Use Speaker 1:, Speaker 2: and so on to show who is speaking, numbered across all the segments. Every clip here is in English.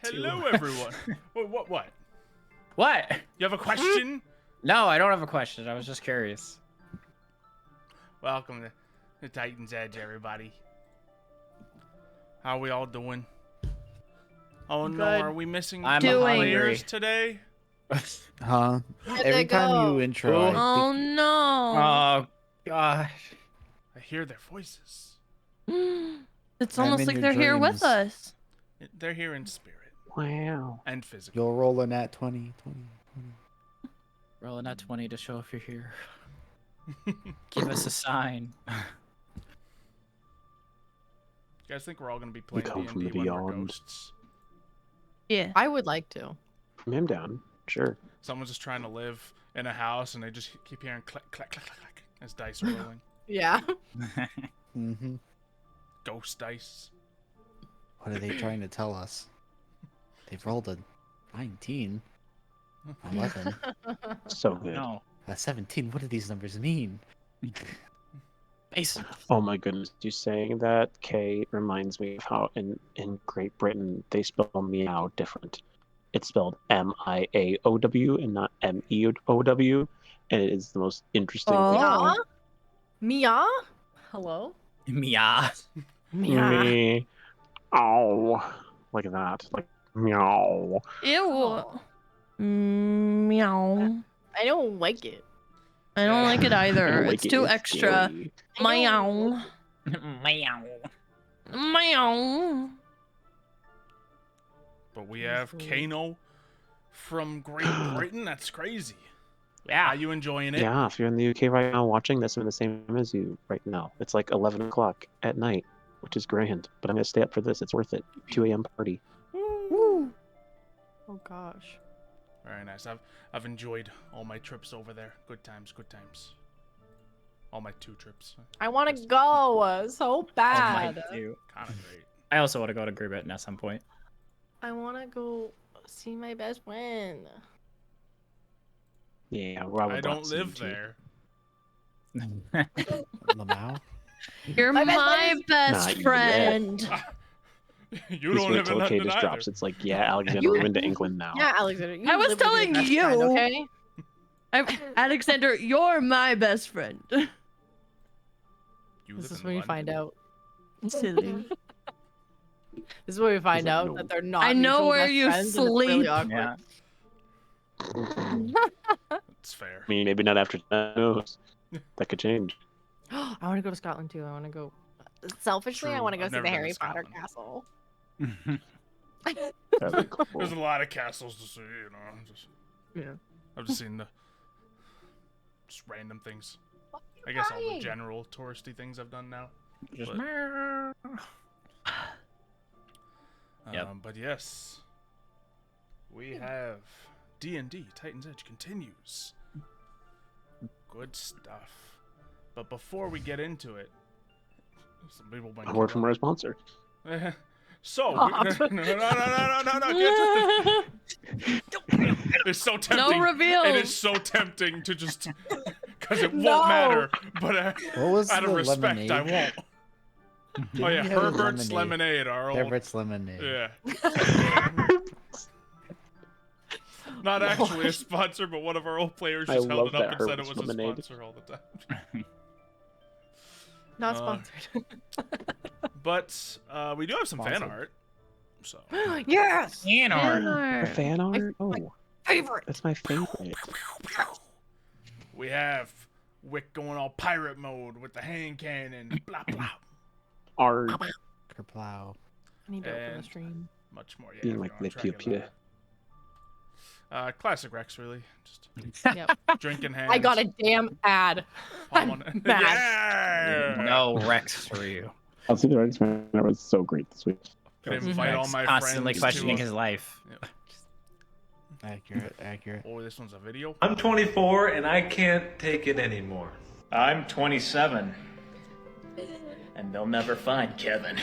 Speaker 1: Hello, everyone. What?
Speaker 2: What?
Speaker 1: You have a question?
Speaker 2: No, I don't have a question. I was just curious.
Speaker 1: Welcome to the Titan's Edge, everybody. How are we all doing? Oh no,
Speaker 3: Good.
Speaker 1: are we missing
Speaker 2: I'm
Speaker 1: two
Speaker 2: hungry.
Speaker 1: players today?
Speaker 4: Huh?
Speaker 3: Where'd
Speaker 4: Every
Speaker 3: they
Speaker 4: time
Speaker 3: go?
Speaker 4: you intro, I
Speaker 5: Oh
Speaker 4: think
Speaker 5: no!
Speaker 2: Oh gosh.
Speaker 1: I hear their voices.
Speaker 5: It's
Speaker 4: I'm
Speaker 5: almost
Speaker 4: in
Speaker 5: like
Speaker 4: your
Speaker 5: they're here with
Speaker 4: dreams.
Speaker 5: us.
Speaker 1: They're here in spirit
Speaker 4: wow.
Speaker 1: and physical.
Speaker 4: You'll roll in at 20.
Speaker 2: Rolling at 20 to show if you're here. Give us a sign.
Speaker 1: You guys think we're all gonna be playing
Speaker 6: come from
Speaker 1: D&D
Speaker 6: the
Speaker 1: when we're
Speaker 6: beyond.
Speaker 1: ghosts?
Speaker 5: Yeah.
Speaker 3: I would like to.
Speaker 6: From him down, sure.
Speaker 1: Someone's just trying to live in a house and they just keep hearing click, click, click, click, click as dice are rolling.
Speaker 3: Yeah.
Speaker 4: Mm-hmm.
Speaker 1: Ghost dice.
Speaker 4: What are they trying to tell us? They've rolled a 19, 11,
Speaker 6: So good.
Speaker 2: No.
Speaker 4: a 17. What do these numbers mean?
Speaker 2: Mason.
Speaker 6: Oh my goodness, you saying that, Kay, reminds me of how in Great Britain they spell meow different. It's spelled M-I-A-O-W and not M-E-O-W, and it is the most interesting thing.
Speaker 3: Mia? Mia? Hello?
Speaker 2: Meow.
Speaker 3: Mia.
Speaker 6: Me. Ow. Like that. Like meow.
Speaker 5: Ew. Meow.
Speaker 3: I don't like it.
Speaker 5: I don't like it either.
Speaker 6: Like
Speaker 5: It's
Speaker 6: it
Speaker 5: too
Speaker 6: is
Speaker 5: extra.
Speaker 6: scary.
Speaker 5: Meow.
Speaker 2: Meow.
Speaker 5: Meow.
Speaker 1: But we have Kano from Great Britain. That's crazy. Are
Speaker 2: Yeah.
Speaker 1: you enjoying it?
Speaker 6: Yeah, if you're in the UK right now watching this, I'm the same as you right now. It's like 11 o'clock at night, which is grand. But I'm going to stay up for this. It's worth it. 2 a.m. party.
Speaker 3: Woo. Oh gosh.
Speaker 1: Very nice. I've enjoyed all my trips over there. Good times, good times. All my 2 trips.
Speaker 3: I want to go so bad.
Speaker 2: Too.
Speaker 1: Kind of great.
Speaker 2: I also want to go to Great Britain at some point.
Speaker 3: I want to go see my best friend.
Speaker 6: Yeah, Robert
Speaker 1: I don't
Speaker 6: Watson,
Speaker 1: live
Speaker 6: too.
Speaker 1: there.
Speaker 4: Lamau?
Speaker 5: You're
Speaker 3: My
Speaker 5: my
Speaker 3: best
Speaker 5: best
Speaker 6: Not yet.
Speaker 5: friend.
Speaker 1: You
Speaker 6: Just
Speaker 1: don't
Speaker 6: wait
Speaker 1: live in
Speaker 6: till Kay
Speaker 1: London
Speaker 6: just
Speaker 1: either.
Speaker 6: drops. It's like, yeah, Alexander,
Speaker 3: You-
Speaker 6: we're into England now.
Speaker 3: Yeah, Alexander. You
Speaker 5: I was
Speaker 3: live with your
Speaker 5: telling
Speaker 3: best
Speaker 5: you.
Speaker 3: friend, okay?
Speaker 5: Alexander, you're my best friend.
Speaker 1: You
Speaker 3: This
Speaker 1: live
Speaker 3: is
Speaker 1: in
Speaker 3: when you
Speaker 1: London.
Speaker 3: find out.
Speaker 5: Silly.
Speaker 3: This is where we find
Speaker 6: like,
Speaker 3: out
Speaker 6: no.
Speaker 3: that they're not.
Speaker 5: I know
Speaker 3: mutual
Speaker 5: where
Speaker 3: best
Speaker 5: you
Speaker 3: friends, and it's really
Speaker 5: sleep.
Speaker 3: awkward.
Speaker 2: Yeah.
Speaker 1: It's fair.
Speaker 6: I mean, maybe not after that. Who knows? That could change.
Speaker 3: I want to go to Scotland too. I want to go. Selfishly, I
Speaker 1: True.
Speaker 3: want to go
Speaker 1: I've
Speaker 3: see
Speaker 1: never
Speaker 3: the
Speaker 1: been to
Speaker 3: Harry Potter
Speaker 1: Scotland.
Speaker 3: castle.
Speaker 6: That'd be cool.
Speaker 1: There's a lot of castles to see, you know.
Speaker 3: Yeah.
Speaker 1: I've just seen just random things. I guess all the general touristy things I've done now.
Speaker 2: Just
Speaker 1: But-
Speaker 2: meow. Yep.
Speaker 1: But yes, we have D&D Titan's Edge continues. Good stuff. But before we get into it, some people might
Speaker 6: A word from our sponsor.
Speaker 1: So,
Speaker 3: Stop.
Speaker 1: no, it's so tempting.
Speaker 5: No reveal.
Speaker 1: It is so tempting to just, because it won't
Speaker 3: No.
Speaker 1: matter. But
Speaker 4: What was
Speaker 1: out of
Speaker 4: the
Speaker 1: respect,
Speaker 4: lemonade?
Speaker 1: I won't.
Speaker 4: Didn't
Speaker 1: Oh yeah,
Speaker 4: you have a
Speaker 1: Herbert's Lemonade, our old.
Speaker 4: Herbert's Lemonade.
Speaker 1: Yeah. Not actually a sponsor, but one of our old players
Speaker 6: I
Speaker 1: just held
Speaker 6: love
Speaker 1: it up
Speaker 6: that
Speaker 1: and said it
Speaker 6: Herbert's
Speaker 1: was
Speaker 6: Lemonade.
Speaker 1: a sponsor all the time.
Speaker 3: Not
Speaker 1: Uh,
Speaker 3: sponsored.
Speaker 1: But we do have some fan
Speaker 4: Sponsored.
Speaker 1: art. So
Speaker 3: Yes.
Speaker 2: Fan art.
Speaker 5: Dinner.
Speaker 6: Fan art? Oh,
Speaker 3: Favorite.
Speaker 6: that's my favorite.
Speaker 1: we have Wick going all pirate mode with the hand cannon, blah blah.
Speaker 6: Art.
Speaker 4: Kerplow.
Speaker 3: I need to open the
Speaker 1: And-
Speaker 3: stream.
Speaker 1: Much more. Yeah.
Speaker 6: Being
Speaker 1: if
Speaker 6: like
Speaker 1: you wanna
Speaker 6: the
Speaker 1: try
Speaker 6: pew
Speaker 1: to get
Speaker 6: pew.
Speaker 1: Classic Rex, really. Just
Speaker 3: Yep.
Speaker 1: drinking hands.
Speaker 3: I got a damn ad.
Speaker 1: palm
Speaker 3: I'm
Speaker 1: on-
Speaker 3: mad.
Speaker 1: Yeah.
Speaker 2: No Rex for you.
Speaker 6: I'll see the Rex Man. That was so great this week.
Speaker 1: Could invite all
Speaker 2: Rex
Speaker 1: my
Speaker 2: constantly
Speaker 1: friends
Speaker 2: questioning
Speaker 1: to.
Speaker 2: his life.
Speaker 4: Accurate.
Speaker 1: Oh, this one's a video.
Speaker 7: I'm 24 and I can't take it anymore.
Speaker 8: I'm 27. And they'll never find Kevin.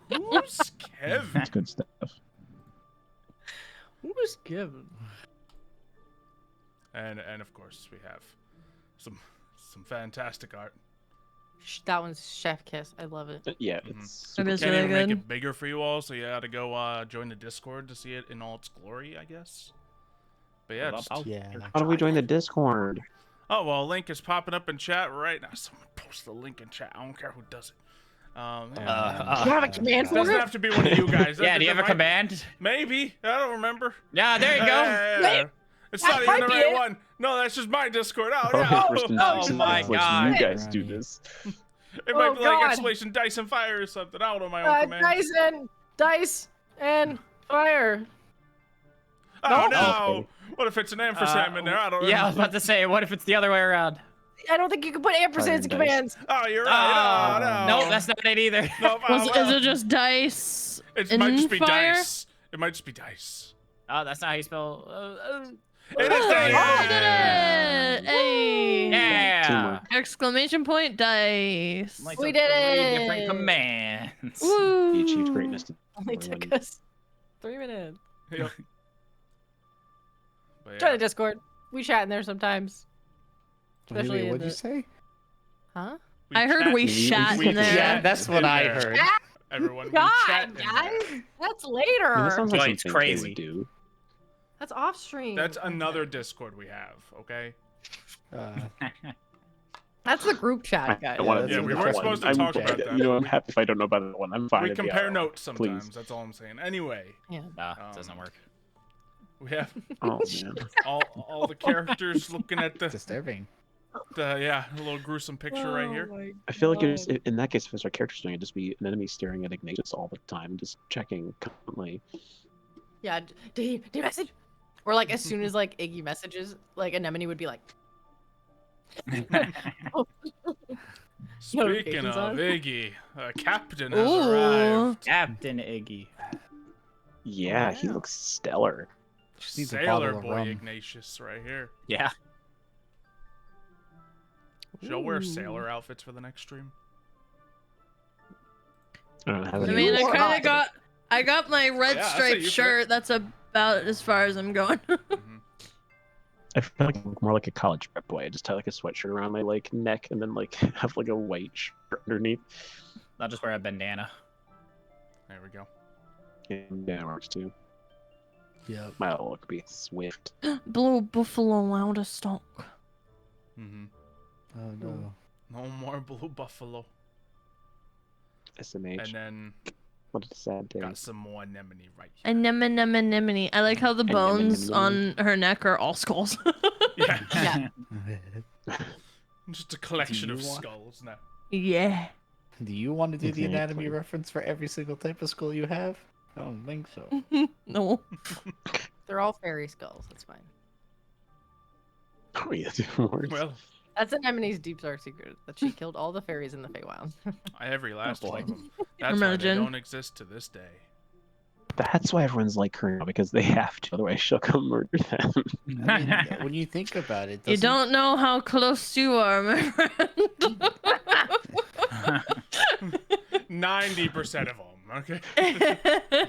Speaker 1: Who's Kevin?
Speaker 6: That's good stuff.
Speaker 3: Who's Kevin?
Speaker 1: And of course we have some fantastic art
Speaker 3: That one's Chef Kiss. I love it.
Speaker 6: Yeah,
Speaker 1: Mhm.
Speaker 6: it's
Speaker 5: It is
Speaker 1: Can't
Speaker 5: really
Speaker 1: even make
Speaker 5: good.
Speaker 1: it bigger for you all, so you had to go join the Discord to see it in all its glory, I guess. But yeah, just...
Speaker 4: Yeah.
Speaker 6: How do we join the Discord?
Speaker 1: Oh, well, a link is popping up in chat right now. Someone post the link in chat. I don't care who does it. Yeah.
Speaker 3: You have a command
Speaker 1: It
Speaker 3: for
Speaker 1: doesn't
Speaker 3: it?
Speaker 1: have to be one of you guys.
Speaker 2: Yeah, do you have a
Speaker 1: Might-
Speaker 2: command?
Speaker 1: Maybe. I don't remember.
Speaker 2: Yeah, there you go.
Speaker 1: Yeah. It's
Speaker 3: That
Speaker 1: not even
Speaker 3: might
Speaker 1: the
Speaker 3: be
Speaker 1: right
Speaker 3: it.
Speaker 1: one. No, that's just my Discord. Oh,
Speaker 6: Oh,
Speaker 1: yeah.
Speaker 6: first
Speaker 2: Oh
Speaker 6: instance,
Speaker 2: my
Speaker 6: it's like
Speaker 2: God.
Speaker 6: you guys do this.
Speaker 1: It might
Speaker 3: Oh,
Speaker 1: be like
Speaker 3: God.
Speaker 1: Escalation, Dice, and Fire or something. I don't know my own command.
Speaker 3: Dice and fire.
Speaker 1: Oh,
Speaker 3: No?
Speaker 1: no. What if it's an ampersand in there? I don't know.
Speaker 2: Yeah, I was about to say, what if it's the other way around?
Speaker 3: I don't think you can put ampersands in
Speaker 6: Dice.
Speaker 3: commands.
Speaker 1: Oh, you're right. No,
Speaker 2: No, that's not it either.
Speaker 1: No,
Speaker 5: Is it just dice?
Speaker 1: it might just be
Speaker 5: fire?
Speaker 1: dice. It might just be dice.
Speaker 2: Oh, that's not how you spell.
Speaker 1: It is
Speaker 5: Oh,
Speaker 1: dice.
Speaker 5: we did it! Hey!
Speaker 2: Yeah.
Speaker 6: Teamwork.
Speaker 5: Exclamation point dice.
Speaker 2: Like
Speaker 3: We
Speaker 2: some
Speaker 3: did
Speaker 2: 3 different
Speaker 3: it!
Speaker 2: commands.
Speaker 5: Woo!
Speaker 6: He achieved greatness.
Speaker 3: Only took us 3 minutes.
Speaker 1: Yep. But
Speaker 3: Join
Speaker 1: yeah.
Speaker 3: the Discord. We chat in there sometimes.
Speaker 4: Wait,
Speaker 3: Especially in
Speaker 4: what'd you
Speaker 3: the-
Speaker 4: say?
Speaker 3: Huh?
Speaker 5: I heard we shat
Speaker 1: we
Speaker 5: in there.
Speaker 1: chat
Speaker 4: That's what
Speaker 1: in
Speaker 4: I
Speaker 1: there.
Speaker 4: heard.
Speaker 1: Everyone, we
Speaker 3: God,
Speaker 1: chat in there.
Speaker 3: guys. That's
Speaker 6: I mean,
Speaker 3: later.
Speaker 6: that sounds like
Speaker 2: Joy, it's
Speaker 6: something Kay
Speaker 2: crazy.
Speaker 6: would do.
Speaker 3: That's off stream.
Speaker 1: That's another Discord we have, okay?
Speaker 3: That's the group chat, guys.
Speaker 6: I wanna
Speaker 4: that's
Speaker 6: do
Speaker 1: Yeah, we
Speaker 6: that
Speaker 1: weren't
Speaker 6: one.
Speaker 1: supposed to
Speaker 6: I'm-
Speaker 1: talk about that.
Speaker 6: You know, I'm happy if I don't know about that one. I'm fine.
Speaker 1: We
Speaker 6: if you
Speaker 1: compare
Speaker 6: are.
Speaker 1: notes sometimes,
Speaker 6: Please.
Speaker 1: that's all I'm saying. Anyway,
Speaker 3: Yeah.
Speaker 2: Nah,
Speaker 1: Um,
Speaker 2: doesn't work.
Speaker 1: we have
Speaker 6: Oh man.
Speaker 1: all the characters looking at the
Speaker 4: Disturbing.
Speaker 1: yeah, a little gruesome picture right here.
Speaker 6: I feel like it's, in that case, if it's our characters doing it, just be an enemy staring at Ignatius all the time, just checking constantly.
Speaker 3: Yeah. Did he message? Or like as soon as like Iggy messages, like Anemone would be like,
Speaker 1: Speaking
Speaker 3: Notifications
Speaker 1: of
Speaker 3: on.
Speaker 1: Iggy, Captain has
Speaker 5: Ooh.
Speaker 1: arrived.
Speaker 2: Captain Iggy.
Speaker 6: Yeah, he
Speaker 3: Wow.
Speaker 6: looks stellar.
Speaker 4: Just needs a
Speaker 1: Sailor
Speaker 4: bottle of
Speaker 1: boy
Speaker 4: rum.
Speaker 1: Ignatius right here.
Speaker 2: Yeah.
Speaker 1: She'll wear
Speaker 3: Ooh.
Speaker 1: sailor outfits for the next stream.
Speaker 6: I don't have
Speaker 5: I
Speaker 6: any.
Speaker 5: mean, I
Speaker 3: You
Speaker 5: kind
Speaker 3: are-
Speaker 5: of got. I got my red
Speaker 1: Yeah, I'll say
Speaker 5: striped
Speaker 1: you for
Speaker 5: shirt. That's about as far as I'm going.
Speaker 1: Mhm.
Speaker 6: I feel like I'm more like a college prep boy. I just tie like a sweatshirt around my like neck and then like have like a white shirt underneath.
Speaker 2: I'll just wear a bandana.
Speaker 1: There we go.
Speaker 6: And that works too.
Speaker 4: Yep.
Speaker 6: My look be swift.
Speaker 5: Blue buffalo out of stock.
Speaker 1: Mm-hmm.
Speaker 4: Oh no.
Speaker 1: No more blue buffalo.
Speaker 6: SMH.
Speaker 1: And then
Speaker 6: What a sad day.
Speaker 1: got some more anemone right here.
Speaker 5: Anemone. I like how the bones on
Speaker 6: Anemone.
Speaker 5: her neck are all skulls.
Speaker 1: Yeah.
Speaker 3: Yeah.
Speaker 1: Just a collection
Speaker 4: Do
Speaker 1: of
Speaker 4: you want-
Speaker 1: skulls now.
Speaker 5: Yeah.
Speaker 4: Do you want to do the anatomy
Speaker 6: Exactly.
Speaker 4: reference for every single type of skull you have? I don't think so.
Speaker 5: No.
Speaker 3: They're all fairy skulls. That's fine.
Speaker 6: Oh yeah, dude, worse.
Speaker 1: Well,
Speaker 3: That's Anemone's deep dark secret that she killed all the fairies in the Feywild.
Speaker 1: every last
Speaker 2: boy.
Speaker 1: one of them. That's why
Speaker 5: Imagine.
Speaker 1: they don't exist to this day.
Speaker 6: That's why everyone's like her now, because they have to, otherwise she'll come murder them.
Speaker 4: I mean, when you think about it,
Speaker 5: You
Speaker 4: doesn't-
Speaker 5: don't know how close you are, my friend.
Speaker 1: 90% of them, okay?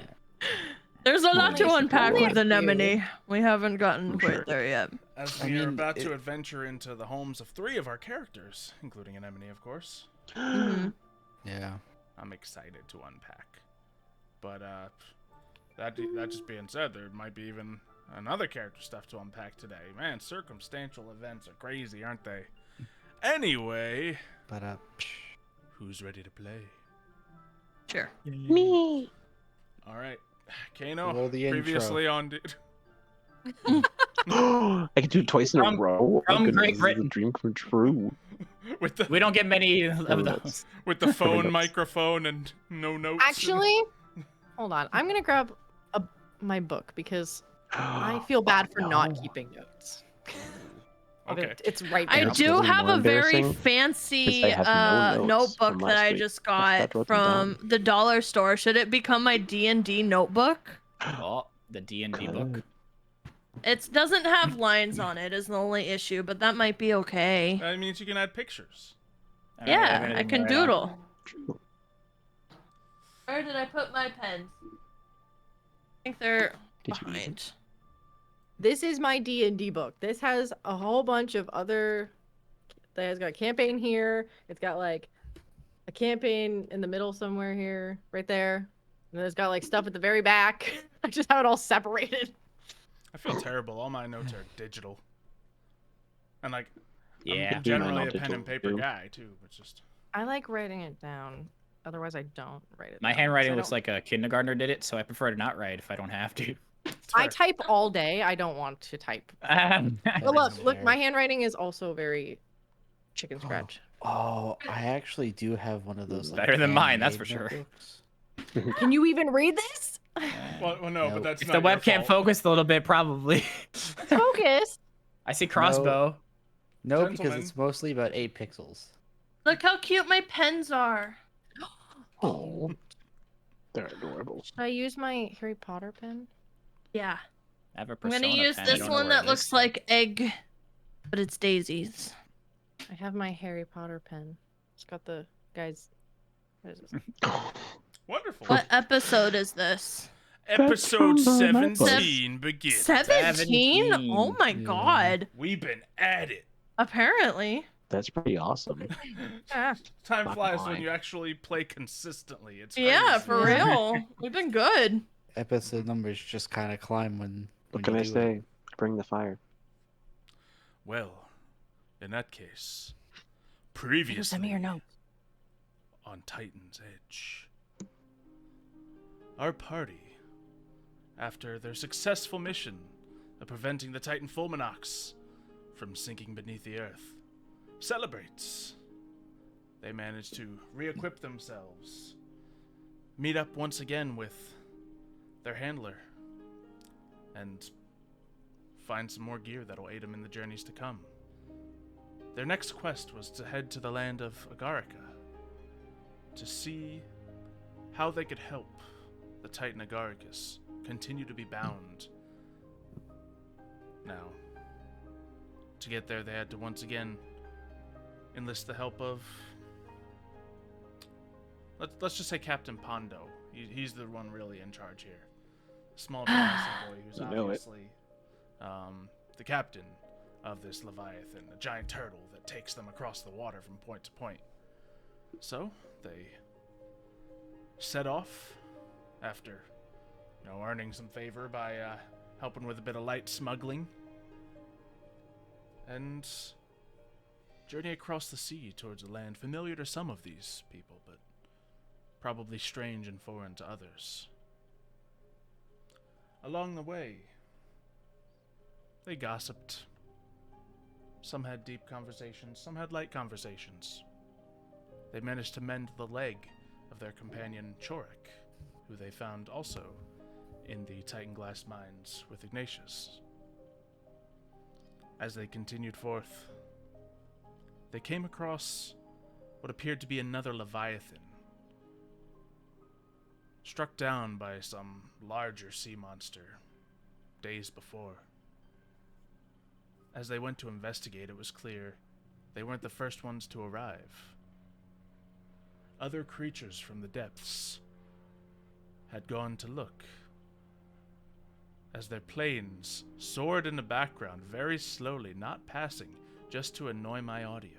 Speaker 5: There's a lot to
Speaker 3: Only-
Speaker 5: unpack
Speaker 3: only
Speaker 5: with
Speaker 3: a few.
Speaker 5: Anemone. We haven't gotten
Speaker 6: I'm
Speaker 5: quite
Speaker 6: sure.
Speaker 5: there yet.
Speaker 1: As
Speaker 4: I
Speaker 1: we are
Speaker 4: mean,
Speaker 1: about to
Speaker 4: it-
Speaker 1: adventure into the homes of 3 of our characters, including Anemone, of course.
Speaker 5: Mhm.
Speaker 4: Yeah.
Speaker 1: I'm excited to unpack. But that just being said, there might be even another character stuff to unpack today. Man, circumstantial events are crazy, aren't they? Anyway,
Speaker 4: But
Speaker 1: who's ready to play?
Speaker 5: Sure.
Speaker 6: Me.
Speaker 1: All right, Kano.
Speaker 4: Roll the intro.
Speaker 1: Previously on.
Speaker 6: I can do it twice in a
Speaker 2: From-
Speaker 6: row. Oh,
Speaker 2: from
Speaker 6: goodness,
Speaker 2: Great
Speaker 6: this is a
Speaker 2: Britain.
Speaker 6: dream come true.
Speaker 1: with the
Speaker 2: We don't get many of those.
Speaker 1: with the phone
Speaker 6: notes.
Speaker 1: microphone and no notes.
Speaker 3: Actually, hold on. I'm gonna grab my book because I feel bad for not
Speaker 6: no.
Speaker 3: keeping notes.
Speaker 1: Okay.
Speaker 3: It's right
Speaker 5: I
Speaker 3: there.
Speaker 6: It's
Speaker 5: do
Speaker 6: really
Speaker 5: have
Speaker 6: more
Speaker 5: a very
Speaker 6: embarrassing
Speaker 5: fancy
Speaker 6: because I have no notes
Speaker 5: notebook
Speaker 6: from
Speaker 5: that
Speaker 6: last
Speaker 5: I
Speaker 6: week.
Speaker 5: just
Speaker 6: I
Speaker 5: got
Speaker 6: wrote them down.
Speaker 5: from the dollar store. Should it become my D&D notebook?
Speaker 2: Oh, the D&D book.
Speaker 6: Good.
Speaker 5: It doesn't have lines on it is the only issue, but that might be okay.
Speaker 1: That means you can add pictures.
Speaker 2: All right, I'm
Speaker 5: Yeah,
Speaker 2: gonna
Speaker 5: I
Speaker 2: do
Speaker 5: can
Speaker 2: that right now.
Speaker 5: doodle.
Speaker 6: True.
Speaker 5: Where did I put my pens? I think they're
Speaker 6: Did you use it?
Speaker 5: behind.
Speaker 3: This is my D&D book. This has a whole bunch of other. It has got campaign here. It's got like a campaign in the middle somewhere here, right there. And then it's got like stuff at the very back. I just have it all separated.
Speaker 1: I feel terrible. All my notes are digital. And like,
Speaker 2: Yeah.
Speaker 1: I'm generally
Speaker 6: Mine
Speaker 1: a
Speaker 6: all
Speaker 1: pen and
Speaker 6: digital,
Speaker 1: paper
Speaker 6: too.
Speaker 1: guy too, but just
Speaker 3: I like writing it down. Otherwise, I don't write it
Speaker 2: My
Speaker 3: down, 'cause
Speaker 2: handwriting
Speaker 3: I
Speaker 2: looks
Speaker 3: don't-
Speaker 2: like a kindergartner did it, so I prefer to not write if I don't have to.
Speaker 1: it's
Speaker 3: I
Speaker 1: fair.
Speaker 3: type all day. I don't want to type.
Speaker 2: That
Speaker 3: But look,
Speaker 4: is
Speaker 3: look,
Speaker 4: fair.
Speaker 3: my handwriting is also very chicken scratch.
Speaker 4: Oh, I actually do have one of those. Like,
Speaker 2: Better than mine, that's
Speaker 4: handmade
Speaker 2: for sure.
Speaker 4: notebooks.
Speaker 3: Can you even read this?
Speaker 1: Well, no, but
Speaker 4: Nope.
Speaker 1: that's
Speaker 2: If
Speaker 1: not
Speaker 2: the
Speaker 1: your
Speaker 2: webcam
Speaker 1: fault.
Speaker 2: focused a little bit, probably.
Speaker 3: Focus.
Speaker 2: I see crossbow.
Speaker 4: No, because
Speaker 1: Gentlemen.
Speaker 4: it's mostly about 8 pixels.
Speaker 5: Look how cute my pens are.
Speaker 6: Oh, they're adorable.
Speaker 3: Should I use my Harry Potter pen?
Speaker 5: Yeah.
Speaker 2: I have a
Speaker 5: I'm gonna
Speaker 2: Persona
Speaker 5: use
Speaker 2: pen, I
Speaker 5: this
Speaker 2: don't know
Speaker 5: one
Speaker 2: where
Speaker 5: that
Speaker 2: it
Speaker 5: looks
Speaker 2: is,
Speaker 5: like egg, but it's daisies.
Speaker 3: I have my Harry Potter pen. It's got the guys. What is this?
Speaker 1: Wonderful.
Speaker 5: What episode is this?
Speaker 1: Episode
Speaker 6: from my book.
Speaker 1: 17 begins.
Speaker 5: 17? Oh my
Speaker 4: Yeah.
Speaker 5: god.
Speaker 1: We've been at it.
Speaker 5: Apparently.
Speaker 6: That's pretty awesome.
Speaker 3: Ah,
Speaker 1: Time
Speaker 6: Not
Speaker 1: flies
Speaker 6: gonna
Speaker 1: when
Speaker 6: lie.
Speaker 1: you actually play consistently. It's
Speaker 5: Yeah,
Speaker 1: crazy.
Speaker 5: for real. We've been good.
Speaker 4: Episode numbers just kind of climb when.
Speaker 6: What
Speaker 4: when
Speaker 6: can I
Speaker 4: you do
Speaker 6: say?
Speaker 4: it.
Speaker 6: Bring the fire.
Speaker 1: Well, in that case,
Speaker 3: Send
Speaker 1: previously
Speaker 3: me your notes.
Speaker 1: on Titan's Edge, our party, after their successful mission of preventing the Titan Fulminox from sinking beneath the earth, celebrates. They managed to re-equip themselves, meet up once again with their handler, and find some more gear that'll aid them in the journeys to come. Their next quest was to head to the land of Agarica to see how they could help the Titan Agaricus continue to be bound. Now, to get there, they had to once again enlist the help of, let's just say Captain Pondo. He's the one really in charge here. Small blasted boy who's
Speaker 6: You know it.
Speaker 1: obviously the captain of this Leviathan, a giant turtle that takes them across the water from point to point. So, they set off after, earning some favor by helping with a bit of light smuggling, and journey across the sea towards a land familiar to some of these people, but probably strange and foreign to others. Along the way, they gossiped. Some had deep conversations, some had light conversations. They managed to mend the leg of their companion Chorik, who they found also in the Titan Glass mines with Ignatius. As they continued forth, they came across what appeared to be another Leviathan, struck down by some larger sea monster days before. As they went to investigate, it was clear they weren't the first ones to arrive. Other creatures from the depths had gone to look, as their planes soared in the background very slowly, not passing, just to annoy my audio.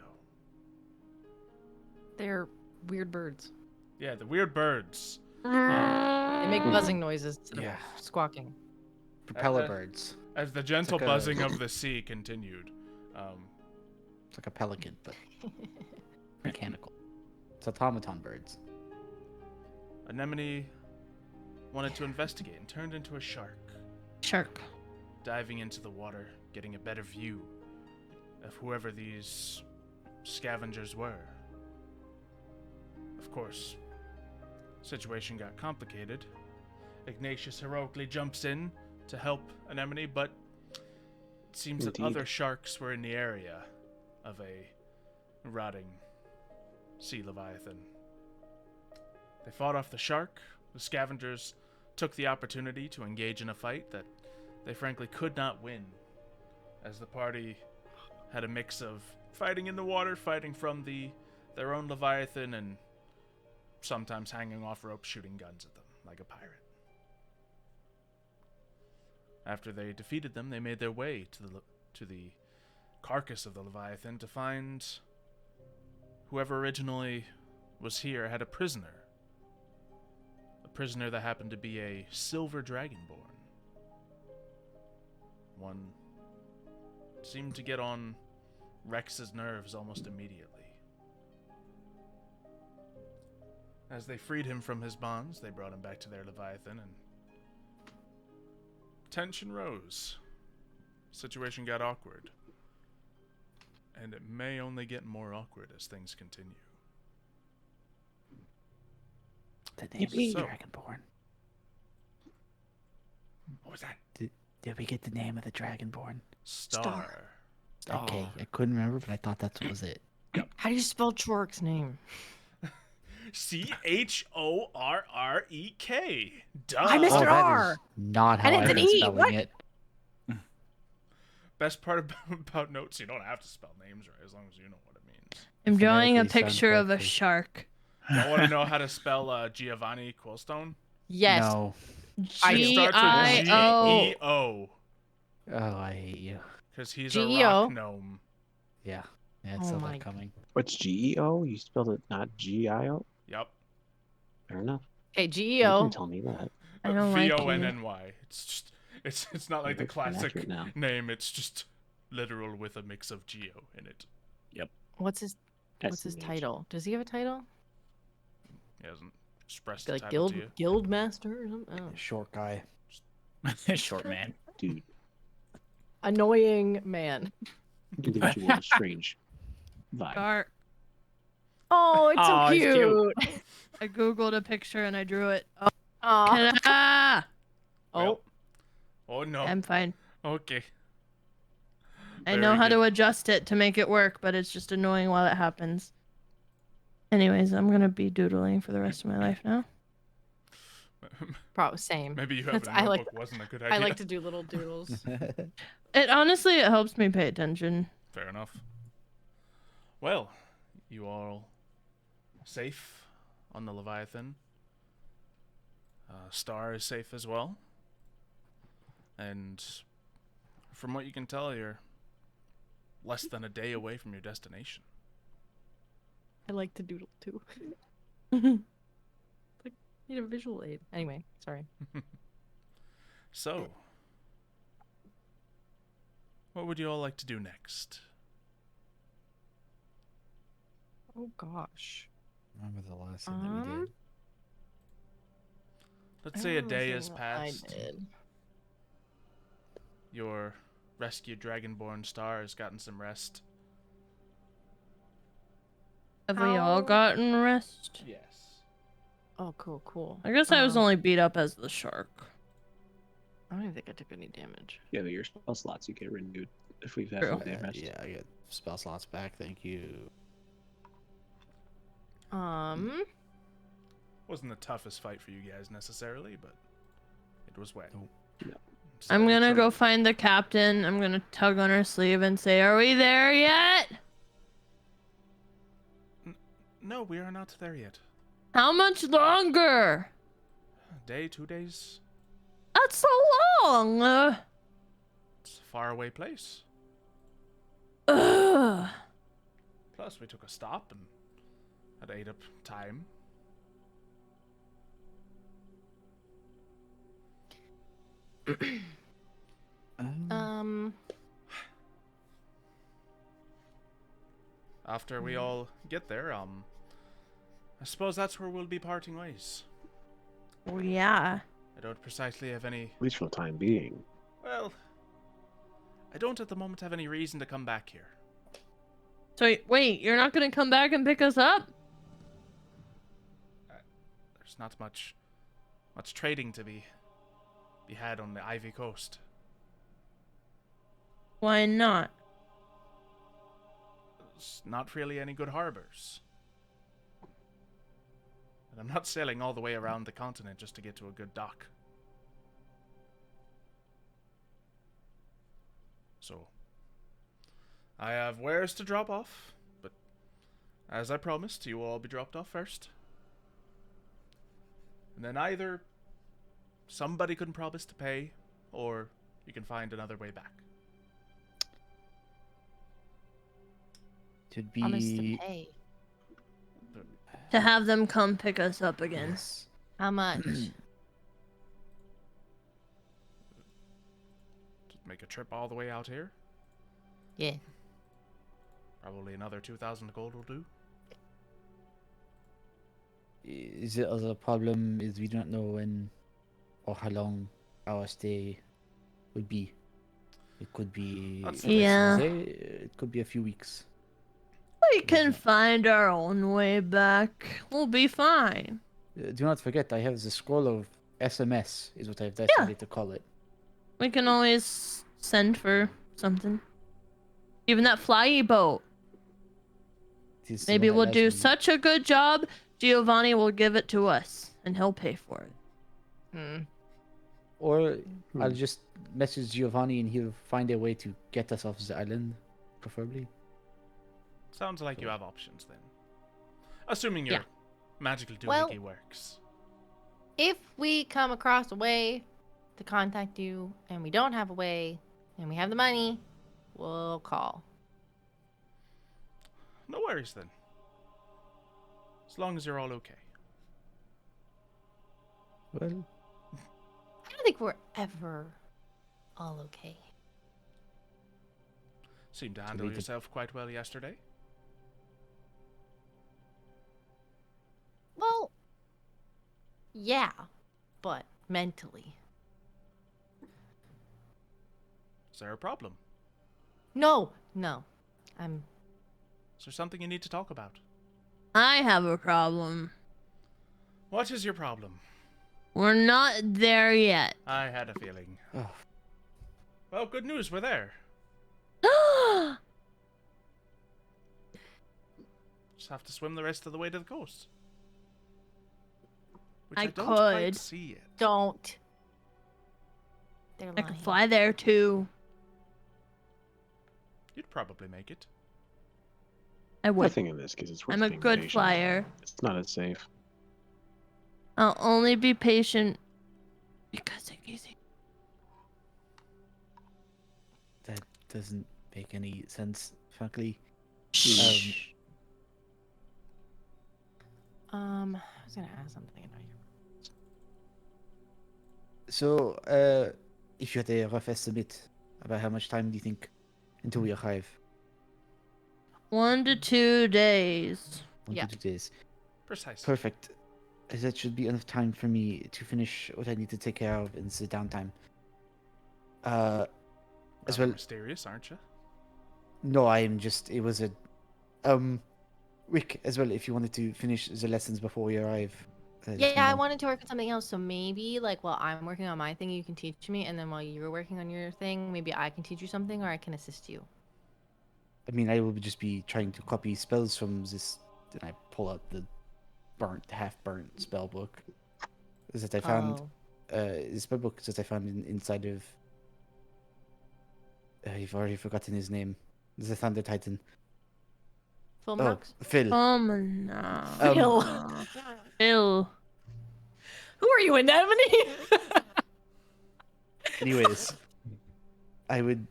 Speaker 3: they're weird birds.
Speaker 1: Yeah, the weird birds.
Speaker 3: They make buzzing noises instead of
Speaker 4: Yeah.
Speaker 3: squawking.
Speaker 4: Propeller birds.
Speaker 1: As the gentle
Speaker 4: like a-
Speaker 1: buzzing of the sea continued,
Speaker 4: It's like a pelican, but mechanical. It's automaton birds.
Speaker 1: Anemone wanted to investigate and turned into a shark,
Speaker 5: Shark.
Speaker 1: diving into the water, getting a better view of whoever these scavengers were. Of course, situation got complicated. Ignatius heroically jumps in to help Anemone, but it seems that
Speaker 6: Indeed.
Speaker 1: other sharks were in the area of a rotting sea leviathan. They fought off the shark. The scavengers took the opportunity to engage in a fight that they frankly could not win, as the party had a mix of fighting in the water, fighting from their own leviathan, and sometimes hanging off ropes, shooting guns at them like a pirate. After they defeated them, they made their way to the carcass of the leviathan to find whoever originally was here had a prisoner. A prisoner that happened to be a Silver Dragonborn. One seemed to get on Rex's nerves almost immediately. As they freed him from his bonds, they brought him back to their Leviathan, and tension rose. Situation got awkward. And it may only get more awkward as things continue.
Speaker 4: The name of the Dragonborn.
Speaker 1: What was that?
Speaker 4: Did we get the name of the Dragonborn?
Speaker 1: Star.
Speaker 4: Okay, I couldn't remember, but I thought that was it.
Speaker 3: How do you spell Chork's name?
Speaker 1: Chorrrek. Duh.
Speaker 3: I'm Mr. R.
Speaker 4: Not how
Speaker 3: And it's
Speaker 4: I've
Speaker 3: an
Speaker 4: been
Speaker 3: E,
Speaker 4: spelling
Speaker 3: what?
Speaker 4: it.
Speaker 1: Best part about notes, you don't have to spell names right as long as you know what it means.
Speaker 2: I'm drawing a
Speaker 4: Phonetically sounds
Speaker 2: picture of a
Speaker 4: correctly.
Speaker 2: shark.
Speaker 1: Don't want to know how to spell Giovanni Quillstone?
Speaker 3: Yes.
Speaker 4: No.
Speaker 1: It starts with
Speaker 2: G-I-O.
Speaker 1: G-E-O.
Speaker 4: Oh, I hate you.
Speaker 1: Because he's
Speaker 3: G-E-O.
Speaker 1: a rock gnome.
Speaker 4: Yeah. Yeah,
Speaker 3: Oh
Speaker 4: it's still
Speaker 3: my
Speaker 4: not coming.
Speaker 6: What's GEO? You spelled it not GIO?
Speaker 1: Yep.
Speaker 6: Fair enough.
Speaker 3: Okay,
Speaker 6: You
Speaker 3: GEO.
Speaker 6: can tell me that.
Speaker 2: I don't like you.
Speaker 1: V-O-N-N-Y. It's just, it's not like the
Speaker 6: That's
Speaker 1: classic
Speaker 6: accurate now.
Speaker 1: name. It's just literal with a mix of geo in it.
Speaker 3: What's his
Speaker 6: SMH.
Speaker 3: title? Does he have a title?
Speaker 1: He hasn't expressed a
Speaker 3: Like
Speaker 1: title
Speaker 3: guild
Speaker 1: to you.
Speaker 3: guild master or something? Oh.
Speaker 4: Short guy.
Speaker 2: Short man.
Speaker 6: Dude,
Speaker 3: Annoying man.
Speaker 6: individual and strange vibe.
Speaker 2: Shark.
Speaker 3: Oh, it's so
Speaker 2: Aw, it's
Speaker 3: cute.
Speaker 2: cute. I googled a picture and I drew it. Oh,
Speaker 3: Aw.
Speaker 2: ta-da!
Speaker 1: Well, oh no.
Speaker 2: I'm fine.
Speaker 1: Okay.
Speaker 2: I know
Speaker 1: Very
Speaker 2: how
Speaker 1: good.
Speaker 2: to adjust it to make it work, but it's just annoying while it happens. Anyways, I'm gonna be doodling for the rest of my life now.
Speaker 3: Probably same.
Speaker 1: Maybe you have a
Speaker 3: I
Speaker 1: notebook
Speaker 3: like-
Speaker 1: wasn't a good idea.
Speaker 3: I like to do little doodles.
Speaker 2: It honestly, it helps me pay attention.
Speaker 1: Fair enough. Well, you all safe on the Leviathan. Star is safe as well. And from what you can tell, you're less than a day away from your destination.
Speaker 3: I like to doodle too. Like, need a visual aid. Anyway, sorry.
Speaker 1: So, what would you all like to do next?
Speaker 3: Oh gosh.
Speaker 4: Remember the last thing that we did?
Speaker 1: Let's say a day has
Speaker 3: I
Speaker 1: passed.
Speaker 3: did.
Speaker 1: Your rescued Dragonborn Star has gotten some rest.
Speaker 2: Have we all gotten rest?
Speaker 1: Yes.
Speaker 3: Oh, cool, cool.
Speaker 2: I guess I was only beat up as the shark.
Speaker 3: I don't even think I took any damage.
Speaker 6: Yeah, but your spell slots you get renewed if we've had
Speaker 2: True.
Speaker 6: some day rest.
Speaker 4: Yeah, I get spell slots back. Thank you.
Speaker 1: Wasn't the toughest fight for you guys necessarily, but it was wet.
Speaker 4: Nope.
Speaker 6: No.
Speaker 2: I'm
Speaker 1: Slightly
Speaker 2: gonna go
Speaker 1: trouble.
Speaker 2: find the captain. I'm gonna tug on her sleeve and say, "Are we there yet?
Speaker 1: No, we are not there yet.
Speaker 2: How much longer?
Speaker 1: A day, 2 days.
Speaker 2: That's so long."
Speaker 1: It's a faraway place.
Speaker 2: Ugh.
Speaker 1: Plus, we took a stop and had ate up time. After we all get there, I suppose that's where we'll be parting ways.
Speaker 2: Oh, yeah.
Speaker 1: I don't precisely have any.
Speaker 6: At least for the time being.
Speaker 1: Well, I don't at the moment have any reason to come back here.
Speaker 2: So wait, you're not gonna come back and pick us up?
Speaker 1: There's not much trading to be had on the Ivy Coast.
Speaker 2: Why not?
Speaker 1: There's not really any good harbors. And I'm not sailing all the way around the continent just to get to a good dock. So, I have wares to drop off, but as I promised, you will all be dropped off first. And then either somebody can promise to pay, or you can find another way back.
Speaker 4: Should
Speaker 3: Promise to
Speaker 4: be
Speaker 3: pay.
Speaker 2: to have them come pick us up again.
Speaker 4: Yes.
Speaker 3: How much?
Speaker 1: Just make a trip all the way out here.
Speaker 3: Yeah.
Speaker 1: Probably another 2,000 gold will do.
Speaker 4: Is the other problem is we do not know when or how long our stay would be. It could be
Speaker 1: That's
Speaker 4: a
Speaker 2: Yeah.
Speaker 4: day, it could be a few weeks.
Speaker 2: We can find our own way back. We'll be fine.
Speaker 4: Do not forget, I have the scroll of SMS, is what I've decided to call it.
Speaker 2: We can always send for something. Even that flyy boat.
Speaker 4: It is the
Speaker 2: Maybe
Speaker 4: one that
Speaker 2: we'll
Speaker 4: allows
Speaker 2: do
Speaker 4: me-
Speaker 2: such a good job, Giovanni will give it to us, and he'll pay for it.
Speaker 3: Hmm.
Speaker 4: Or I'll just message Giovanni and he'll find a way to get us off the island, preferably.
Speaker 1: Sounds like you have options then. Assuming your
Speaker 3: Yeah.
Speaker 1: magical doohickey
Speaker 3: Well-
Speaker 1: works.
Speaker 3: If we come across a way to contact you and we don't have a way and we have the money, we'll call.
Speaker 1: No worries then. As long as you're all okay.
Speaker 4: Well,
Speaker 3: I don't think we're ever all okay.
Speaker 1: Seemed to
Speaker 4: we
Speaker 1: handle
Speaker 4: could-
Speaker 1: yourself quite well yesterday.
Speaker 3: Well, yeah, but mentally.
Speaker 1: Is there a problem?
Speaker 3: No.
Speaker 1: Is there something you need to talk about?
Speaker 2: I have a problem.
Speaker 1: What is your problem?
Speaker 2: We're not there yet.
Speaker 1: I had a feeling.
Speaker 4: oh,
Speaker 1: Well, good news, we're there. Just have to swim the rest of the way to the coast. Which
Speaker 2: I
Speaker 1: don't quite
Speaker 2: could.
Speaker 1: see it.
Speaker 3: Don't. They're
Speaker 2: I
Speaker 3: lying.
Speaker 2: could fly there too.
Speaker 1: You'd probably make it.
Speaker 2: I
Speaker 6: I
Speaker 2: would.
Speaker 6: think in this case it's worth
Speaker 2: I'm a
Speaker 6: being
Speaker 2: good
Speaker 6: patient.
Speaker 2: flyer.
Speaker 6: It's not as safe.
Speaker 2: I'll only be patient because it's easy.
Speaker 4: that doesn't make any sense, frankly.
Speaker 3: I was gonna ask something.
Speaker 4: So, if you had a rough estimate about how much time do you think until we arrive?
Speaker 2: 1 to 2 days.
Speaker 4: One
Speaker 3: Yeah.
Speaker 4: to 2 days.
Speaker 1: Precisely.
Speaker 4: Perfect. That should be enough time for me to finish what I need to take care of in the downtime. As
Speaker 1: Rather
Speaker 4: well,
Speaker 1: mysterious, aren't you?
Speaker 4: no, I am just. It was a. Wick, as well, if you wanted to finish the lessons before we arrive. let me
Speaker 3: Yeah, I
Speaker 4: know.
Speaker 3: wanted to work on something else. So maybe, like, while I'm working on my thing, you can teach me, and then while you're working on your thing, maybe I can teach you something, or I can assist you.
Speaker 4: I mean, I will just be trying to copy spells from this. And I pull out the half-burnt spell book that I found.
Speaker 3: Oh.
Speaker 4: The spell book that I found inside of. I've already forgotten his name. The Thunder Titan.
Speaker 3: Full
Speaker 4: Oh,
Speaker 3: marks?
Speaker 4: Phil.
Speaker 2: No.
Speaker 3: Phil.
Speaker 2: Phil.
Speaker 3: Who are you, Anemone?
Speaker 4: Anyways, I would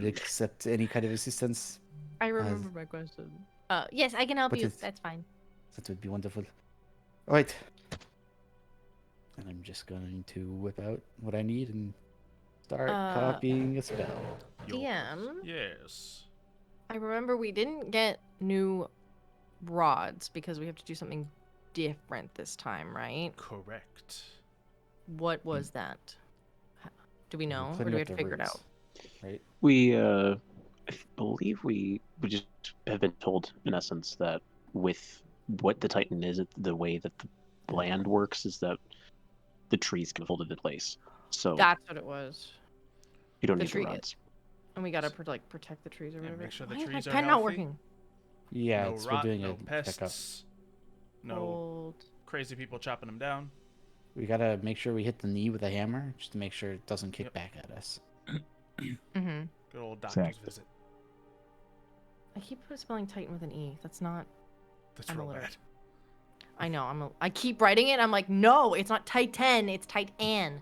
Speaker 4: accept any kind of assistance.
Speaker 3: I remember my question. Yes, I can help
Speaker 4: But
Speaker 3: you.
Speaker 4: it's-
Speaker 3: That's fine.
Speaker 4: That would be wonderful. All right. And I'm just going to whip out what I need and start copying a spell.
Speaker 3: DM,
Speaker 1: Yes.
Speaker 3: I remember we didn't get new rods because we have to do something different this time, right?
Speaker 1: Correct.
Speaker 3: What was that? Do we know, or
Speaker 4: Cleaning
Speaker 3: do we
Speaker 4: up
Speaker 3: have to
Speaker 4: the
Speaker 3: figure it
Speaker 4: roots,
Speaker 3: out?
Speaker 4: Right?
Speaker 6: We, I believe we just have been told, in essence, that with what the Titan is, the way that the land works is that the trees can hold it in place. So
Speaker 3: That's what it was.
Speaker 6: you don't
Speaker 3: the
Speaker 6: need
Speaker 3: tree-
Speaker 6: the rods.
Speaker 3: And we gotta protect the trees or
Speaker 1: Yeah,
Speaker 3: whatever.
Speaker 1: make sure the
Speaker 3: Why is
Speaker 1: trees
Speaker 3: my
Speaker 1: are
Speaker 3: pen not
Speaker 1: healthy.
Speaker 3: working?
Speaker 4: Yeah,
Speaker 1: no
Speaker 4: it's
Speaker 1: rot,
Speaker 4: we're doing
Speaker 1: no
Speaker 4: a checkup.
Speaker 1: pests, no
Speaker 3: Hold.
Speaker 1: crazy people chopping them down.
Speaker 4: We gotta make sure we hit the knee with a hammer, just to make sure it doesn't kick
Speaker 1: Yep.
Speaker 4: back at us.
Speaker 3: Mm-hmm.
Speaker 1: Good old doctor's
Speaker 6: Exactly.
Speaker 1: visit.
Speaker 3: I keep spelling Titan with an E. That's not.
Speaker 1: That's
Speaker 3: I'm a
Speaker 1: real
Speaker 3: little-
Speaker 1: bad.
Speaker 3: I know. I keep writing it. I'm like, no, it's not Titan. It's Titan.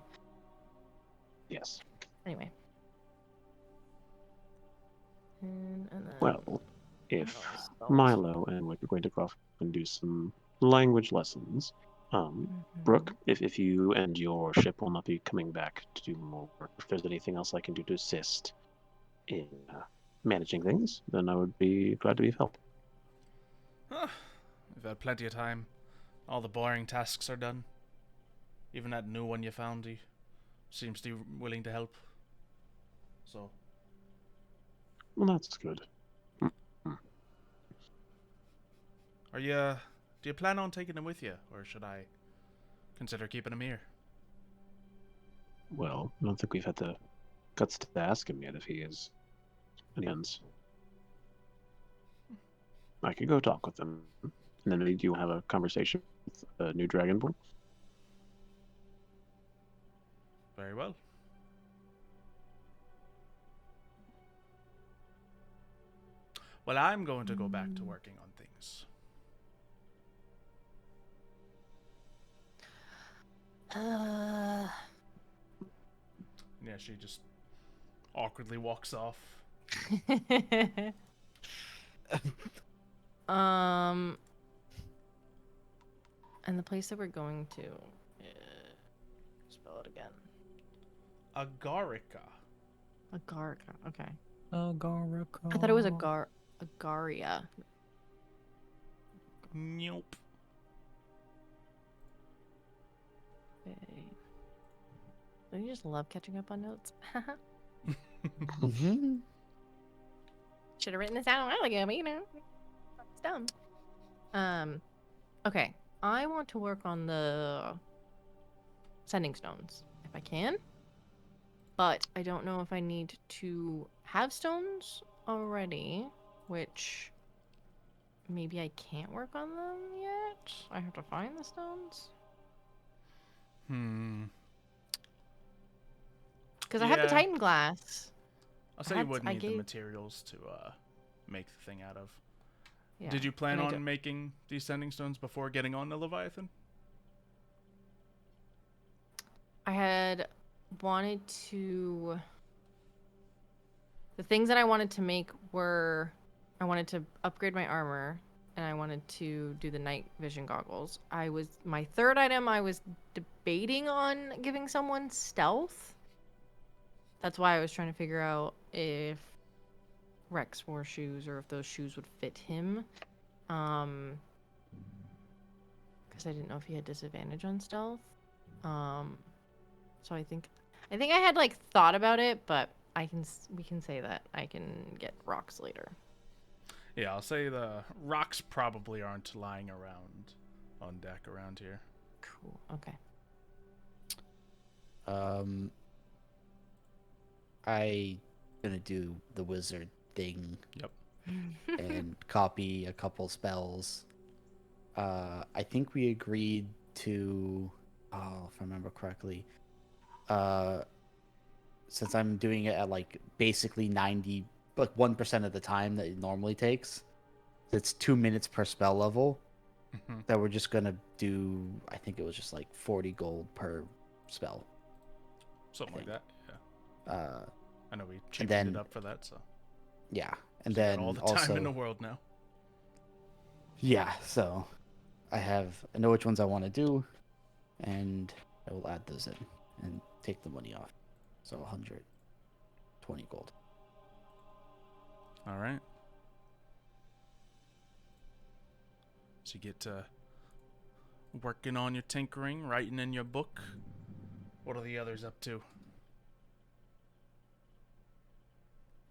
Speaker 6: Yes.
Speaker 3: Anyway. And then...
Speaker 6: Well, if
Speaker 3: Oh, spells.
Speaker 6: Milo and Wick are going to go off and do some language lessons. Brooke, if you and your ship will not be coming back to do more, if there's anything else I can do to assist in managing things, then I would be glad to be of help.
Speaker 1: We've had plenty of time. All the boring tasks are done. Even that new one you found, he seems to be willing to help. So,
Speaker 6: Well, that's good.
Speaker 1: are you? Do you plan on taking him with you, or should I consider keeping him here?
Speaker 6: Well, I don't think we've had the guts to ask him yet if he is any ends. I could go talk with him, and then maybe you have a conversation with a new Dragonborn.
Speaker 1: Very well. Well, I'm going to go back to working on things. Yeah, she just awkwardly walks off.
Speaker 3: And the place that we're going to, spell it again.
Speaker 1: Agarica.
Speaker 3: Agarica. Okay.
Speaker 9: Agarica.
Speaker 3: I thought it was Agaria.
Speaker 1: Nope.
Speaker 3: Okay. Don't you just love catching up on notes? Should have written this down a while ago, but you know, it's dumb. Okay. I want to work on the sending stones if I can, but I don't know if I need to have stones already, which maybe I can't work on them yet. I have to find the stones. Because I have the Titan glass.
Speaker 1: I'll say you would need the materials to make the thing out of.
Speaker 3: Yeah,
Speaker 1: Did you plan on making these sending stones before getting on the Leviathan?
Speaker 3: I had wanted to... The things that I wanted to make were... I wanted to upgrade my armor, and I wanted to do the night vision goggles. My third item, I was debating on giving someone stealth. That's why I was trying to figure out if Rex wore shoes or if those shoes would fit him. Because I didn't know if he had disadvantage on stealth. So I think I had like thought about it, but we can say that I can get rocks later.
Speaker 1: Yeah, I'll say the rocks probably aren't lying around on deck around here.
Speaker 3: Cool. Okay.
Speaker 4: I gonna do the wizard thing.
Speaker 1: Yep.
Speaker 4: And copy a couple spells. I think we agreed to, if I remember correctly, since I'm doing it at like basically 1% of the time that it normally takes, it's 2 minutes per spell level. That we're just gonna do. I think it was just like 40 gold per spell.
Speaker 1: Something like that. Yeah. I know we cheaped it up for that, so.
Speaker 4: Yeah, and
Speaker 1: so
Speaker 4: then
Speaker 1: all the
Speaker 4: also,
Speaker 1: time in the world now.
Speaker 4: Yeah, so I know which ones I want to do, and I will add those in and take the money off. So 120 gold.
Speaker 1: All right. So you get to working on your tinkering, writing in your book. What are the others up to?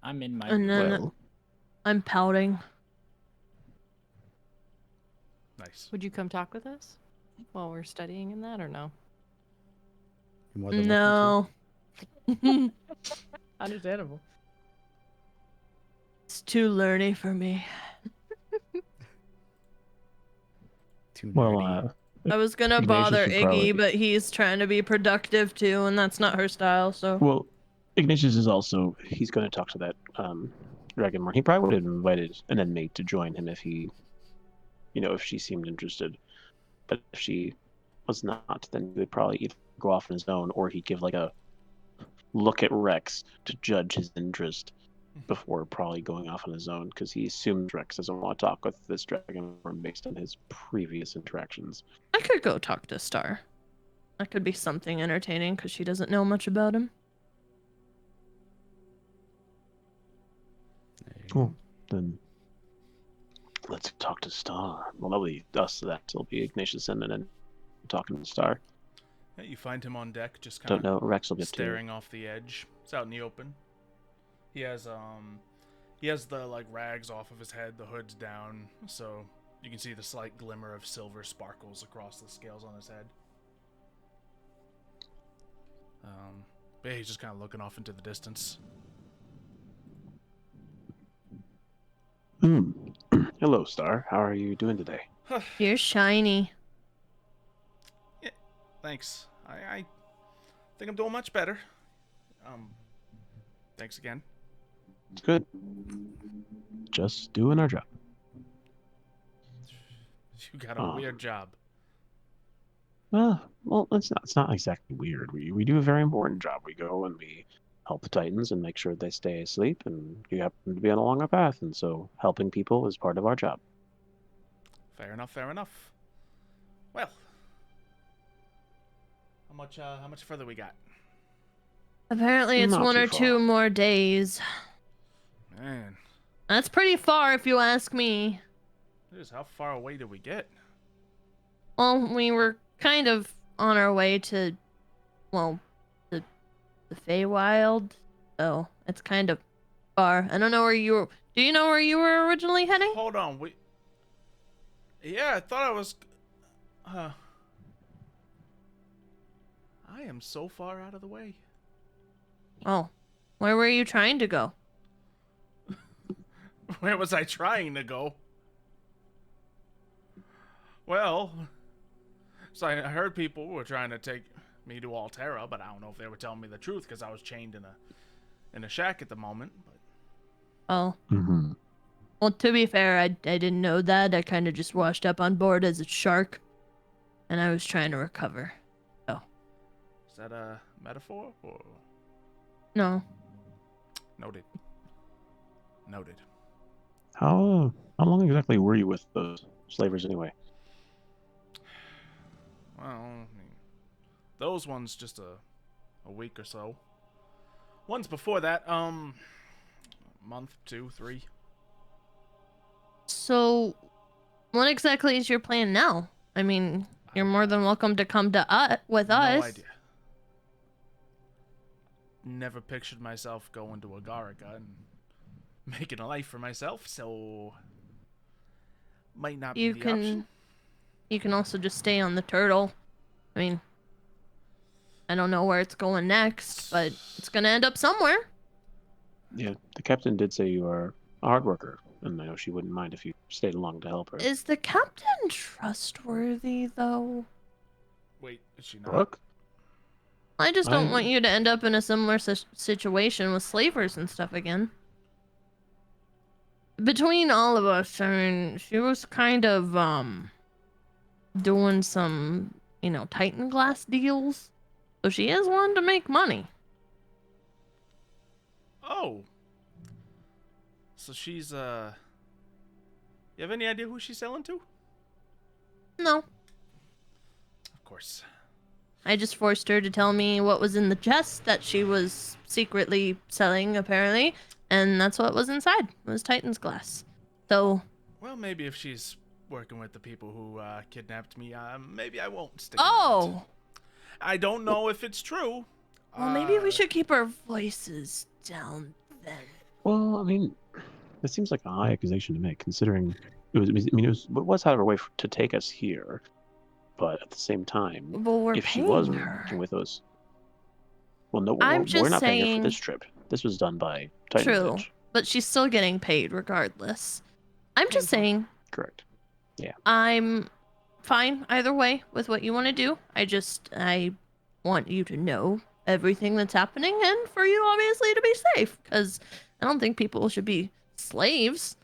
Speaker 9: I'm in my
Speaker 2: And then I'm pouting.
Speaker 1: Nice.
Speaker 3: Would you come talk with us while we're studying in that, or no?
Speaker 2: No.
Speaker 3: Understandable.
Speaker 2: It's too learny for me.
Speaker 4: Too
Speaker 6: Well,
Speaker 4: nerdy.
Speaker 2: I was gonna
Speaker 6: Ignatius
Speaker 2: bother
Speaker 6: would
Speaker 2: Iggy,
Speaker 6: probably-
Speaker 2: but he's trying to be productive too, and that's not her style, so.
Speaker 6: Well, Ignatius is also, he's going to talk to that Dragonborn. He probably would have invited an inmate to join him if he, if she seemed interested. But if she was not, then he would probably either go off on his own, or he'd give like a look at Rex to judge his interest. before probably going off on his own because he assumes Rex doesn't want to talk with this Dragonborn based on his previous interactions.
Speaker 2: I could go talk to Star. That could be something entertaining because she doesn't know much about him.
Speaker 6: Cool. Then let's talk to Star. Well, that'll be us. That'll be Ignatius and then talking to Star.
Speaker 1: Yeah, you find him on deck, just kind
Speaker 6: Don't know. Rex will
Speaker 1: of
Speaker 6: get
Speaker 1: staring off the edge. It's out in the open. He has the like rags off of his head, the hood's down, so you can see the slight glimmer of silver sparkles across the scales on his head. But yeah, he's just kind of looking off into the distance.
Speaker 6: Hello, Star. How are you doing today?
Speaker 2: You're shiny.
Speaker 1: Yeah, thanks. I think I'm doing much better. Thanks again.
Speaker 6: It's good. Just doing our job.
Speaker 1: You got a weird job.
Speaker 6: Well, it's not exactly weird. We do a very important job. We go and we help the Titans and make sure they stay asleep, and you happen to be on a longer path, and so helping people is part of our job.
Speaker 1: Fair enough, fair enough. Well, how much further we got?
Speaker 2: Apparently it's
Speaker 6: Not
Speaker 2: one
Speaker 6: too
Speaker 2: or two
Speaker 6: far.
Speaker 2: more days.
Speaker 1: Man,
Speaker 2: That's pretty far if you ask me.
Speaker 1: how far away did we get?
Speaker 2: Well, we were kind of on our way to, well, the Feywild. So it's kind of far. I don't know where you were. Do you know where you were originally heading?
Speaker 1: Hold on, yeah, I thought I was... I am so far out of the way.
Speaker 2: Oh, where were you trying to go?
Speaker 1: Where was I trying to go? Well, so I heard people were trying to take me to Altera, but I don't know if they were telling me the truth because I was chained in a shack at the moment. But
Speaker 2: Oh.
Speaker 6: Mm-hmm.
Speaker 2: Well, to be fair, I didn't know that. I kind of just washed up on board as a shark, and I was trying to recover. Oh.
Speaker 1: Is that a metaphor or
Speaker 2: No.
Speaker 1: noted? Noted.
Speaker 6: How long exactly were you with those slavers anyway?
Speaker 1: Well, I mean, those ones just a week or so. Ones before that, a month, 2, 3.
Speaker 2: So, what exactly is your plan now? I mean, you're more than welcome to come to with us.
Speaker 1: No idea. Never pictured myself going to Agarica and making a life for myself, so might not be the option.
Speaker 2: You can also just stay on the turtle. I mean, I don't know where it's going next, but it's gonna end up somewhere.
Speaker 6: Yeah, the captain did say you are a hard worker, and I know she wouldn't mind if you stayed along to help her.
Speaker 2: Is the captain trustworthy, though?
Speaker 1: Wait, is she not?
Speaker 6: Brooke?
Speaker 2: I just don't want you to end up in a similar situation with slavers and stuff again. Between all of us, I mean, she was kind of, doing some, Titan glass deals. So she is one to make money.
Speaker 1: Oh. So she's, You have any idea who she's selling to?
Speaker 2: No.
Speaker 1: Of course.
Speaker 2: I just forced her to tell me what was in the chest that she was secretly selling, apparently. And that's what was inside. It was Titan's glass. So...
Speaker 1: Well, maybe if she's working with the people who kidnapped me, maybe I won't stick
Speaker 2: Oh!
Speaker 1: around. I don't know if it's true.
Speaker 2: Well, maybe we should keep our voices down then.
Speaker 6: Well, I mean, it seems like a high accusation to make, considering it was out of her way to take us here. But at the same time,
Speaker 2: Well, we're
Speaker 6: if she was
Speaker 2: paying her.
Speaker 6: working with us, well, no,
Speaker 2: I'm
Speaker 6: we're
Speaker 2: just
Speaker 6: not paying her
Speaker 2: saying-
Speaker 6: for this trip. This was done by Titan's
Speaker 2: True,
Speaker 6: Edge.
Speaker 2: but she's still getting paid regardless. I'm just saying,
Speaker 6: Correct. Yeah.
Speaker 2: I'm fine either way with what you want to do. I want you to know everything that's happening and for you obviously to be safe, because I don't think people should be slaves.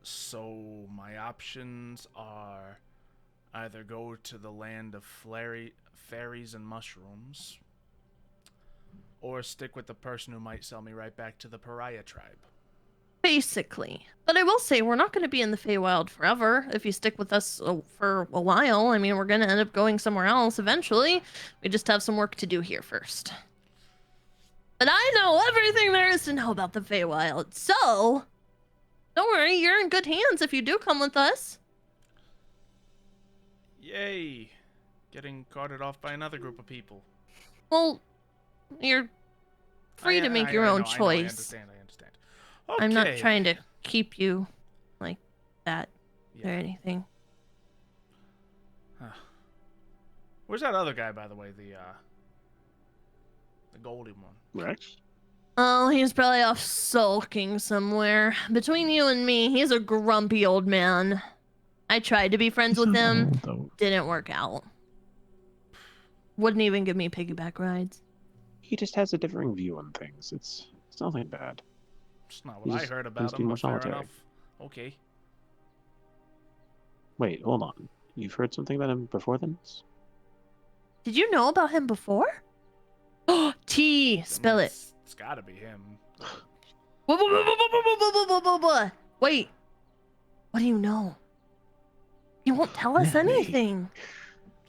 Speaker 1: So my options are either go to the land of fairies and mushrooms, or stick with the person who might sell me right back to the pariah tribe.
Speaker 2: Basically. But I will say, we're not going to be in the Feywild forever if you stick with us for a while. I mean, we're going to end up going somewhere else eventually. We just have some work to do here first. But I know everything there is to know about the Feywild, so don't worry, you're in good hands if you do come with us.
Speaker 1: Yay! Getting carted off by another group of people.
Speaker 2: Well, you're free to make your own choice.
Speaker 1: I understand. Okay.
Speaker 2: I'm not trying to keep you like that or anything.
Speaker 1: Huh. Where's that other guy, by the way? The golden one.
Speaker 6: Rex?
Speaker 2: Oh, he's probably off sulking somewhere. Between you and me, he's a grumpy old man. I tried to be friends with him. Didn't work out. Wouldn't even give me piggyback rides.
Speaker 6: He just has a differing view on things. It's nothing bad.
Speaker 1: It's not what I heard about him, but fair enough. Okay.
Speaker 6: Wait, hold on. You've heard something about him before then?
Speaker 2: Did you know about him before? Oh, T! Spill it.
Speaker 1: It's gotta be him.
Speaker 2: Wait. What do you know? He won't tell us anything.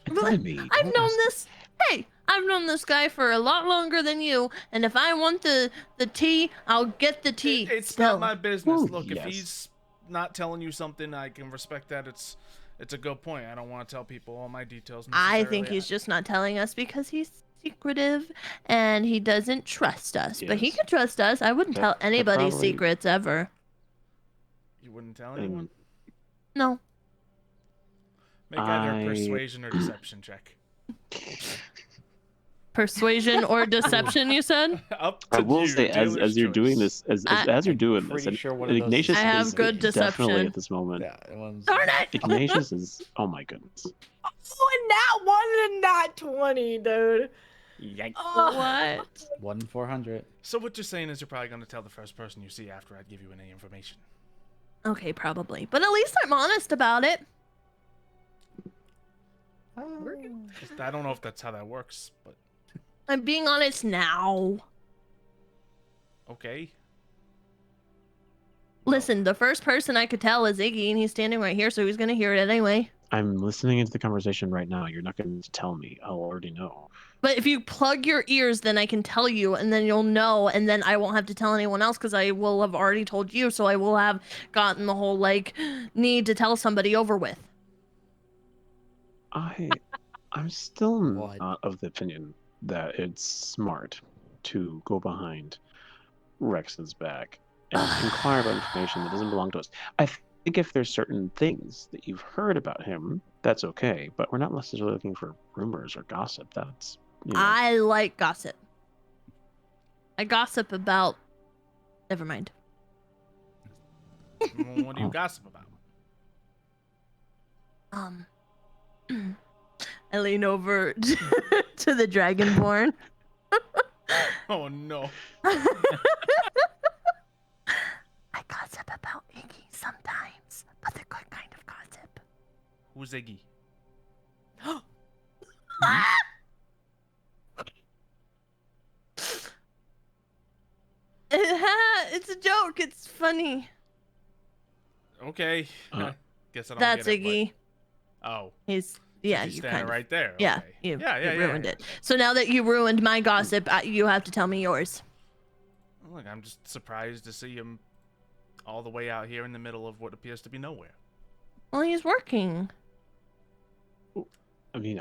Speaker 2: I've known this. Hey, I've known this guy for a lot longer than you, and if I want the tea, I'll get the tea.
Speaker 1: It's not my business. Look, if he's not telling you something, I can respect that. It's a good point. I don't want to tell people all my details.
Speaker 2: I think he's just not telling us because he's secretive and he doesn't trust us. Yes. But he can trust us. I wouldn't tell anybody's secrets ever.
Speaker 1: You wouldn't tell anyone?
Speaker 2: No.
Speaker 1: Make either a persuasion or deception check.
Speaker 2: Persuasion or deception, you said?
Speaker 1: Up
Speaker 6: to I will say, as you're doing this, as you're doing this, Ignatius
Speaker 2: I have
Speaker 6: is
Speaker 2: good deception.
Speaker 6: Definitely at this moment.
Speaker 4: Yeah,
Speaker 2: darn it!
Speaker 6: Ignatius is, oh my goodness.
Speaker 3: Oh, and that 20, dude.
Speaker 4: Yikes.
Speaker 2: Oh. What?
Speaker 4: 1 in 400.
Speaker 1: So what you're saying is you're probably going to tell the first person you see after I give you any information.
Speaker 2: Okay, probably. But at least I'm honest about it.
Speaker 1: I don't know if that's how that works, but...
Speaker 2: I'm being honest now.
Speaker 1: Okay.
Speaker 2: Listen, the first person I could tell is Iggy, and he's standing right here, so he's going to hear it anyway.
Speaker 6: I'm listening into the conversation right now. You're not going to tell me. I'll already know.
Speaker 2: But if you plug your ears, then I can tell you, and then you'll know, and then I won't have to tell anyone else because I will have already told you, so I will have gotten the whole, like, need to tell somebody over with.
Speaker 6: I'm still not of the opinion that it's smart to go behind Rex's back and inquire about information that doesn't belong to us. I think if there's certain things that you've heard about him, that's okay, but we're not necessarily looking for rumors or gossip. That's, you know.
Speaker 2: I like gossip. I gossip about... Never mind.
Speaker 1: What do you gossip about?
Speaker 2: I lean over to the Dragonborn.
Speaker 1: Oh no.
Speaker 2: I gossip about Iggy sometimes, but the good kind of gossip.
Speaker 1: Who's Iggy?
Speaker 2: It's a joke. It's funny.
Speaker 1: Okay. Guess I don't
Speaker 2: That's
Speaker 1: get it,
Speaker 2: Iggy.
Speaker 1: but... Oh.
Speaker 2: He's
Speaker 1: you
Speaker 2: kind of
Speaker 1: right there.
Speaker 2: Yeah,
Speaker 1: Okay.
Speaker 2: you
Speaker 1: Yeah,
Speaker 2: ruined it. So now that you ruined my gossip, you have to tell me yours.
Speaker 1: Look, I'm just surprised to see him all the way out here in the middle of what appears to be nowhere.
Speaker 2: Well, he's working.
Speaker 6: I mean,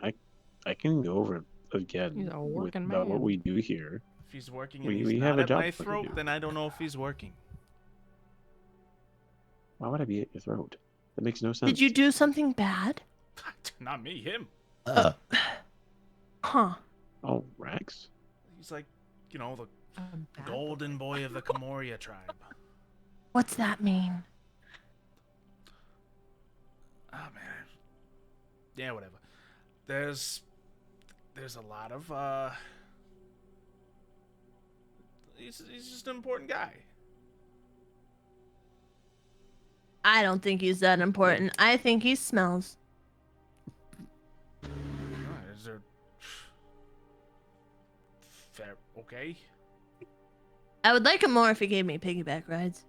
Speaker 6: I can go over again about what we do here.
Speaker 1: If he's working and
Speaker 6: we
Speaker 1: he's
Speaker 6: have
Speaker 1: not
Speaker 6: a
Speaker 1: at
Speaker 6: job
Speaker 1: my
Speaker 6: for
Speaker 1: throat,
Speaker 6: you.
Speaker 1: then I don't know if he's working.
Speaker 6: Why would I be at your throat? That makes no sense.
Speaker 2: Did you do something bad?
Speaker 1: Not me, him.
Speaker 2: Huh.
Speaker 6: Oh, Rex?
Speaker 1: He's like, you know, the golden boy of the Camoria tribe.
Speaker 2: What's that mean?
Speaker 1: Oh, man. Yeah, whatever. There's a lot of, he's just an important guy.
Speaker 2: I don't think he's that important. I think he smells.
Speaker 1: Is there Fair. Okay.
Speaker 2: I would like it more if he gave me piggyback rides.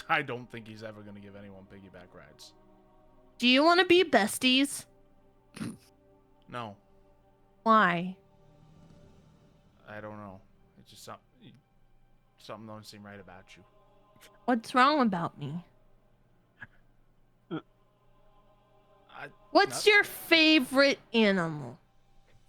Speaker 1: I don't think he's ever gonna give anyone piggyback rides.
Speaker 2: Do you want to be besties?
Speaker 1: No,
Speaker 2: Why?
Speaker 1: I don't know. It's just something don't seem right about you.
Speaker 2: What's wrong about me? What's
Speaker 1: Not-
Speaker 2: your favorite animal?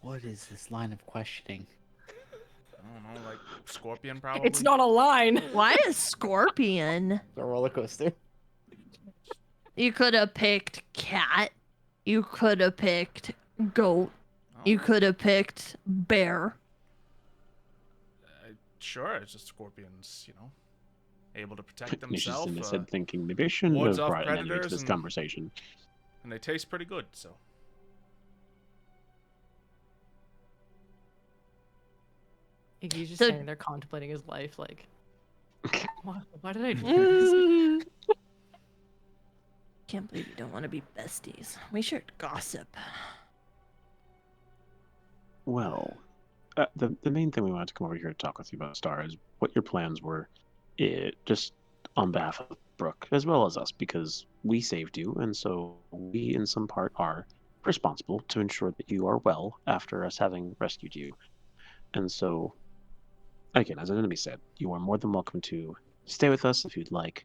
Speaker 4: What is this line of questioning?
Speaker 1: I don't know, like scorpion probably.
Speaker 3: It's not a line.
Speaker 2: Why a scorpion?
Speaker 4: A roller coaster.
Speaker 2: You could have picked cat. You could have picked goat.
Speaker 1: Oh,
Speaker 2: You could have picked bear.
Speaker 1: Sure, it's just scorpions, able to protect
Speaker 6: Nisha's
Speaker 1: themselves.
Speaker 6: in his head thinking, maybe I shouldn't
Speaker 1: wards
Speaker 6: have
Speaker 1: off
Speaker 6: brought an enemy to
Speaker 1: predators
Speaker 6: this
Speaker 1: and-
Speaker 6: conversation.
Speaker 1: And they taste pretty good, so.
Speaker 3: Iggy's just
Speaker 2: So-
Speaker 3: standing there contemplating his life, like, why did I do this?
Speaker 2: Can't believe you don't want to be besties. We should gossip.
Speaker 6: Well, the main thing we wanted to come over here to talk with you about, Star, is what your plans were, just on behalf of Brooke, as well as us, because we saved you, and so we, in some part, are responsible to ensure that you are well after us having rescued you. And so, again, as an enemy said, you are more than welcome to stay with us if you'd like,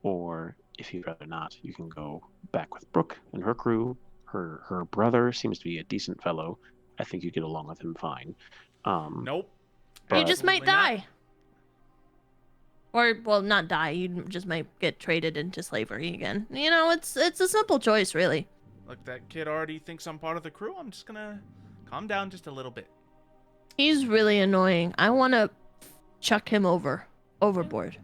Speaker 6: or if you'd rather not, you can go back with Brooke and her crew. Her brother seems to be a decent fellow. I think you get along with him fine.
Speaker 1: Nope.
Speaker 2: You
Speaker 6: But-
Speaker 2: just might
Speaker 1: Absolutely not.
Speaker 2: die. Or, well, not die. You just might get traded into slavery again. You know, it's a simple choice, really.
Speaker 1: Look, that kid already thinks I'm part of the crew. I'm just gonna calm down just a little bit.
Speaker 2: He's really annoying. I want to chuck him overboard.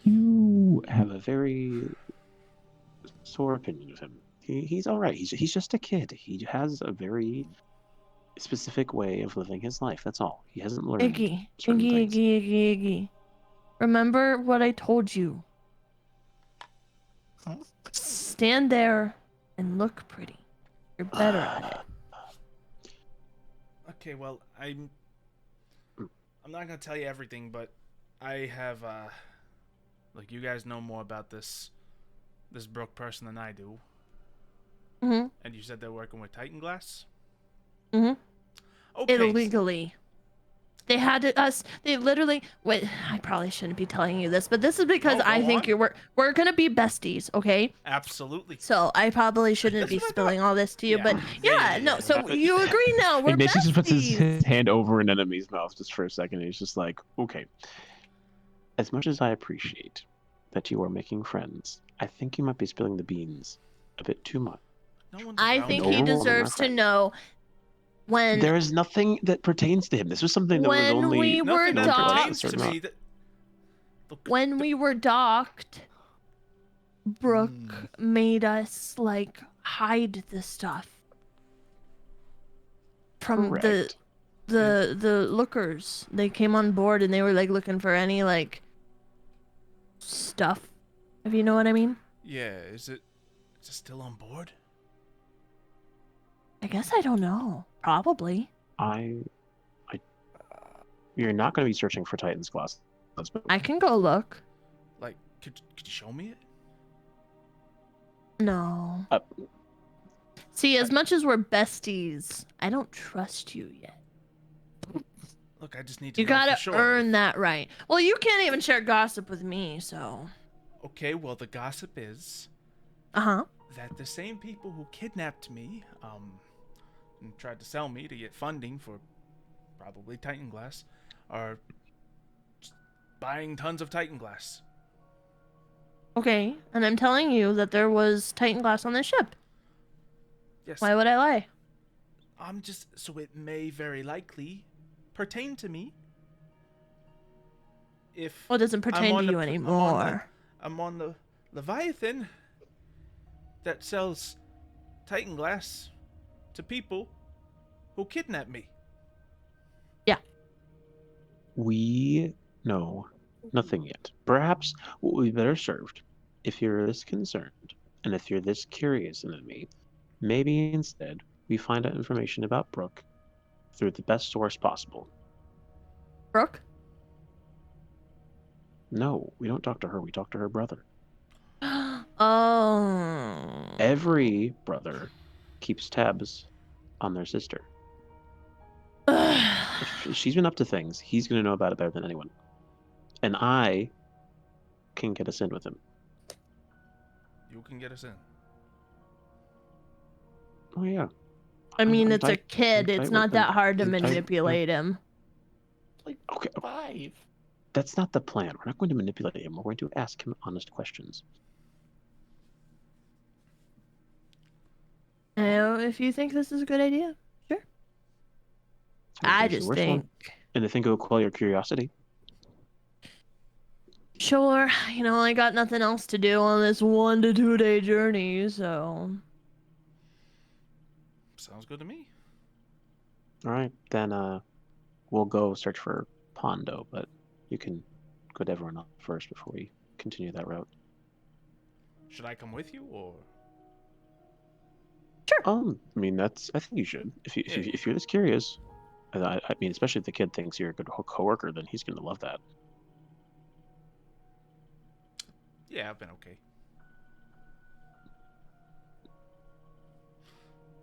Speaker 6: You have a very sore opinion of him. He's all right. He's just a kid. He has a very specific way of living his life. That's all. He hasn't learned
Speaker 2: Iggy,
Speaker 6: certain things.
Speaker 2: Iggy. Remember what I told you. Stand there and look pretty. You're better at it.
Speaker 1: Okay, well, I'm not gonna tell you everything, but I have like you guys know more about this Brooke person than I do.
Speaker 2: Mhm.
Speaker 1: And you said they're working with Titan Glass?
Speaker 2: Mhm.
Speaker 1: Okay.
Speaker 2: Illegally. They had us. They literally. Wait, I probably shouldn't be telling you this, but this is because
Speaker 1: No,
Speaker 2: I
Speaker 1: go
Speaker 2: think
Speaker 1: on.
Speaker 2: we're gonna be besties, okay?
Speaker 1: Absolutely.
Speaker 2: So I probably shouldn't
Speaker 1: That's
Speaker 2: be
Speaker 1: what I thought.
Speaker 2: spilling all this to you,
Speaker 1: Yeah.
Speaker 2: but yeah, no. So you agree now? We're
Speaker 6: Ignatius just puts
Speaker 2: besties.
Speaker 6: his hand over an enemy's mouth just for a second. And he's just like, okay. As much as I appreciate that you are making friends, I think you might be spilling the beans a bit too much.
Speaker 1: No one's
Speaker 2: I
Speaker 1: around
Speaker 2: think
Speaker 1: me.
Speaker 2: he
Speaker 6: overwhelming our
Speaker 2: deserves to
Speaker 6: friend.
Speaker 2: know when
Speaker 6: There is nothing that pertains to him. This was something that was
Speaker 2: When
Speaker 6: only
Speaker 2: we were
Speaker 1: Nothing that
Speaker 2: docked-
Speaker 1: pertains to me. Look,
Speaker 2: when we were docked, Brooke made us like hide the stuff from
Speaker 6: Correct.
Speaker 2: the lookers. They came on board and they were like looking for any like stuff, if you know what I mean.
Speaker 1: Yeah, is it still on board?
Speaker 2: I guess I don't know. Probably.
Speaker 6: You're not going to be searching for Titan's Glass.
Speaker 2: I can go look.
Speaker 1: Like, could you show me it?
Speaker 2: No.
Speaker 6: Uh,
Speaker 2: See, as much as we're besties, I don't trust you yet.
Speaker 1: Look, I just need to
Speaker 2: You
Speaker 1: know
Speaker 2: gotta
Speaker 1: for sure.
Speaker 2: earn that right. Well, you can't even share gossip with me, so.
Speaker 1: Okay, well, the gossip is
Speaker 2: Uh-huh.
Speaker 1: that the same people who kidnapped me, and tried to sell me to get funding for probably Titan Glass, are just buying tons of Titan Glass.
Speaker 2: Okay, and I'm telling you that there was Titan glass on this ship.
Speaker 1: Yes,
Speaker 2: Why would I lie?
Speaker 1: I'm just so it may very likely pertain to me. If
Speaker 2: Well, it doesn't pertain
Speaker 1: on
Speaker 2: to
Speaker 1: the
Speaker 2: you
Speaker 1: pl- I'm on the-
Speaker 2: anymore.
Speaker 1: I'm on the Leviathan that sells Titan Glass to people who kidnap me.
Speaker 6: We know nothing yet. Perhaps what would be better served, if you're this concerned, and if you're this curious in me, maybe instead we find out information about Brooke through the best source possible.
Speaker 2: Brooke?
Speaker 6: No, we don't talk to her. We talk to her brother.
Speaker 2: Oh.
Speaker 6: Every brother keeps tabs on their sister. If she's been up to things, he's going to know about it better than anyone. And I can get us in with him.
Speaker 1: You can get us in.
Speaker 6: Oh, yeah.
Speaker 2: I mean,
Speaker 6: I'm
Speaker 2: it's a
Speaker 6: tight-
Speaker 2: kid.
Speaker 6: I'm
Speaker 2: It's
Speaker 6: tight
Speaker 2: not
Speaker 6: with
Speaker 2: that
Speaker 6: them.
Speaker 2: hard to
Speaker 6: I'm tight-
Speaker 2: manipulate him.
Speaker 4: Like
Speaker 6: Okay,
Speaker 4: 5.
Speaker 6: that's not the plan. We're not going to manipulate him. We're going to ask him honest questions.
Speaker 2: If you think this is a good idea, sure.
Speaker 6: I
Speaker 2: I
Speaker 6: think it's the
Speaker 2: just
Speaker 6: worst one.
Speaker 2: think,
Speaker 6: And I think it will quell your curiosity.
Speaker 2: sure, I got nothing else to do on this 1 to 2 day journey, so.
Speaker 1: Sounds good to me.
Speaker 6: All right, then we'll go search for Pondo, but you can go to everyone else first before we continue that route.
Speaker 1: Should I come with you, or?
Speaker 6: I mean, I think you should. If you're this curious, I mean, especially if the kid thinks you're a good coworker, then he's gonna love that.
Speaker 1: Yeah, I've been okay.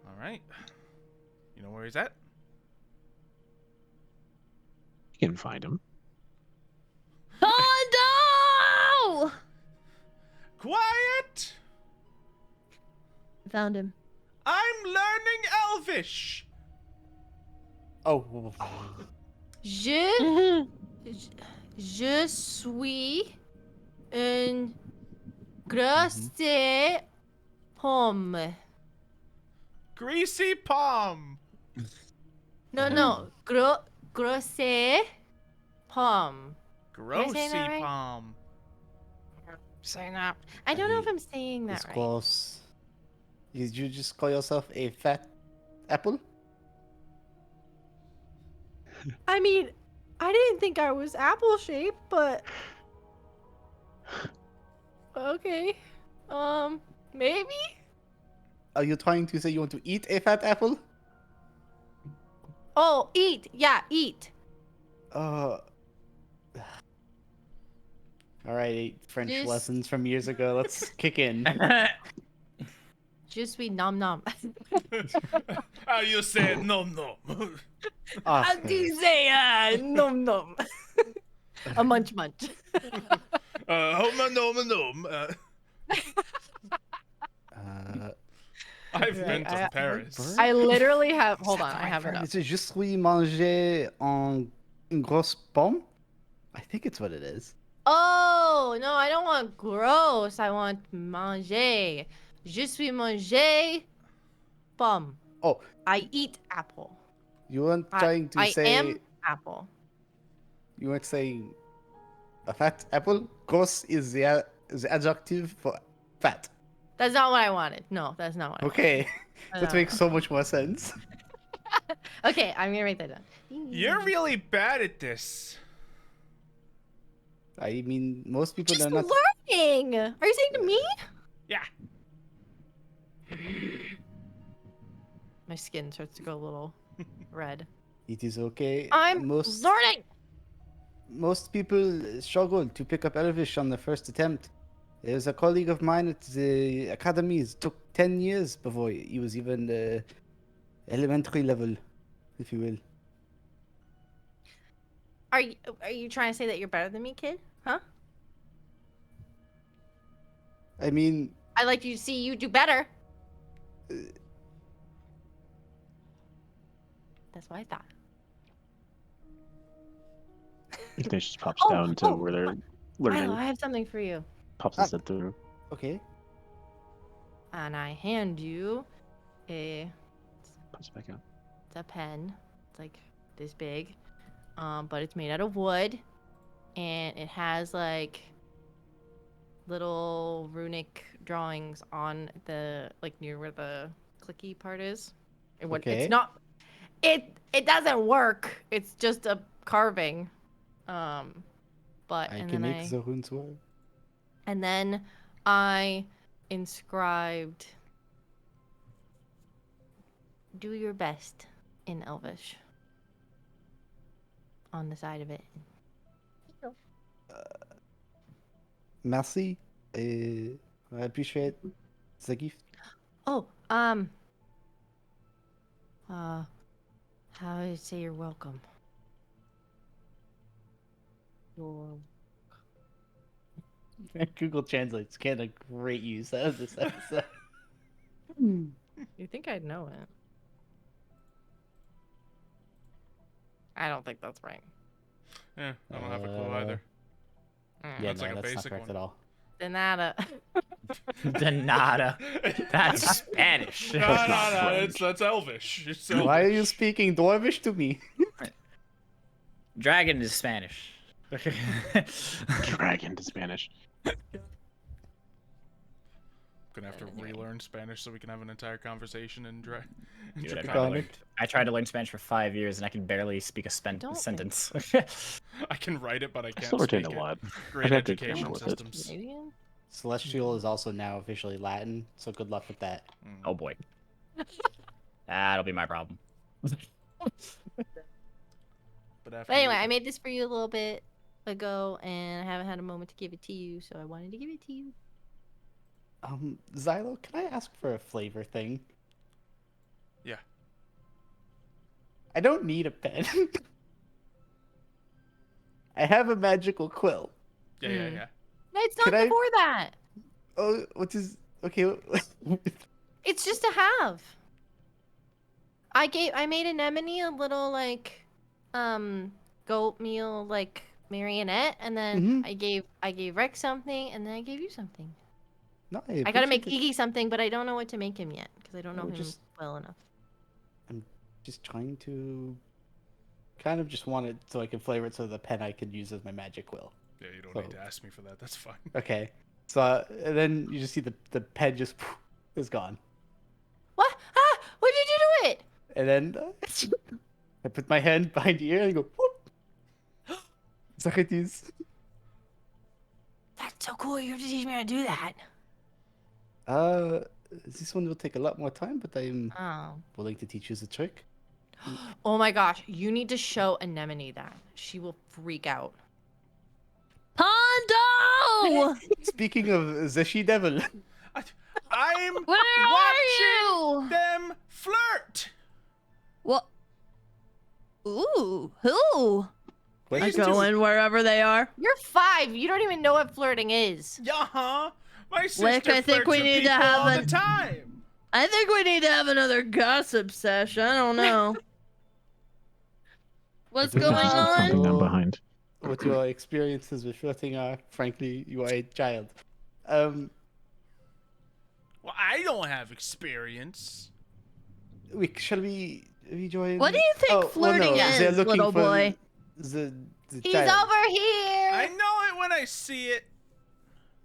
Speaker 1: All right. You know where he's at?
Speaker 6: You can find him.
Speaker 2: Pondo!
Speaker 1: Quiet!
Speaker 2: Found him.
Speaker 1: I'm learning Elvish.
Speaker 4: Oh.
Speaker 3: Je suis une grosse pomme.
Speaker 1: Greasy palm.
Speaker 3: No, grosse pomme.
Speaker 1: Grossy
Speaker 3: that right?
Speaker 1: palm.
Speaker 3: Saying that. I don't know if I'm saying that
Speaker 4: It's
Speaker 3: right.
Speaker 4: close. Did you just call yourself a fat apple?
Speaker 3: I mean, I didn't think I was apple shaped, but okay. Maybe?
Speaker 4: Are you trying to say you want to eat a fat apple?
Speaker 3: Oh, eat. Yeah, eat.
Speaker 4: All right, French
Speaker 3: Just-
Speaker 4: lessons from years ago. Let's kick in.
Speaker 3: Je suis nom nom.
Speaker 1: How you say it? Nom nom.
Speaker 4: Ah,
Speaker 3: How do you say nom nom? A munch munch.
Speaker 1: Homa nom nom. I've been to Paris.
Speaker 3: I literally have. Hold on, I have it up.
Speaker 4: Is it je suis manger en une grosse pomme? I think it's what it is.
Speaker 3: Oh no, I don't want gross. I want manger. Je suis manger pomme.
Speaker 4: Oh,
Speaker 3: I eat apple.
Speaker 4: you weren't trying to
Speaker 3: I
Speaker 4: say.
Speaker 3: am apple.
Speaker 4: You weren't saying a fat apple. Gross is the adjective for fat.
Speaker 3: That's not what I wanted. No, that's not what I
Speaker 4: Okay,
Speaker 3: wanted.
Speaker 4: that makes so much more sense.
Speaker 3: Okay, I'm gonna write that down.
Speaker 1: You're really bad at this.
Speaker 4: I mean, most people
Speaker 3: Just
Speaker 4: are not.
Speaker 3: learning. Are you saying to me?
Speaker 1: Yeah.
Speaker 3: My skin starts to go a little red.
Speaker 4: It is okay.
Speaker 3: I'm learning.
Speaker 4: Most people struggle to pick up Elvish on the first attempt. There's a colleague of mine at the academy. It took 10 years before he was even elementary level, if you will.
Speaker 3: Are you trying to say that you're better than me, kid? Huh?
Speaker 4: I mean,
Speaker 3: I'd like you to see you do better. That's what I thought.
Speaker 6: Ignition just pops down to where they're learning.
Speaker 3: Milo, I have something for you.
Speaker 6: Pops his head through.
Speaker 4: okay.
Speaker 3: And I hand you a
Speaker 6: Puts it back out.
Speaker 3: it's a pen. It's like this big. But it's made out of wood. And it has like little runic drawings on the like near where the clicky part is.
Speaker 4: Okay.
Speaker 3: It's not it doesn't work. It's just a carving. But
Speaker 4: I
Speaker 3: and
Speaker 4: can
Speaker 3: then
Speaker 4: make the runes work.
Speaker 3: and then I inscribed do your best in Elvish. on the side of it.
Speaker 4: Merci. I appreciate the gift.
Speaker 3: Oh, how do I say you're welcome?
Speaker 4: Google Translate's getting a great use out of this episode.
Speaker 3: You think I'd know it? I don't think that's right.
Speaker 1: Yeah, I don't have a clue either.
Speaker 4: Yeah,
Speaker 1: That's
Speaker 4: no,
Speaker 1: like a
Speaker 4: that's not
Speaker 1: basic
Speaker 4: correct
Speaker 1: one.
Speaker 4: at all.
Speaker 3: De nada.
Speaker 9: De nada. That's Spanish.
Speaker 1: No, that's Elvish. It's
Speaker 4: Why are you
Speaker 1: Elvish.
Speaker 4: speaking Dwarvish to me?
Speaker 9: Dragon is Spanish.
Speaker 6: Dragon to Spanish.
Speaker 1: Gonna have to relearn Spanish so we can have an entire conversation in
Speaker 9: Dude,
Speaker 1: Draconic.
Speaker 9: I tried to learn Spanish for 5 years and I can barely speak a
Speaker 3: Don't
Speaker 9: sentence.
Speaker 1: I can write it, but I
Speaker 6: I
Speaker 1: can't
Speaker 6: still retain
Speaker 1: speak
Speaker 6: a
Speaker 1: it.
Speaker 6: lot.
Speaker 1: Great
Speaker 6: I'd have to
Speaker 1: education
Speaker 6: grammar with it.
Speaker 1: systems.
Speaker 3: Canadian?
Speaker 4: Celestial is also now officially Latin, so good luck with that.
Speaker 9: Oh boy. That'll be my problem.
Speaker 1: But after
Speaker 3: But anyway,
Speaker 1: you-
Speaker 3: I made this for you a little bit ago, and I haven't had a moment to give it to you, so I wanted to give it to you.
Speaker 4: Xylo, can I ask for a flavor thing?
Speaker 1: Yeah.
Speaker 4: I don't need a pen. I have a magical quill.
Speaker 1: Yeah.
Speaker 3: No, it's not
Speaker 4: Could I-
Speaker 3: for that.
Speaker 4: Oh, what is... Okay.
Speaker 3: It's just to have. I made Anemone a little like goat meal like marionette, and then I gave Rex something, and then I gave you something.
Speaker 4: No,
Speaker 3: I gotta make
Speaker 4: appreciate it.
Speaker 3: Iggy something, but I don't know what to make him yet because I don't know
Speaker 4: Oh,
Speaker 3: him
Speaker 4: just-
Speaker 3: well enough.
Speaker 4: I'm just trying to... Kind of just want it so I can flavor it so the pen I can use as my magic quill.
Speaker 1: Yeah, you don't
Speaker 4: So-
Speaker 1: need to ask me for that. That's fine.
Speaker 4: Okay. So, and then you just see the pen just is gone.
Speaker 3: What? Ah! What did you do to it?
Speaker 4: And then I put my hand behind the ear and I go, whoop. Suck it is.
Speaker 3: That's so cool. You have to teach me how to do that.
Speaker 4: This one will take a lot more time, but I'm
Speaker 3: Oh.
Speaker 4: willing to teach you the trick.
Speaker 3: Oh my gosh, you need to show Anemone that. She will freak out.
Speaker 2: Pondo!
Speaker 4: Speaking of the she devil,
Speaker 1: I'm
Speaker 2: Where are
Speaker 1: watching
Speaker 2: you?
Speaker 1: them flirt.
Speaker 2: What? Ooh, who? I
Speaker 1: Please
Speaker 2: go in wherever they are.
Speaker 3: You're 5. You don't even know what flirting is.
Speaker 1: Yeah, my sister
Speaker 2: Wick, I think
Speaker 1: flirts
Speaker 2: we
Speaker 1: with
Speaker 2: need to
Speaker 1: people
Speaker 2: have
Speaker 1: all
Speaker 2: an-
Speaker 1: the time.
Speaker 2: I think we need to have another gossip session. I don't know. What's
Speaker 4: I do
Speaker 2: going
Speaker 4: have
Speaker 2: on?
Speaker 6: Something I'm behind.
Speaker 4: what your experiences with flirting are. Frankly, you are a child.
Speaker 1: Well, I don't have experience.
Speaker 4: Shall we join?
Speaker 2: What do you think flirting is,
Speaker 4: they're looking
Speaker 2: little
Speaker 4: for
Speaker 2: boy?
Speaker 4: The
Speaker 3: He's
Speaker 4: child.
Speaker 3: over here.
Speaker 1: I know it when I see it.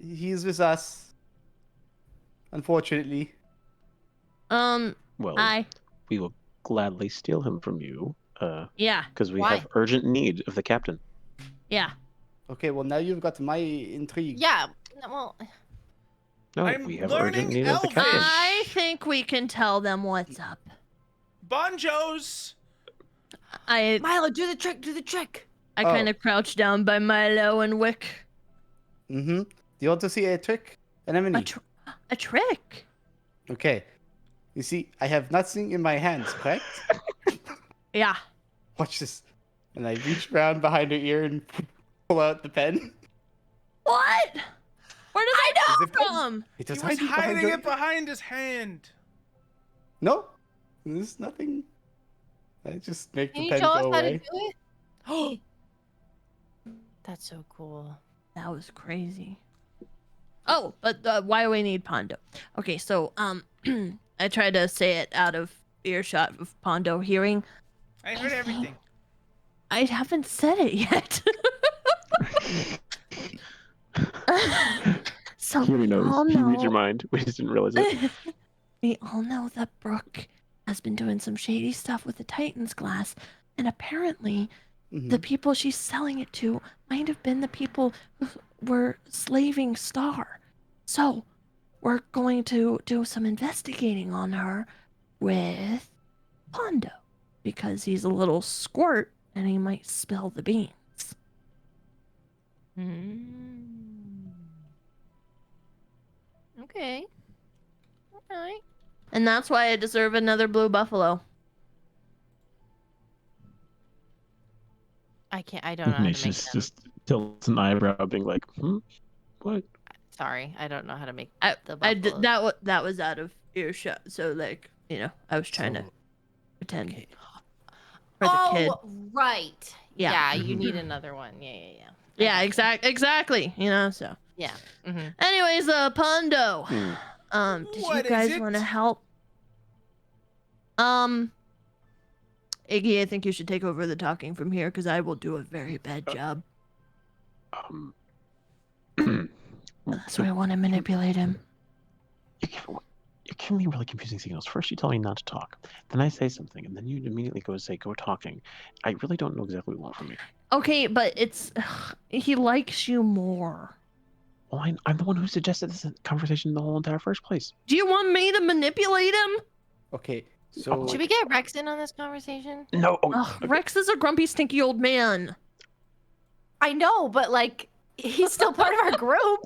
Speaker 4: He's with us. Unfortunately.
Speaker 6: Well,
Speaker 2: I.
Speaker 6: we will gladly steal him from you,
Speaker 2: Yeah,
Speaker 6: because we
Speaker 3: Why?
Speaker 6: have urgent need of the captain.
Speaker 2: yeah.
Speaker 4: Okay, well now you've got my intrigue.
Speaker 3: Yeah. Well,
Speaker 6: No,
Speaker 1: I'm
Speaker 6: we have
Speaker 1: learning
Speaker 6: urgent need of the
Speaker 1: Elvish.
Speaker 6: captain.
Speaker 2: I think we can tell them what's up.
Speaker 1: Bonjos.
Speaker 3: Milo, do the trick. Do the trick.
Speaker 2: I
Speaker 4: Oh.
Speaker 2: kind of crouch down by Milo and Wick.
Speaker 4: Mm-hmm. Do you want to see a trick? Anemone.
Speaker 2: A trick?
Speaker 4: Okay. You see, I have nothing in my hands, correct?
Speaker 2: Yeah.
Speaker 4: Watch this. And I reach around behind her ear and pull out the pen.
Speaker 2: What? Where did I
Speaker 4: Is
Speaker 2: know
Speaker 4: it pen?
Speaker 2: from?
Speaker 4: It
Speaker 1: He
Speaker 4: was
Speaker 1: was
Speaker 4: hiding behind
Speaker 1: hiding
Speaker 4: her...
Speaker 1: it behind his hand.
Speaker 4: No. There's nothing. I just make
Speaker 3: Can
Speaker 4: the
Speaker 3: you
Speaker 4: pen
Speaker 3: show us
Speaker 4: go
Speaker 3: how to
Speaker 4: away.
Speaker 3: do it? That's so cool.
Speaker 2: That was crazy. Oh, but why do we need Pondo? Okay, so I tried to say it out of earshot of Pondo hearing.
Speaker 1: I heard everything.
Speaker 2: I haven't said it yet. So
Speaker 6: He already
Speaker 2: we all
Speaker 6: knows. He reads your
Speaker 2: know.
Speaker 6: mind. We just didn't realize it.
Speaker 2: We all know that Brooke has been doing some shady stuff with the Titan's glass, and apparently the people she's selling it to might have been the people who were slaving Star. So we're going to do some investigating on her with Pondo, because he's a little squirt and he might spill the beans.
Speaker 3: Okay. All right.
Speaker 2: And that's why I deserve another blue buffalo.
Speaker 3: I can't. I don't know how to make them.
Speaker 6: Just tilts an eyebrow, being like, what?
Speaker 3: Sorry, I don't know how to make the
Speaker 2: I did
Speaker 3: buffaloes.
Speaker 2: that was out of earshot, so like, I was trying to pretend for the kid.
Speaker 3: Right.
Speaker 2: Yeah.
Speaker 3: Yeah, you need another one. Yeah.
Speaker 2: Yeah, exactly. So.
Speaker 3: Yeah. Mm-hmm.
Speaker 2: Anyways, Pondo. Did
Speaker 1: What
Speaker 2: you
Speaker 1: is
Speaker 2: guys
Speaker 1: it?
Speaker 2: want to help? Iggy, I think you should take over the talking from here because I will do a very bad job. So I want to manipulate him.
Speaker 6: You're giving me really confusing signals. First, you tell me not to talk. Then I say something, and then you immediately go talking. I really don't know exactly what you want from me.
Speaker 2: Okay, but he likes you more.
Speaker 6: Well, I'm the one who suggested this conversation in the whole entire first place.
Speaker 2: Do you want me to manipulate him?
Speaker 4: Okay, so
Speaker 3: Should we get Rex in on this conversation?
Speaker 6: No.
Speaker 2: Okay. Rex is a grumpy, stinky old man.
Speaker 3: I know, but like, he's still part of our group.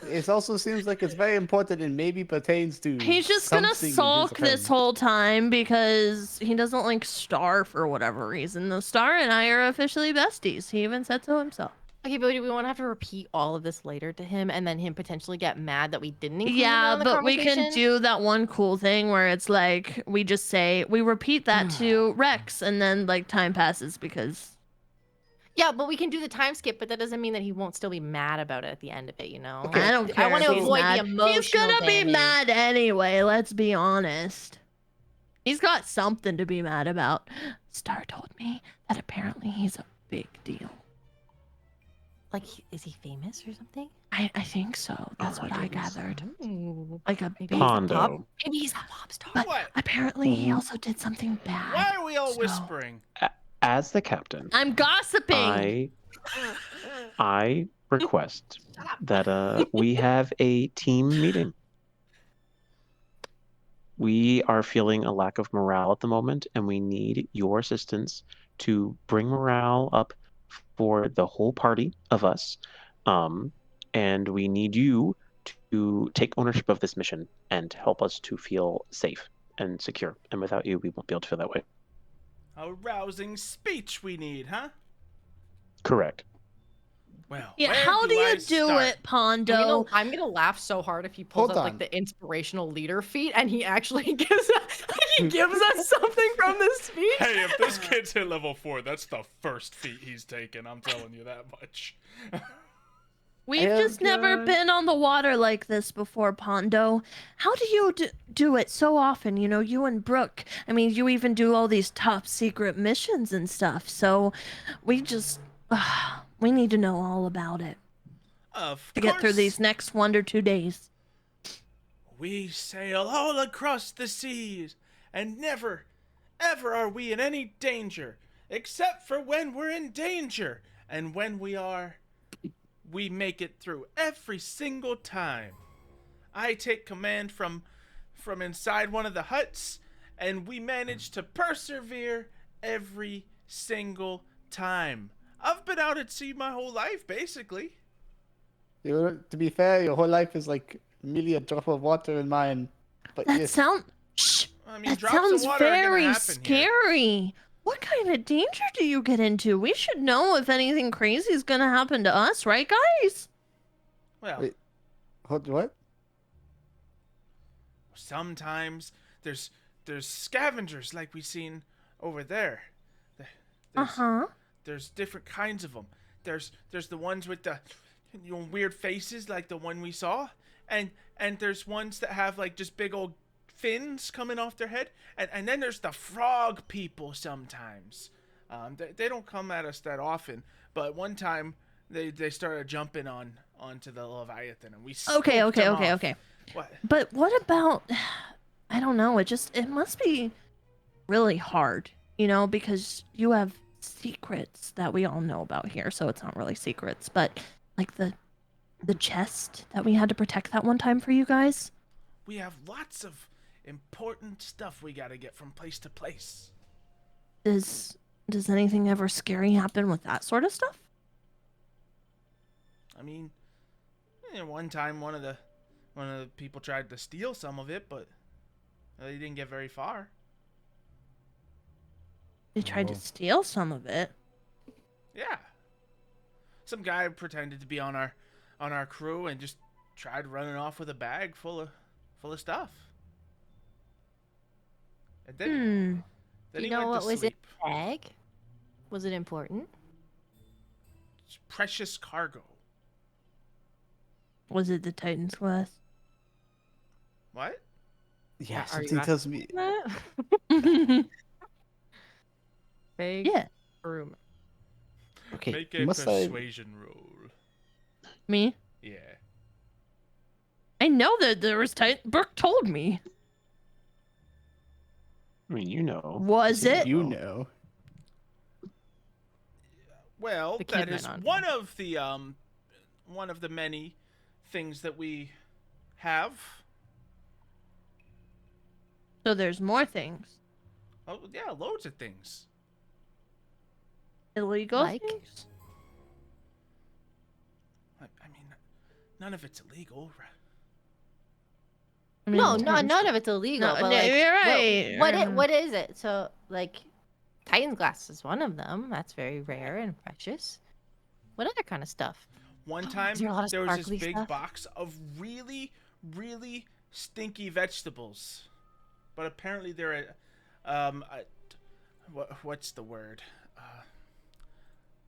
Speaker 4: it also seems like it's very important and maybe pertains to.
Speaker 2: He's just gonna
Speaker 4: something in his
Speaker 2: sulk this
Speaker 4: friend.
Speaker 2: whole time because he doesn't like Star for whatever reason. The Star and I are officially besties. He even said so himself.
Speaker 3: Okay, but do we want to have to repeat all of this later to him and then him potentially get mad that we didn't include him
Speaker 2: Yeah,
Speaker 3: in the
Speaker 2: but we
Speaker 3: conversation?
Speaker 2: can do that one cool thing where it's like we just say we repeat that to Rex and then like time passes because
Speaker 3: Yeah, but we can do the time skip, but that doesn't mean that he won't still be mad about it at the end of it, you know?
Speaker 2: I don't care.
Speaker 3: I want
Speaker 2: if
Speaker 3: to
Speaker 2: he's
Speaker 3: avoid
Speaker 2: mad.
Speaker 3: the emotional
Speaker 2: He's gonna
Speaker 3: damage.
Speaker 2: be mad anyway, let's be honest. He's got something to be mad about. Star told me that apparently he's a big deal.
Speaker 3: Like, is he famous or something?
Speaker 2: I think so. That's what I gathered. Like a big
Speaker 6: Pondo.
Speaker 3: Maybe he's a pop star.
Speaker 2: But
Speaker 1: What?
Speaker 2: apparently he also did something bad.
Speaker 1: Why are we all
Speaker 2: So-
Speaker 1: whispering?
Speaker 6: As the captain,
Speaker 2: I'm gossiping.
Speaker 6: I request that we have a team meeting. We are feeling a lack of morale at the moment, and we need your assistance to bring morale up for the whole party of us. And we need you to take ownership of this mission and help us to feel safe and secure. And without you, we won't be able to feel that way.
Speaker 1: A rousing speech we need, huh?
Speaker 6: Correct.
Speaker 1: Well,
Speaker 2: Yeah,
Speaker 1: where
Speaker 2: how do
Speaker 1: I
Speaker 2: you do
Speaker 1: start?
Speaker 2: it, Pondo?
Speaker 3: I'm gonna laugh so hard if he pulls
Speaker 4: Hold
Speaker 3: up like
Speaker 4: on.
Speaker 3: the inspirational leader feat and he actually gives us something from this speech.
Speaker 1: Hey, if this kid's hit level 4, that's the first feat he's taken. I'm telling you that much.
Speaker 2: We've just never been on the water like this before, Pondo. How do you do it so often? You and Brooke. I mean, you even do all these top secret missions and stuff. So we just, we need to know all about it
Speaker 1: Of
Speaker 2: to get through
Speaker 1: course.
Speaker 2: these next 1 to 2 days.
Speaker 1: We sail all across the seas, and never, ever are we in any danger, except for when we're in danger. And when we are, we make it through every single time. I take command from inside one of the huts, and we manage to persevere every single time. I've been out at sea my whole life, basically.
Speaker 4: To be fair, your whole life is like merely a drop of water in mine. But
Speaker 2: That
Speaker 4: yes,
Speaker 2: Shh.
Speaker 1: I mean,
Speaker 2: That
Speaker 1: drops of
Speaker 2: sounds
Speaker 1: water are gonna
Speaker 2: very
Speaker 1: happen here.
Speaker 2: scary. What kind of danger do you get into? We should know if anything crazy is gonna happen to us, right, guys?
Speaker 1: Well,
Speaker 4: Wait. What?
Speaker 1: sometimes there's scavengers like we seen over there. There's different kinds of them. There's the ones with the weird faces like the one we saw, and there's ones that have like just big old fins coming off their head, and then there's the frog people sometimes. They don't come at us that often, but one time they started jumping onto the Leviathan, and we
Speaker 2: Okay.
Speaker 1: scooped them off.
Speaker 2: Okay.
Speaker 1: What?
Speaker 2: But what about? I don't know. It must be really hard, because you have secrets that we all know about here, so it's not really secrets, but like the chest that we had to protect that one time for you guys.
Speaker 1: We have lots of important stuff we gotta get from place to place.
Speaker 2: Does Does anything ever scary happen with that sort of stuff?
Speaker 1: I mean, one time one of the people tried to steal some of it, but they didn't get very far.
Speaker 2: They tried to steal some of it.
Speaker 1: Yeah. Some guy pretended to be on our crew and just tried running off with a bag full of stuff. And then
Speaker 3: Do
Speaker 1: he
Speaker 3: you know
Speaker 1: went
Speaker 3: what
Speaker 1: to
Speaker 3: was in
Speaker 1: sleep.
Speaker 3: the bag? Was it important?
Speaker 1: It's precious cargo.
Speaker 2: Was it the Titan's class?
Speaker 1: What?
Speaker 4: Yeah,
Speaker 3: Are you
Speaker 4: something tells me.
Speaker 3: That? Big
Speaker 2: Yeah.
Speaker 3: room.
Speaker 4: Okay,
Speaker 1: Make a persuasion roll.
Speaker 2: Me?
Speaker 1: Yeah.
Speaker 2: I know that there was Titan. Brooke told me.
Speaker 6: I mean, you know.
Speaker 2: Was it?
Speaker 4: You know.
Speaker 1: Well,
Speaker 3: The kid
Speaker 1: that is
Speaker 3: might not
Speaker 1: one of the many things that we have.
Speaker 2: So there's more things.
Speaker 1: Oh yeah, loads of things.
Speaker 2: Illegal
Speaker 3: Like?
Speaker 2: things?
Speaker 1: I mean, none of it's illegal.
Speaker 2: I mean,
Speaker 3: No,
Speaker 2: in
Speaker 3: no,
Speaker 2: terms
Speaker 3: none
Speaker 2: of-
Speaker 3: of it's illegal.
Speaker 2: No,
Speaker 3: but
Speaker 2: no,
Speaker 3: like,
Speaker 2: you're right.
Speaker 3: What is it? So like, Titan's glass is one of them. That's very rare and precious. What other kind of stuff?
Speaker 1: One time,
Speaker 3: there a lot of
Speaker 1: there was this
Speaker 3: sparkly
Speaker 1: big
Speaker 3: stuff?
Speaker 1: box of really, really stinky vegetables, but apparently they're what's the word?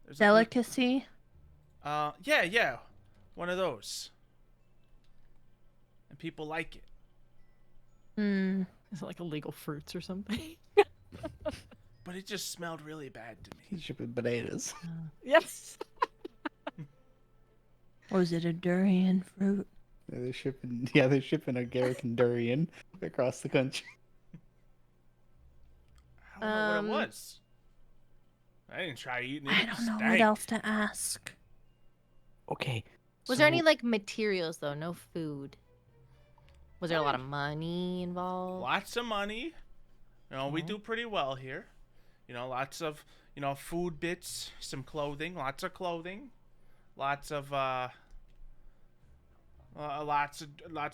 Speaker 1: There's
Speaker 2: Delicacy?
Speaker 1: yeah, one of those, and people like it.
Speaker 3: Is it like illegal fruits or something?
Speaker 1: But it just smelled really bad to me.
Speaker 4: He's shipping bananas.
Speaker 3: Yes.
Speaker 2: Was it a durian fruit?
Speaker 4: They're shipping. Yeah, they're shipping Agarican durian across the country.
Speaker 1: I don't know what it was. I didn't try eating it.
Speaker 2: I
Speaker 1: It
Speaker 2: don't know what
Speaker 1: stank.
Speaker 2: else to ask.
Speaker 4: Okay.
Speaker 3: Was there any like materials though? No food. Was there a lot of money involved?
Speaker 1: Lots of money. We do pretty well here. Lots of food bits, some clothing, lots of clothing, lots of lots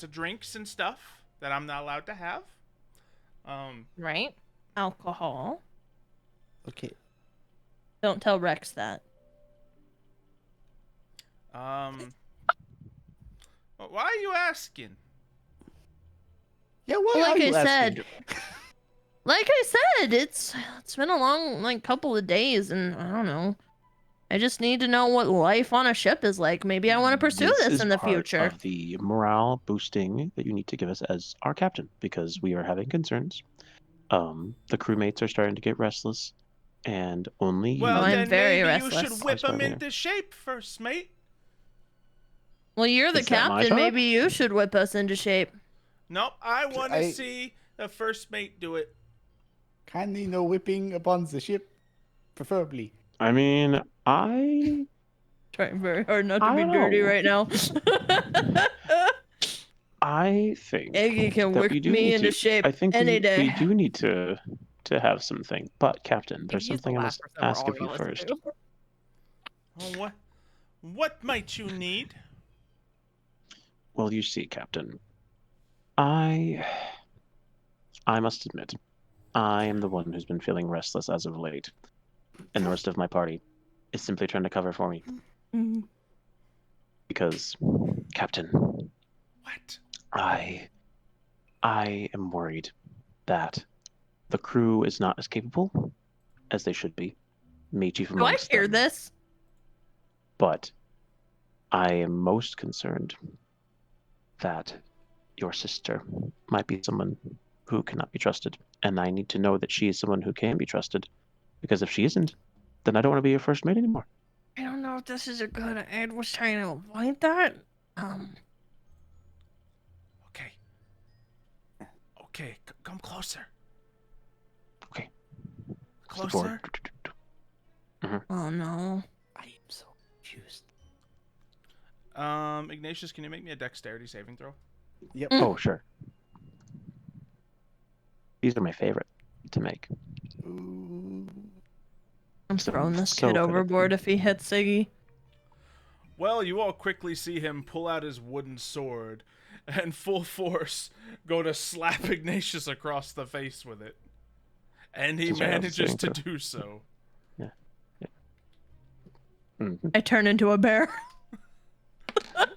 Speaker 1: of drinks and stuff that I'm not allowed to have.
Speaker 3: Right.
Speaker 2: Alcohol.
Speaker 4: Okay.
Speaker 2: Don't tell Rex that.
Speaker 1: Why are you asking?
Speaker 4: Yeah, what
Speaker 2: Like
Speaker 4: are you
Speaker 2: I
Speaker 4: asking?
Speaker 2: said, it's been a long couple of days, and I don't know. I just need to know what life on a ship is like. Maybe I want to pursue this
Speaker 6: is
Speaker 2: in the
Speaker 6: part
Speaker 2: future.
Speaker 6: of the morale boosting that you need to give us as our captain, because we are having concerns. The crewmates are starting to get restless, and only you.
Speaker 1: Well,
Speaker 2: I'm
Speaker 1: then
Speaker 2: very
Speaker 1: maybe you
Speaker 2: restless.
Speaker 1: should whip them
Speaker 6: starving.
Speaker 1: into shape first, mate.
Speaker 2: Well, you're the
Speaker 6: Is that my
Speaker 2: captain.
Speaker 6: job?
Speaker 2: Maybe you should whip us into shape.
Speaker 1: Nope, I want to
Speaker 4: I-
Speaker 1: see the first mate do it.
Speaker 4: Kindly no whipping upon the ship, preferably.
Speaker 6: I mean, I
Speaker 2: Trying very hard not to
Speaker 6: I
Speaker 2: be
Speaker 6: don't
Speaker 2: dirty
Speaker 6: know.
Speaker 2: right now.
Speaker 6: I think
Speaker 2: Eggy can
Speaker 6: that
Speaker 2: whip
Speaker 6: we do
Speaker 2: me
Speaker 6: need
Speaker 2: into
Speaker 6: to,
Speaker 2: shape
Speaker 6: I think
Speaker 2: any
Speaker 6: we
Speaker 2: day.
Speaker 6: do need to have something. But Captain, there's
Speaker 3: He's the
Speaker 6: something I
Speaker 3: last
Speaker 6: must
Speaker 3: person we're
Speaker 6: ask
Speaker 3: all
Speaker 6: of you
Speaker 3: gonna listen
Speaker 6: first.
Speaker 3: to.
Speaker 1: Oh, what might you need?
Speaker 6: Well, you see, Captain, I must admit, I am the one who's been feeling restless as of late, and the rest of my party is simply trying to cover for me. Because, Captain,
Speaker 1: What?
Speaker 6: I am worried that the crew is not as capable as they should be. Me chief
Speaker 2: Do I
Speaker 6: amongst
Speaker 2: hear
Speaker 6: them.
Speaker 2: this?
Speaker 6: But I am most concerned that your sister might be someone who cannot be trusted, and I need to know that she is someone who can be trusted, because if she isn't, then I don't want to be your first mate anymore.
Speaker 2: I don't know if this is a good. I was trying to avoid that.
Speaker 1: Okay, come closer.
Speaker 6: Okay.
Speaker 1: Closer.
Speaker 6: Support.
Speaker 2: Oh no.
Speaker 4: I am so confused.
Speaker 1: Ignatius, can you make me a dexterity saving throw?
Speaker 4: Yep.
Speaker 6: Oh, sure. These are my favorite to make.
Speaker 4: Ooh.
Speaker 2: I'm throwing this
Speaker 6: So
Speaker 2: kid
Speaker 6: good at
Speaker 2: overboard
Speaker 6: them.
Speaker 2: if he hits Siggy.
Speaker 1: Well, you all quickly see him pull out his wooden sword and full force go to slap Ignatius across the face with it. And he
Speaker 6: That's what I was
Speaker 1: manages
Speaker 6: saying,
Speaker 1: to
Speaker 6: too.
Speaker 1: do so.
Speaker 2: I turn into a bear.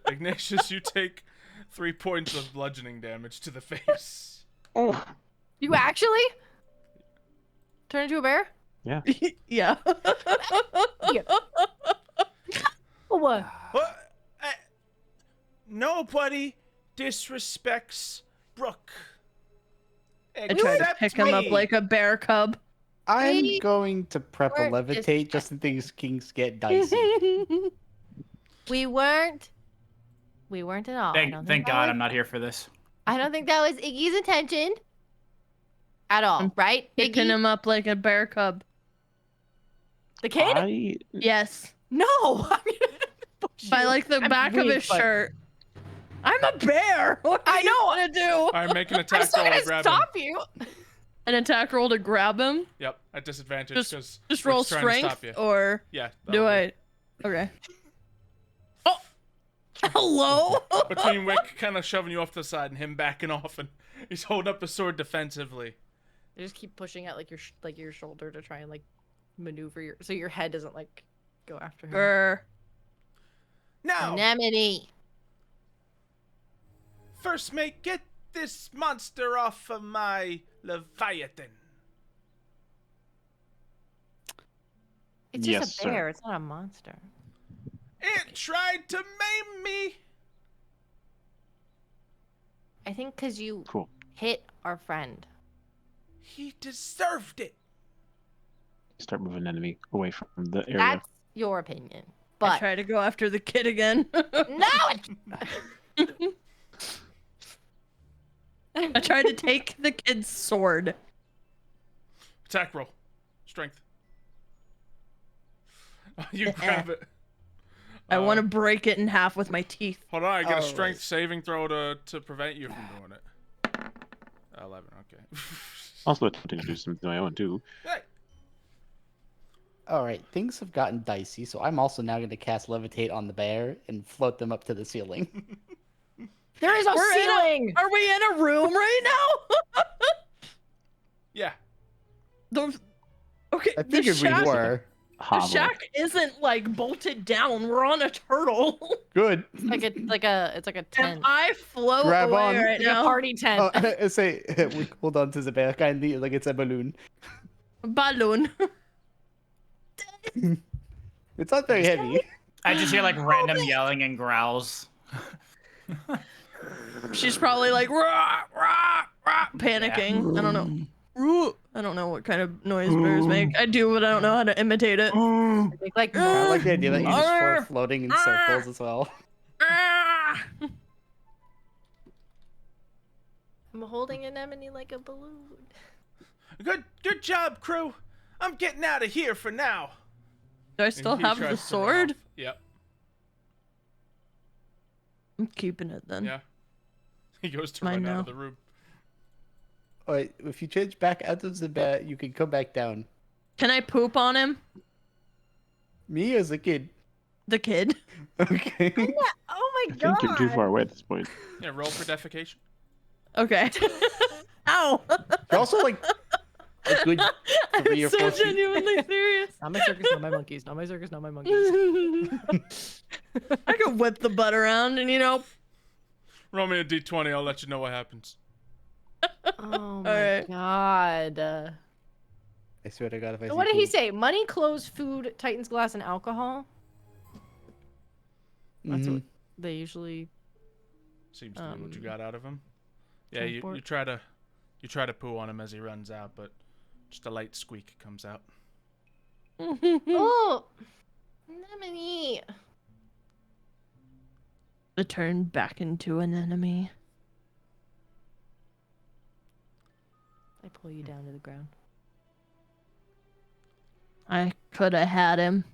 Speaker 1: Ignatius, you take 3 points of bludgeoning damage to the face.
Speaker 6: Oh.
Speaker 3: You actually turn into a bear?
Speaker 6: Yeah.
Speaker 2: Yeah.
Speaker 3: What?
Speaker 1: What? Nobody disrespects Brooke.
Speaker 2: I try to pick him up like a bear cub.
Speaker 4: I'm
Speaker 3: We
Speaker 4: going to prep a
Speaker 3: weren't
Speaker 4: levitate just in case things get dicey.
Speaker 3: We weren't at all. I don't
Speaker 9: Thank
Speaker 3: think that
Speaker 9: God
Speaker 3: was-
Speaker 9: I'm not here for this.
Speaker 3: I don't think that was Iggy's intention. At all, right?
Speaker 2: Picking
Speaker 3: Iggy,
Speaker 2: him up like a bear cub.
Speaker 3: the kid?
Speaker 6: I
Speaker 2: Yes.
Speaker 3: No. I'm gonna push
Speaker 2: By
Speaker 3: you.
Speaker 2: like the
Speaker 3: I'm
Speaker 2: back of
Speaker 3: weak,
Speaker 2: his
Speaker 3: but-
Speaker 2: shirt. I'm a bear. What are
Speaker 3: I
Speaker 2: you
Speaker 3: know.
Speaker 2: gonna do?
Speaker 1: All right, make an
Speaker 3: I'm
Speaker 1: attack
Speaker 3: still
Speaker 1: roll to
Speaker 3: gonna
Speaker 1: grab him.
Speaker 3: stop you.
Speaker 2: An attack roll to grab him?
Speaker 1: Yep, at disadvantage
Speaker 2: Just-
Speaker 1: because
Speaker 2: Just roll
Speaker 1: trying to stop
Speaker 2: strength,
Speaker 1: you.
Speaker 2: or
Speaker 1: Yeah.
Speaker 2: do I? Okay. Oh, hello.
Speaker 1: Between Wick kind of shoving you off to the side and him backing off, and he's holding up his sword defensively.
Speaker 3: They just keep pushing at like your shoulder to try and like maneuver so your head doesn't like go after him.
Speaker 2: Grr.
Speaker 1: Now,
Speaker 3: Anemone.
Speaker 1: first mate, get this monster off of my Leviathan.
Speaker 3: It's
Speaker 6: Yes,
Speaker 3: just a bear.
Speaker 6: sir.
Speaker 3: It's not a monster.
Speaker 1: It tried to maim me.
Speaker 3: I think because you
Speaker 6: cool.
Speaker 3: hit our friend.
Speaker 1: He deserved it.
Speaker 6: Start moving enemy away from the area.
Speaker 3: That's your opinion.
Speaker 2: I
Speaker 3: But
Speaker 2: try to go after the kid again.
Speaker 3: no,
Speaker 2: I try to take the kid's sword.
Speaker 1: Attack roll. Strength. You grab it.
Speaker 2: I want to break it in half with my teeth.
Speaker 1: Hold on, I got a
Speaker 4: All
Speaker 1: strength
Speaker 4: right.
Speaker 1: saving throw to prevent you from doing it. 11, okay.
Speaker 6: Also attempting to do something of my own too.
Speaker 1: Hey,
Speaker 4: All right, things have gotten dicey, so I'm also now going to cast levitate on the bear and float them up to the ceiling.
Speaker 3: there is no
Speaker 2: We're in a-
Speaker 3: ceiling.
Speaker 2: Are we in a room right now?
Speaker 1: yeah.
Speaker 2: Okay,
Speaker 4: I
Speaker 2: the
Speaker 4: figured we
Speaker 2: shack,
Speaker 4: were.
Speaker 2: the
Speaker 6: Hovel.
Speaker 2: shack isn't like bolted down. We're on a turtle.
Speaker 4: Good.
Speaker 3: It's like a
Speaker 2: And
Speaker 3: tent.
Speaker 2: I float
Speaker 4: Grab
Speaker 2: away
Speaker 4: on.
Speaker 2: right
Speaker 3: Like a
Speaker 2: now.
Speaker 3: party tent.
Speaker 4: Oh, I say, we hold on to the bear kindly like it's a balloon.
Speaker 2: Balloon.
Speaker 4: It's not very heavy.
Speaker 9: I just hear like random yelling and growls.
Speaker 2: She's probably like rah, rah, rah, panicking. I don't know. Roo. I don't know what kind of noise bears make. I do, but I don't know how to imitate it.
Speaker 3: Like
Speaker 4: I like the idea that you just
Speaker 2: Arr!
Speaker 4: start floating in circles as well.
Speaker 2: Ah!
Speaker 3: I'm holding an anemone like a balloon.
Speaker 1: Good job, crew. I'm getting out of here for now.
Speaker 2: Do I
Speaker 1: And
Speaker 2: still
Speaker 1: he
Speaker 2: have
Speaker 1: tries
Speaker 2: the
Speaker 1: to run
Speaker 2: sword?
Speaker 1: off. Yep.
Speaker 2: I'm keeping it then.
Speaker 1: Yeah. He goes to
Speaker 2: Mine
Speaker 1: run out
Speaker 2: now.
Speaker 1: of the room.
Speaker 4: Alright, if you change back out of the bear, you can come back down.
Speaker 2: Can I poop on him?
Speaker 4: Me as a kid.
Speaker 2: The kid.
Speaker 4: Okay.
Speaker 3: Oh my
Speaker 6: I think you're too far away at this point.
Speaker 1: Yeah, roll for defecation.
Speaker 2: Okay. Ow.
Speaker 4: You're also like a good 3 or
Speaker 2: I'm so
Speaker 4: 4 feet.
Speaker 2: genuinely serious.
Speaker 3: Not my circus, not my monkeys. Not my circus, not my monkeys.
Speaker 2: I could whip the butt around and, you know.
Speaker 1: Roll me a d20. I'll let you know what happens.
Speaker 3: Oh my
Speaker 2: Alright.
Speaker 3: god.
Speaker 4: I swear to God, if I see
Speaker 3: What did he
Speaker 4: poop.
Speaker 3: say? Money, clothes, food, Titan's glass, and alcohol? That's
Speaker 4: Mhm.
Speaker 3: what they usually.
Speaker 1: Seems to be what you got out of him. Yeah,
Speaker 3: transport.
Speaker 1: you try to poo on him as he runs out, but just a light squeak comes out.
Speaker 3: Oh! Anemone!
Speaker 2: The turn back into an enemy.
Speaker 3: I pull you down to the ground.
Speaker 2: I could have had him.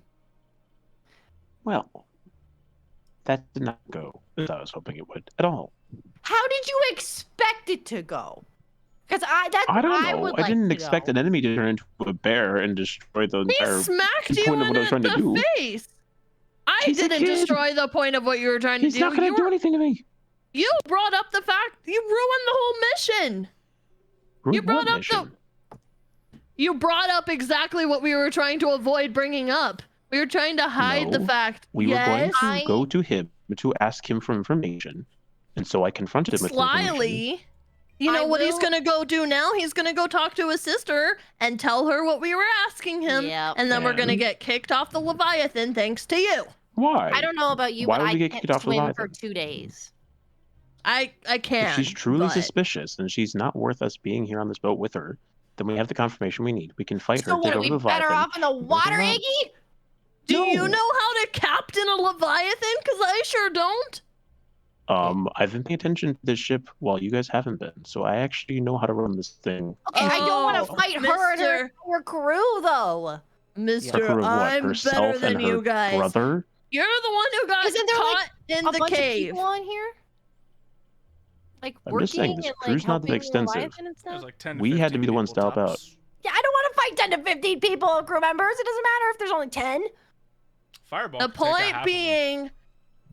Speaker 6: Well, that did not go as I was hoping it would at all.
Speaker 3: How did you expect it to go? Because
Speaker 6: I don't know.
Speaker 3: would
Speaker 6: I
Speaker 3: like
Speaker 6: didn't
Speaker 3: to
Speaker 6: expect
Speaker 3: know.
Speaker 6: an enemy to turn into a bear and destroy the
Speaker 2: He
Speaker 6: entire
Speaker 2: smacked you
Speaker 6: point of
Speaker 2: in
Speaker 6: what I was trying to do.
Speaker 2: the face. I
Speaker 6: He's a
Speaker 2: didn't
Speaker 6: kid.
Speaker 2: destroy the point of what you were trying to
Speaker 6: He's
Speaker 2: do.
Speaker 6: not going to do anything to me.
Speaker 2: You brought up the fact you ruined the whole mission. You brought up You brought up exactly what we were trying to avoid bringing up. We were trying to hide the
Speaker 6: No,
Speaker 2: fact.
Speaker 6: we were going
Speaker 2: yes,
Speaker 6: to go to him to ask him for information, and so I confronted him with information.
Speaker 2: slyly. You know what he's gonna go do now? He's gonna go talk to his sister and tell her what we were asking him,
Speaker 3: Yep.
Speaker 2: and then we're gonna
Speaker 6: And?
Speaker 2: get kicked off the Leviathan thanks to you.
Speaker 6: Why?
Speaker 3: I don't know about you,
Speaker 6: Why
Speaker 3: but
Speaker 6: would
Speaker 3: I
Speaker 6: we get
Speaker 3: can't
Speaker 6: kicked off
Speaker 3: swim for
Speaker 6: Leviathan?
Speaker 3: 2 days.
Speaker 2: I can.
Speaker 6: If she's truly
Speaker 2: but...
Speaker 6: suspicious and she's not worth us being here on this boat with her, then we have the confirmation we need. We can fight her,
Speaker 3: So
Speaker 6: take
Speaker 3: what? Are
Speaker 6: over
Speaker 3: we
Speaker 6: the
Speaker 3: better
Speaker 6: Leviathan.
Speaker 3: off in the water,
Speaker 6: on.
Speaker 3: Iggy?
Speaker 2: Do you
Speaker 6: No.
Speaker 2: know how to captain a Leviathan? Because I sure don't.
Speaker 6: I've been paying attention to this ship while you guys haven't been, so I actually know how to run this thing.
Speaker 3: Okay, I don't want
Speaker 2: Oh,
Speaker 3: to fight her and her crew, though.
Speaker 6: A
Speaker 2: Mister,
Speaker 6: crew of what?
Speaker 2: I'm
Speaker 6: Herself
Speaker 2: better than
Speaker 6: and
Speaker 2: you
Speaker 6: her
Speaker 2: guys.
Speaker 6: brother?
Speaker 2: You're the one who got
Speaker 3: Isn't there, like,
Speaker 2: caught in
Speaker 3: A
Speaker 2: the
Speaker 3: bunch of
Speaker 2: cave.
Speaker 3: people on here? Like
Speaker 6: I'm just saying,
Speaker 3: working
Speaker 6: this
Speaker 3: and
Speaker 6: crew's
Speaker 3: like
Speaker 6: not that
Speaker 3: helping the
Speaker 6: extensive.
Speaker 3: Leviathan and
Speaker 1: There's
Speaker 3: stuff?
Speaker 1: like 10 to
Speaker 6: We had to
Speaker 1: 15
Speaker 6: be the ones to
Speaker 1: people
Speaker 6: help out.
Speaker 1: tops.
Speaker 3: Yeah, I don't want to fight 10 to 15 people, crew members. It doesn't matter if there's only 10.
Speaker 1: Fireball.
Speaker 2: The
Speaker 1: could take out half
Speaker 2: point
Speaker 1: of them.
Speaker 2: being,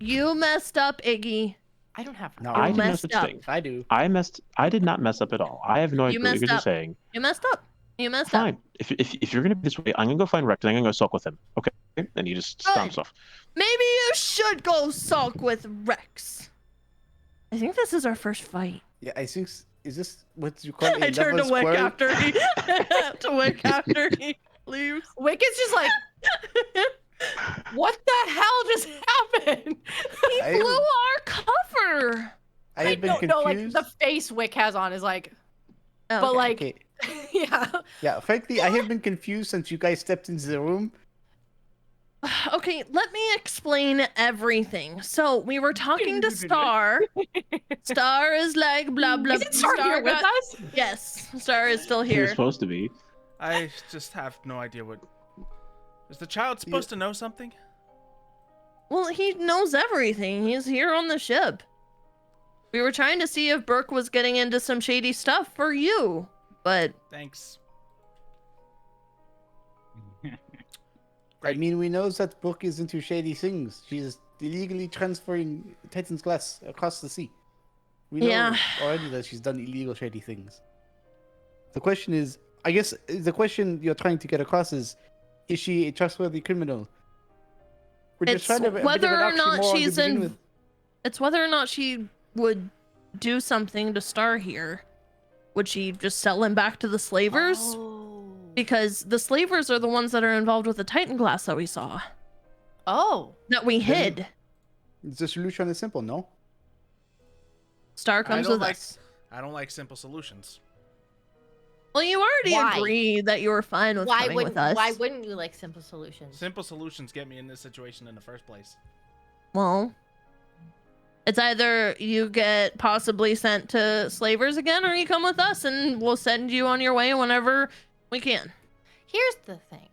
Speaker 2: you messed up, Iggy.
Speaker 3: I don't have.
Speaker 4: No,
Speaker 2: You
Speaker 6: I did no
Speaker 2: messed
Speaker 6: such
Speaker 2: up.
Speaker 6: thing.
Speaker 4: I do.
Speaker 6: I did not mess up at all. I have no idea
Speaker 2: You
Speaker 6: what
Speaker 2: messed
Speaker 6: you're
Speaker 2: up.
Speaker 6: saying.
Speaker 2: You messed up. You messed up.
Speaker 6: Fine. If you're gonna be this way, I'm gonna go find Rex and I'm gonna go sulk with him. Okay? And he just stomps
Speaker 2: Good.
Speaker 6: off.
Speaker 2: Maybe you should go sulk with Rex. I think this is our first fight.
Speaker 4: Yeah, I think is this what you call a
Speaker 2: I turned to
Speaker 4: level
Speaker 2: Wick
Speaker 4: square?
Speaker 2: after he leaves.
Speaker 3: Wick is just like, what the hell just happened?
Speaker 2: He
Speaker 4: I-
Speaker 2: blew our cover.
Speaker 4: I have been
Speaker 3: no,
Speaker 4: confused.
Speaker 3: like the face Wick has on is like,
Speaker 2: Oh,
Speaker 3: but
Speaker 2: okay.
Speaker 3: like,
Speaker 4: Okay.
Speaker 3: yeah.
Speaker 4: Yeah, frankly, I have been confused since you guys stepped into the room.
Speaker 2: Okay, let me explain everything. So we were talking to Star. Star is like blah blah.
Speaker 3: Is it Star here with us?
Speaker 2: Yes, Star is still
Speaker 6: He was
Speaker 2: here.
Speaker 6: supposed to be.
Speaker 1: I just have no idea what. Is the child supposed to know something?
Speaker 2: Well, he knows everything. He's here on the ship. We were trying to see if Brooke was getting into some shady stuff for you, but
Speaker 1: Thanks.
Speaker 4: I mean, we know that Brooke is into shady things. She's illegally transferring Titan's glass across the sea. We know
Speaker 2: Yeah.
Speaker 4: already that she's done illegal shady things. The question is, I guess the question you're trying to get across is she a trustworthy criminal? We're
Speaker 2: it's
Speaker 4: trying to have a bit of
Speaker 2: whether
Speaker 4: an
Speaker 2: or not
Speaker 4: oxymoron to
Speaker 2: she's
Speaker 4: begin
Speaker 2: in.
Speaker 4: with.
Speaker 2: It's whether or not she would do something to Star here. Would she just sell him back to the slavers?
Speaker 3: Oh.
Speaker 2: Because the slavers are the ones that are involved with the Titan glass that we saw.
Speaker 3: Oh.
Speaker 2: That we hid.
Speaker 4: The solution is simple, no?
Speaker 2: Star comes
Speaker 1: don't
Speaker 2: with
Speaker 1: like-
Speaker 2: us.
Speaker 1: I don't like simple solutions.
Speaker 2: Well, you already
Speaker 3: Why?
Speaker 2: agreed that you were fine with coming with us.
Speaker 3: Why wouldn't you like simple solutions?
Speaker 1: Simple solutions get me in this situation in the first place.
Speaker 2: Well, it's either you get possibly sent to slavers again, or you come with us and we'll send you on your way whenever we can.
Speaker 3: Here's the thing.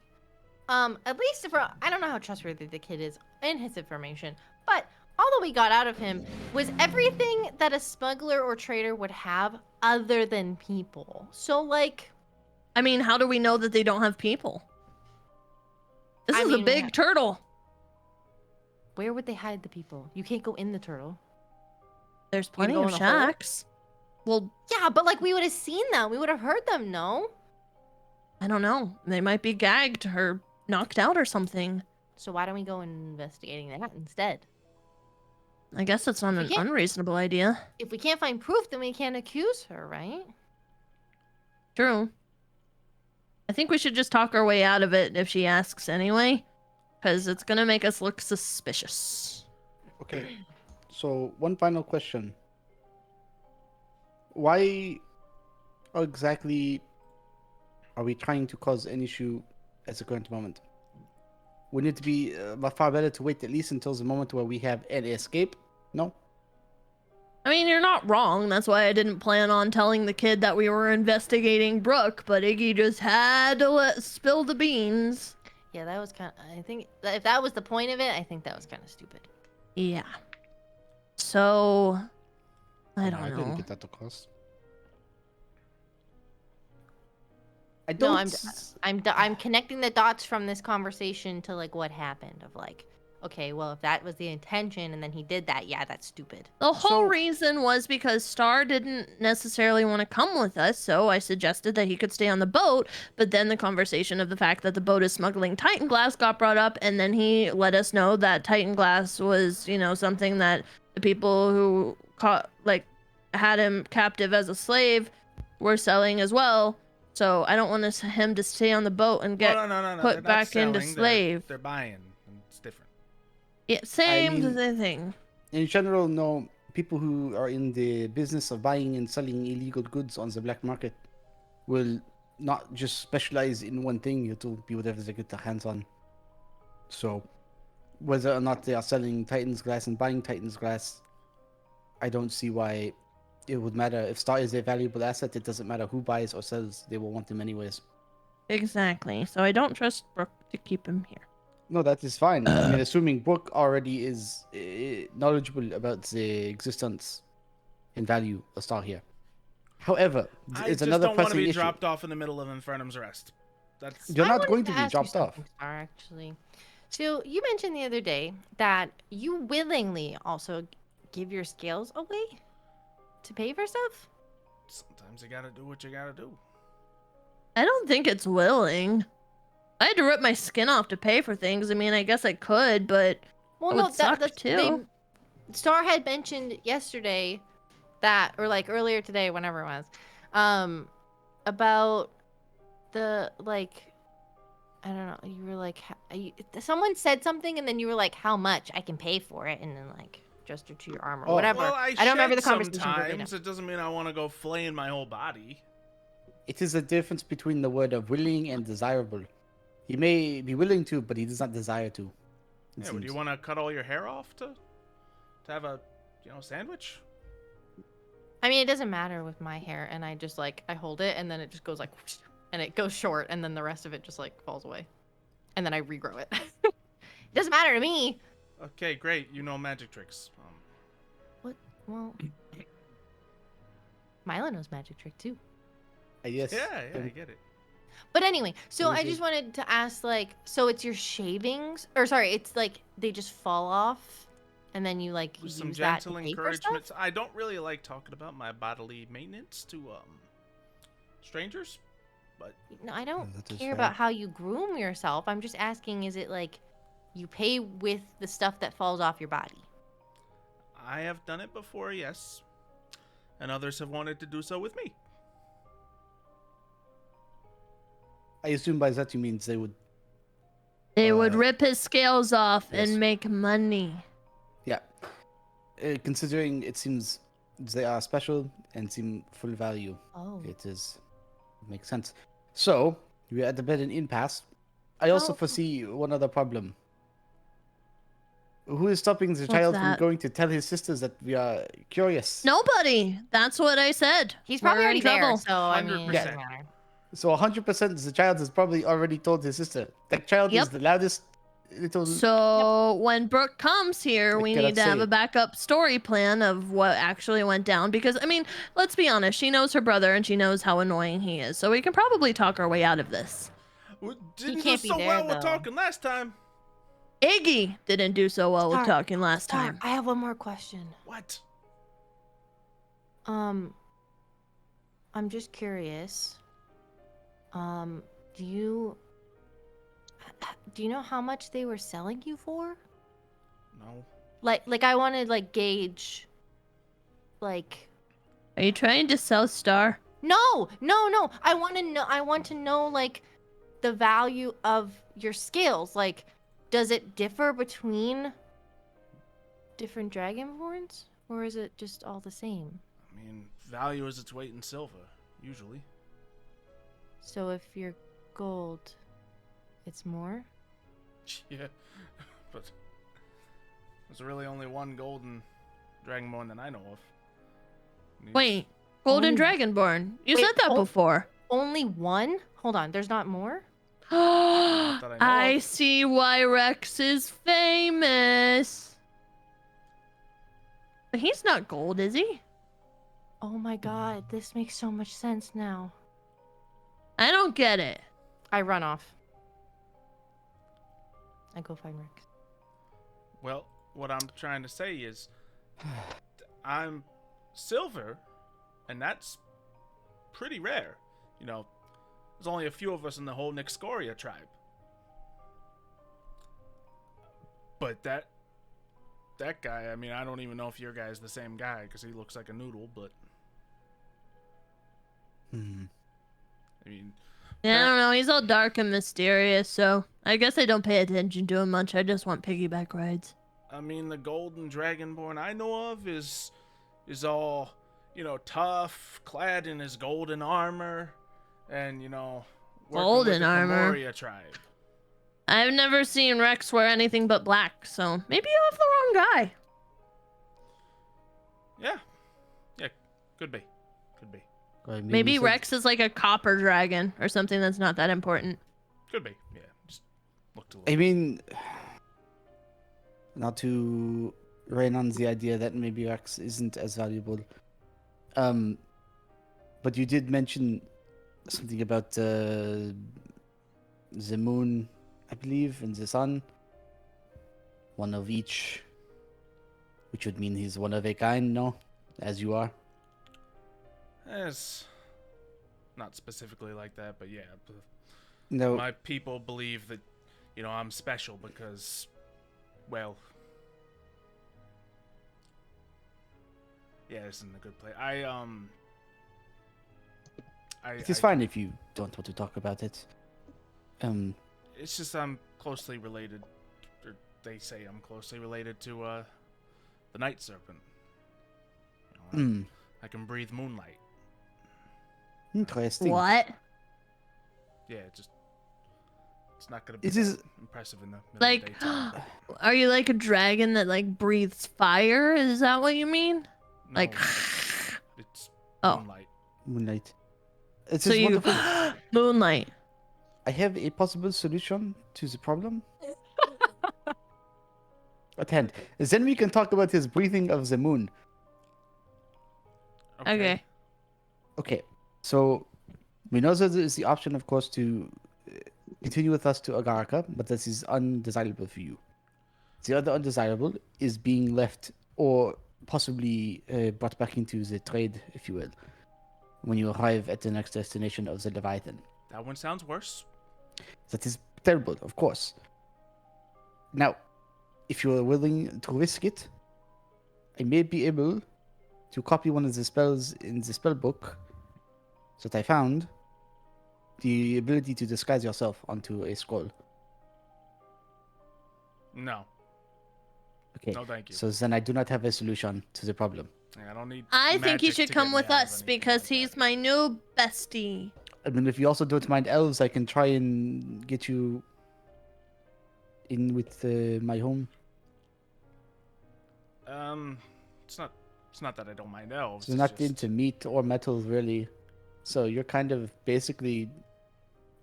Speaker 3: At least if I don't know how trustworthy the kid is in his information, but all that we got out of him was everything that a smuggler or trader would have other than people. So like,
Speaker 2: I mean, how do we know that they don't have people? This
Speaker 3: I
Speaker 2: is a
Speaker 3: mean,
Speaker 2: big turtle.
Speaker 3: where would they hide the people? You can't go in the turtle.
Speaker 2: There's
Speaker 3: can
Speaker 2: plenty
Speaker 3: go
Speaker 2: of
Speaker 3: in a hole?
Speaker 2: shacks. Well,
Speaker 3: Yeah, but like we would have seen them. We would have heard them, no?
Speaker 2: I don't know. They might be gagged or knocked out or something.
Speaker 3: So why don't we go investigating that instead?
Speaker 2: I guess it's not
Speaker 3: We
Speaker 2: an
Speaker 3: can't-
Speaker 2: unreasonable idea.
Speaker 3: If we can't find proof, then we can't accuse her, right?
Speaker 2: True. I think we should just talk our way out of it if she asks anyway, because it's gonna make us look suspicious.
Speaker 4: Okay. So one final question. Why exactly are we trying to cause an issue at the current moment? Wouldn't it be far better to wait at least until the moment where we have an escape? No?
Speaker 2: I mean, you're not wrong. That's why I didn't plan on telling the kid that we were investigating Brooke, but Iggy just had to spill the beans.
Speaker 3: Yeah, that was kind of, I think, if that was the point of it, I think that was kind of stupid.
Speaker 2: Yeah. So, I don't
Speaker 4: I
Speaker 2: know.
Speaker 4: didn't get that across. I
Speaker 3: No,
Speaker 4: don't.
Speaker 3: I'm connecting the dots from this conversation to like what happened. Of like, okay, well, if that was the intention and then he did that, yeah, that's stupid.
Speaker 2: The whole
Speaker 4: So-
Speaker 2: reason was because Star didn't necessarily want to come with us, so I suggested that he could stay on the boat. But then the conversation of the fact that the boat is smuggling Titan glass got brought up, and then he let us know that Titan glass was, something that the people who had him captive as a slave were selling as well. So I don't want him to stay on the boat and get
Speaker 1: Well, no.
Speaker 2: put
Speaker 1: They're not
Speaker 2: back into
Speaker 1: selling,
Speaker 2: slave.
Speaker 1: They're buying. And it's different.
Speaker 2: Yeah, same
Speaker 4: mean-
Speaker 2: thing.
Speaker 4: In general, no. People who are in the business of buying and selling illegal goods on the black market will not just specialize in one thing. It'll be whatever they get their hands on. So, whether or not they are selling Titan's glass and buying Titan's glass, I don't see why it would matter. If Star is a valuable asset, it doesn't matter who buys or sells. They will want them anyways.
Speaker 2: Exactly. So I don't trust Brooke to keep him here.
Speaker 4: No, that is fine. I mean, assuming Brooke already is knowledgeable about the existence and value of Star here. However,
Speaker 1: I
Speaker 4: it's
Speaker 1: just
Speaker 4: another
Speaker 1: don't want to
Speaker 4: pressing
Speaker 1: be
Speaker 4: issue.
Speaker 1: dropped off in the middle of Infernum's Rest. That's
Speaker 4: You're
Speaker 3: I
Speaker 4: not
Speaker 3: wanted
Speaker 4: going to be
Speaker 3: ask you
Speaker 4: dropped off.
Speaker 3: something, Star, actually. So you mentioned the other day that you willingly also give your scales away to pay for stuff.
Speaker 1: sometimes you gotta do what you gotta do.
Speaker 2: I don't think it's willing. I had to rip my skin off to pay for things. I mean, I guess I could, but
Speaker 3: Well,
Speaker 2: That
Speaker 3: no,
Speaker 2: would suck,
Speaker 3: that's
Speaker 2: too.
Speaker 3: Star had mentioned yesterday that, or like earlier today, whenever it was, about the like, I don't know. You were like, someone said something, and then you were like, "How much I can pay for it?" And then like gesture to your arm or
Speaker 4: Oh.
Speaker 3: whatever.
Speaker 1: Well,
Speaker 3: I don't remember the
Speaker 1: shed
Speaker 3: conversation. verbatim.
Speaker 1: Sometimes it doesn't mean I want to go flaying my whole body.
Speaker 4: It is a difference between the word of willing and desirable. He may be willing to, but he does not desire to.
Speaker 1: Yeah, do you want to cut all your hair off to have a sandwich?
Speaker 3: I mean, it doesn't matter with my hair, and I just like I hold it, and then it just goes like, whoosh, and it goes short, and then the rest of it just like falls away, and then I regrow it. It doesn't matter to me.
Speaker 1: Okay, great. You know magic tricks.
Speaker 3: What? Well, Milo knows magic trick too.
Speaker 4: Yes.
Speaker 1: Yeah, I get it.
Speaker 3: But anyway, so
Speaker 4: What
Speaker 3: I
Speaker 4: is
Speaker 3: just
Speaker 4: it?
Speaker 3: wanted to ask, like, so it's your shavings, or sorry, it's like they just fall off, and then you like
Speaker 1: With
Speaker 3: use
Speaker 1: some
Speaker 3: that to
Speaker 1: gentle
Speaker 3: pay for
Speaker 1: encouragement.
Speaker 3: stuff?
Speaker 1: I don't really like talking about my bodily maintenance to strangers, but
Speaker 3: No, I don't
Speaker 4: that is
Speaker 3: care
Speaker 4: fair.
Speaker 3: about how you groom yourself. I'm just asking, is it like you pay with the stuff that falls off your body?
Speaker 1: I have done it before, yes. And others have wanted to do so with me.
Speaker 4: I assume by that you mean they would.
Speaker 2: they would
Speaker 4: Uh,
Speaker 2: rip his scales off
Speaker 4: yes.
Speaker 2: and make money.
Speaker 4: Yeah. Considering it seems they are special and seem full value,
Speaker 3: Oh.
Speaker 4: it makes sense. So we are at the bed and impasse. I also
Speaker 3: Oh.
Speaker 4: foresee one other problem. Who is stopping the
Speaker 2: What's
Speaker 4: child from
Speaker 2: that?
Speaker 4: going to tell his sisters that we are curious?
Speaker 2: Nobody. That's what I said.
Speaker 3: He's probably
Speaker 2: We're
Speaker 3: already
Speaker 2: in
Speaker 3: there,
Speaker 2: trouble.
Speaker 3: so I mean, it
Speaker 1: 100%.
Speaker 3: doesn't matter.
Speaker 4: So 100% the child has probably already told his sister. That child is
Speaker 2: Yep.
Speaker 4: the loudest little.
Speaker 2: So when Brooke comes here,
Speaker 4: I
Speaker 2: we
Speaker 4: cannot
Speaker 2: need to have
Speaker 4: say.
Speaker 2: a backup story plan of what actually went down. Because I mean, let's be honest, she knows her brother and she knows how annoying he is. So we can probably talk our way out of this.
Speaker 1: Didn't do
Speaker 3: can't be
Speaker 1: so
Speaker 3: there,
Speaker 1: well with
Speaker 3: though.
Speaker 1: talking last time.
Speaker 2: Iggy didn't do so well with
Speaker 3: Star,
Speaker 2: talking last
Speaker 3: Star,
Speaker 2: time.
Speaker 3: I have one more question.
Speaker 1: What?
Speaker 3: I'm just curious. Do you know how much they were selling you for?
Speaker 1: No.
Speaker 3: Like I wanted like gauge. Like
Speaker 2: Are you trying to sell Star?
Speaker 3: no. I want to know like the value of your skills. Like, does it differ between different Dragonborns, or is it just all the same?
Speaker 1: I mean, value is its weight in silver, usually.
Speaker 3: So if you're gold, it's more?
Speaker 1: Yeah, but there's really only one golden dragonborn that I know of. And he's-
Speaker 2: Wait, Golden
Speaker 3: Only-
Speaker 2: Dragonborn. You
Speaker 3: Wait,
Speaker 2: said that
Speaker 3: oh-
Speaker 2: before.
Speaker 3: Only one? Hold on, there's not more?
Speaker 1: that I know
Speaker 2: I
Speaker 1: of.
Speaker 2: see why Rex is famous. But he's not gold, is he?
Speaker 3: Oh my god, this makes so much sense now.
Speaker 2: I don't get it.
Speaker 3: I run off. I go find Rex.
Speaker 1: Well, what I'm trying to say is, I'm Silver, and that's pretty rare. You know, there's only a few of us in the whole Nixcoria tribe. But that guy, I mean, I don't even know if your guy's the same guy, because he looks like a noodle, but... I mean...
Speaker 2: Yeah, I don't know. He's all dark and mysterious, so I guess I don't pay attention to him much. I just want piggyback rides.
Speaker 1: I mean, the golden dragonborn I know of is all, you know, tough, clad in his golden armor, and, you know, working
Speaker 2: Golden
Speaker 1: with the
Speaker 2: armor?
Speaker 1: Comoria tribe.
Speaker 2: I've never seen Rex wear anything but black, so maybe you have the wrong guy.
Speaker 1: Yeah, could be.
Speaker 2: Maybe Rex is like a copper dragon or something that's not that important.
Speaker 1: Could be, yeah. Just looked a little.
Speaker 4: I mean, not to rain on the idea that maybe Rex isn't as valuable. But you did mention something about the moon, I believe, and the sun. One of each, which would mean he's one of a kind, no? As you are.
Speaker 1: It's not specifically like that, but yeah.
Speaker 4: No.
Speaker 1: My people believe that, you know, I'm special because, well... Yeah, this isn't a good place.
Speaker 4: It's fine if you don't want to talk about it.
Speaker 1: It's just I'm closely related, or they say I'm closely related to, the Night Serpent. You know, I can breathe moonlight.
Speaker 4: Interesting.
Speaker 2: What?
Speaker 1: Yeah, it's not gonna be impressive in the middle
Speaker 2: Like,
Speaker 1: of the daytime.
Speaker 2: are you like a dragon that like breathes fire? Is that what you mean?
Speaker 1: No,
Speaker 2: Like,
Speaker 1: it's
Speaker 2: oh.
Speaker 1: moonlight.
Speaker 4: Moonlight. It's
Speaker 2: So
Speaker 4: just
Speaker 2: you
Speaker 4: wonderful.
Speaker 2: moonlight.
Speaker 4: I have a possible solution to the problem. At hand. Then we can talk about his breathing of the moon.
Speaker 2: Okay.
Speaker 4: Okay. So we know that there is the option, of course, to continue with us to Agarica, but this is undesirable for you. The other undesirable is being left or possibly brought back into the trade, if you will, when you arrive at the next destination of the Leviathan.
Speaker 1: That one sounds worse.
Speaker 4: That is terrible, of course. Now, if you are willing to risk it, I may be able to copy one of the spells in the spell book that I found, the ability to disguise yourself onto a scroll.
Speaker 1: No.
Speaker 4: Okay.
Speaker 1: No, thank you.
Speaker 4: So then I do not have a solution to the problem.
Speaker 1: Yeah, I don't need.
Speaker 2: I think he
Speaker 1: magic
Speaker 2: should
Speaker 1: to
Speaker 2: come
Speaker 1: get me
Speaker 2: with
Speaker 1: out of
Speaker 2: us
Speaker 1: anything
Speaker 2: because
Speaker 1: like
Speaker 2: he's
Speaker 1: that.
Speaker 2: my new bestie.
Speaker 4: I mean, if you also don't mind elves, I can try and get you in with my home.
Speaker 1: It's not that I don't mind elves.
Speaker 4: They're
Speaker 1: it's
Speaker 4: not
Speaker 1: just...
Speaker 4: into meat or metal, really. So you're kind of basically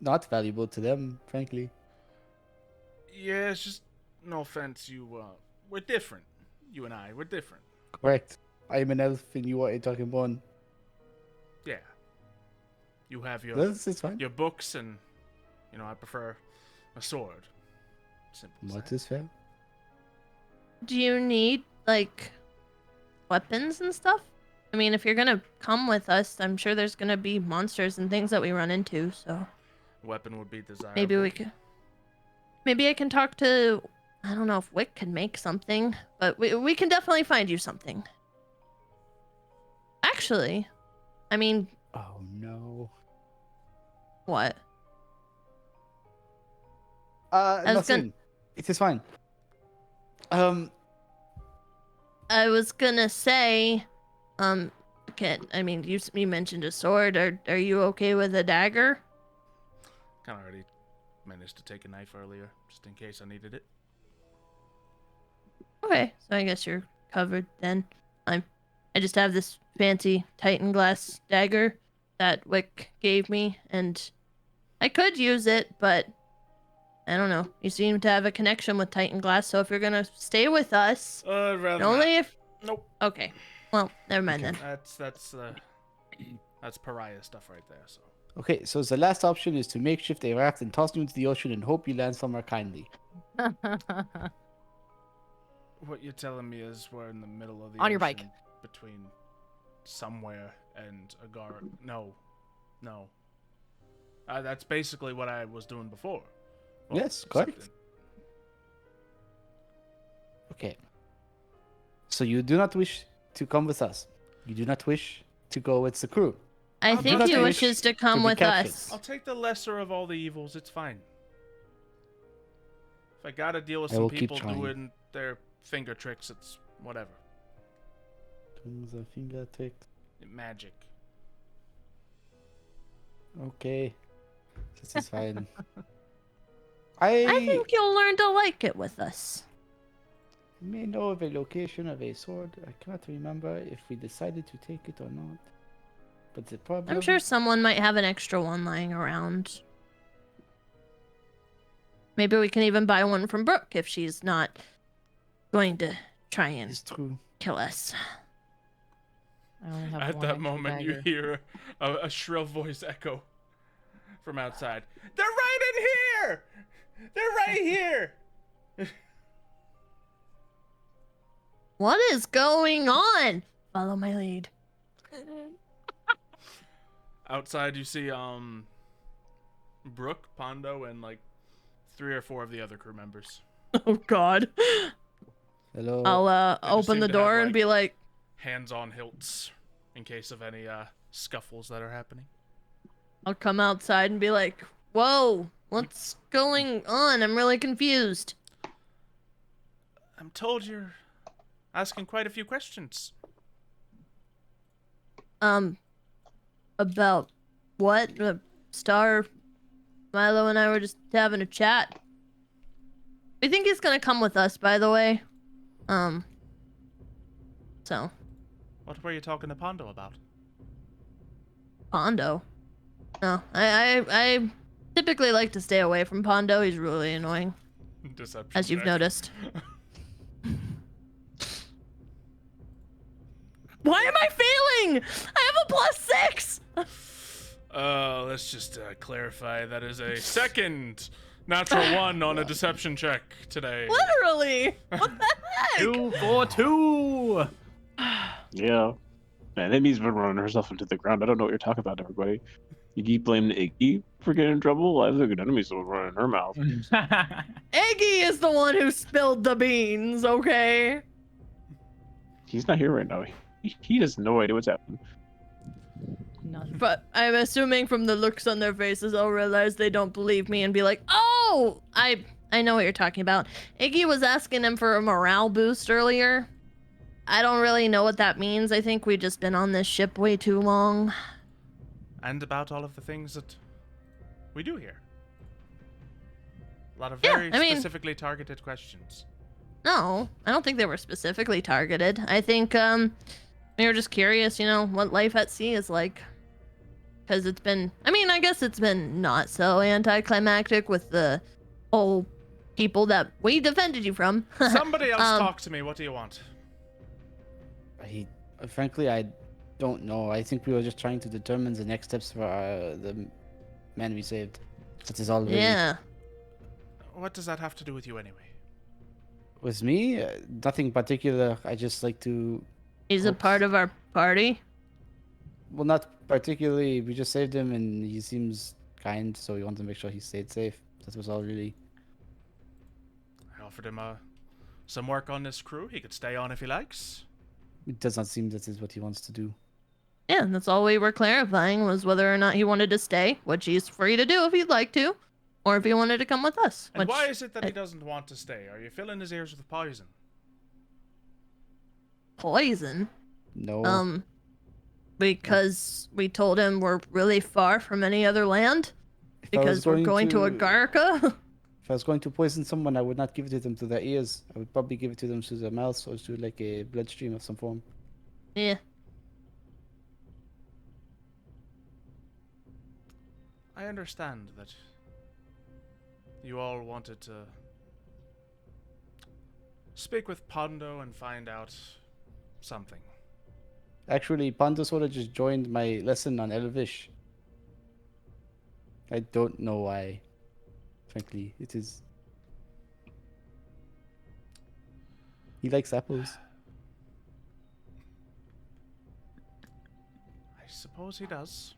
Speaker 4: not valuable to them, frankly.
Speaker 1: Yeah, it's just no offense. We're different. You and I, we're different.
Speaker 4: Correct. I am an elf and you are a dragonborn.
Speaker 1: Yeah. You have your
Speaker 4: That's fine.
Speaker 1: your books, and you know I prefer a sword. Simple. as
Speaker 4: What
Speaker 1: that.
Speaker 4: is fair?
Speaker 2: Do you need like weapons and stuff? I mean, if you're gonna come with us, I'm sure there's gonna be monsters and things that we run into. So
Speaker 1: Weapon would be desirable.
Speaker 2: maybe we could. Maybe I can talk to. I don't know if Wick can make something, but we can definitely find you something. Actually, I mean,
Speaker 4: Oh no.
Speaker 2: what? was
Speaker 4: Nothing. It is fine.
Speaker 2: I was gonna say, I mean, you mentioned a sword. Are you okay with a dagger?
Speaker 1: Kind of already managed to take a knife earlier, just in case I needed it.
Speaker 2: Okay, so I guess you're covered then. I just have this fancy Titan glass dagger that Wick gave me, and I could use it, but I don't know. You seem to have a connection with Titan glass, so if you're gonna stay with us,
Speaker 1: Rather
Speaker 2: only
Speaker 1: not.
Speaker 2: if.
Speaker 1: Nope.
Speaker 2: Okay. Well, never mind then.
Speaker 1: That's pariah stuff right there. So
Speaker 4: Okay, so the last option is to makeshift a raft and toss you into the ocean and hope you land somewhere kindly.
Speaker 1: What you're telling me is we're in the middle of the
Speaker 3: On your bike.
Speaker 1: ocean between somewhere and Agarica. No. That's basically what I was doing before. Well,
Speaker 4: Yes, correct.
Speaker 1: except
Speaker 4: Okay. So you do not wish to come with us. You do not wish to go with the crew.
Speaker 2: I
Speaker 1: I'll
Speaker 2: think
Speaker 1: not
Speaker 2: he
Speaker 1: wish
Speaker 2: wishes to come
Speaker 4: be
Speaker 2: with
Speaker 4: captured.
Speaker 2: us.
Speaker 1: I'll take the lesser of all the evils. It's fine. If I gotta deal with
Speaker 4: I
Speaker 1: some
Speaker 4: will keep
Speaker 1: people
Speaker 4: trying.
Speaker 1: doing their finger tricks, it's whatever.
Speaker 4: The finger trick.
Speaker 1: Magic.
Speaker 4: Okay. This is fine.
Speaker 2: I think you'll learn to like it with us.
Speaker 4: may know of a location of a sword. I cannot remember if we decided to take it or not. But the problem...
Speaker 2: I'm sure someone might have an extra one lying around. Maybe we can even buy one from Brooke if she's not going to try and
Speaker 4: It's true.
Speaker 2: kill us.
Speaker 3: I only have
Speaker 1: At
Speaker 3: one
Speaker 1: that
Speaker 3: extra
Speaker 1: moment,
Speaker 3: dagger.
Speaker 1: you hear a shrill voice echo from outside. They're right in here! They're right here!
Speaker 2: What is going on? Follow my lead.
Speaker 1: Outside, you see Brooke, Pondo, and like 3 or 4 of the other crew members.
Speaker 2: Oh God.
Speaker 4: Hello.
Speaker 2: I'll
Speaker 1: just
Speaker 2: open
Speaker 1: seem
Speaker 2: the
Speaker 1: to have,
Speaker 2: door and
Speaker 1: like-
Speaker 2: be like,
Speaker 1: Hands on hilts in case of any scuffles that are happening.
Speaker 2: I'll come outside and be like, whoa, what's going on? I'm really confused.
Speaker 1: I'm told you're asking quite a few questions.
Speaker 2: About what? Star, Milo and I were just having a chat. We think he's gonna come with us, by the way. So,
Speaker 1: What were you talking to Pondo about?
Speaker 2: Pondo. No, I typically like to stay away from Pondo. He's really annoying,
Speaker 1: Deception
Speaker 2: as you've
Speaker 1: check.
Speaker 2: noticed. Why am I failing? I have a +6!
Speaker 1: Let's just clarify. That is a second natural 1 on a deception check today.
Speaker 2: Literally! What the heck?
Speaker 9: 2 for 2.
Speaker 6: Yeah. Man, Emmy's been running herself into the ground. I don't know what you're talking about, everybody. You keep blaming Iggy for getting in trouble? I think an enemy's the one running her mouth.
Speaker 2: Eggy is the one who spilled the beans, okay?
Speaker 6: He's not here right now. He has no idea what's happening.
Speaker 3: None.
Speaker 2: But I'm assuming from the looks on their faces, I'll realize they don't believe me and be like, oh, I know what you're talking about. Iggy was asking him for a morale boost earlier. I don't really know what that means. I think we've just been on this ship way too long.
Speaker 1: And about all of the things that we do here. A lot of
Speaker 2: Yeah,
Speaker 1: very
Speaker 2: I mean-
Speaker 1: specifically targeted questions.
Speaker 2: No, I don't think they were specifically targeted. I think we were just curious, what life at sea is like. Because it's been, I guess it's been not so anticlimactic with the whole people that we defended you from.
Speaker 1: Somebody else talk to me. What do you want?
Speaker 4: Frankly, I don't know. I think we were just trying to determine the next steps for the man we saved. That is all really.
Speaker 2: Yeah.
Speaker 1: What does that have to do with you anyway?
Speaker 4: With me, nothing particular. I just like to...
Speaker 2: He's a part of our party.
Speaker 4: Well, not particularly. We just saved him and he seems kind, so we want to make sure he stayed safe. That was all really.
Speaker 1: I offered him some work on this crew. He could stay on if he likes.
Speaker 4: It does not seem that is what he wants to do.
Speaker 2: Yeah, and that's all we were clarifying was whether or not he wanted to stay, which he's free to do if he'd like to, or if he wanted to come with us.
Speaker 1: And
Speaker 2: which
Speaker 1: why is it that he doesn't want to stay? Are you filling his ears with poison?
Speaker 2: Poison?
Speaker 4: No.
Speaker 2: Because we told him we're really far from any other land.
Speaker 4: If I was
Speaker 2: Because we're going to Agarica.
Speaker 4: If I was going to poison someone, I would not give it to them through their ears. I would probably give it to them through their mouths or through like a bloodstream of some form.
Speaker 2: Yeah.
Speaker 1: I understand that you all wanted to speak with Pondo and find out something.
Speaker 4: Actually, Pando sort of just joined my lesson on Elvish. I don't know why. Frankly, it is. He likes apples.
Speaker 1: I suppose he does.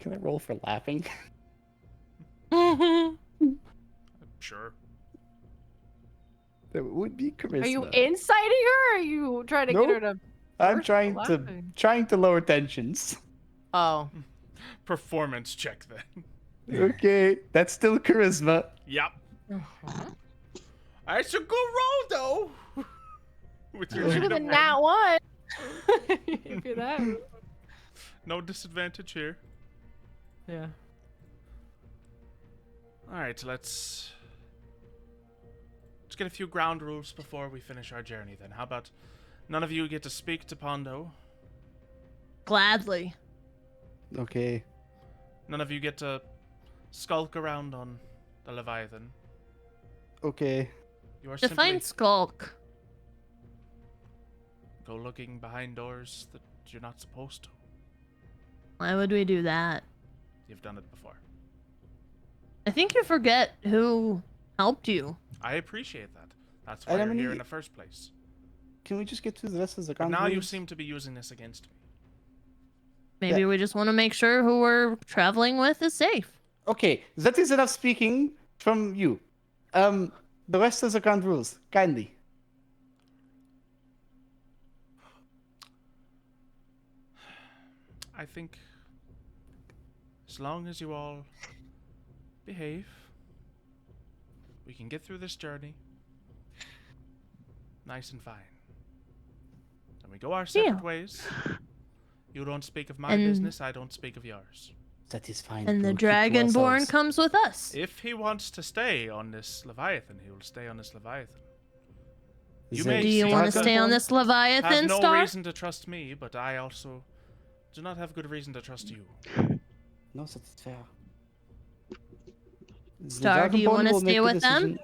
Speaker 4: Can I roll for laughing?
Speaker 1: Sure.
Speaker 4: That would be charisma.
Speaker 3: Are you inciting her? Or are you trying to get her to?
Speaker 4: I'm
Speaker 3: burst
Speaker 4: trying to
Speaker 3: laughing?
Speaker 4: lower tensions.
Speaker 3: Oh.
Speaker 1: Performance check then.
Speaker 4: Okay, that's still charisma.
Speaker 1: Yep.
Speaker 3: Uh-huh.
Speaker 1: It's a good roll though. With your
Speaker 3: Should have
Speaker 1: random
Speaker 3: been that
Speaker 1: one.
Speaker 3: one. If you're that.
Speaker 1: No disadvantage here.
Speaker 3: Yeah.
Speaker 1: All right, let's get a few ground rules before we finish our journey. Then, how about none of you get to speak to Pondo?
Speaker 2: Gladly.
Speaker 4: Okay.
Speaker 1: None of you get to skulk around on the Leviathan.
Speaker 4: Okay.
Speaker 1: You are
Speaker 2: Define
Speaker 1: simply
Speaker 2: skulk.
Speaker 1: go looking behind doors that you're not supposed to.
Speaker 2: Why would we do that?
Speaker 1: You've done it before.
Speaker 2: I think you forget who helped you.
Speaker 1: I appreciate that. That's why
Speaker 4: I
Speaker 1: you're
Speaker 4: mean,
Speaker 1: here in the first place.
Speaker 4: Can we just get through the rest of the
Speaker 1: But
Speaker 4: ground
Speaker 1: now you
Speaker 4: rules?
Speaker 1: seem to be using this against me.
Speaker 2: Maybe
Speaker 4: Yeah.
Speaker 2: we just want to make sure who we're traveling with is safe.
Speaker 4: Okay, that is enough speaking from you. The rest of the ground rules, kindly.
Speaker 1: I think as long as you all behave, we can get through this journey nice and fine. And we go our separate
Speaker 2: Yeah.
Speaker 1: ways. You don't speak of my
Speaker 2: And-
Speaker 1: business, I don't speak of yours.
Speaker 4: That is fine.
Speaker 2: And the
Speaker 4: we'll keep to
Speaker 2: Dragonborn
Speaker 4: ourselves.
Speaker 2: comes with us.
Speaker 1: If he wants to stay on this Leviathan, he will stay on this Leviathan.
Speaker 4: Is
Speaker 1: You
Speaker 4: there
Speaker 1: may
Speaker 2: Do you
Speaker 1: see
Speaker 2: want to
Speaker 1: that
Speaker 2: stay on this
Speaker 1: Have
Speaker 2: Leviathan,
Speaker 1: no
Speaker 2: Star?
Speaker 1: reason to trust me, but I also do not have good reason to trust you.
Speaker 4: No, that is fair. The
Speaker 2: Star, do you
Speaker 4: Dragonborn
Speaker 2: want to
Speaker 4: will
Speaker 2: stay
Speaker 4: make a
Speaker 2: with them?
Speaker 4: decision.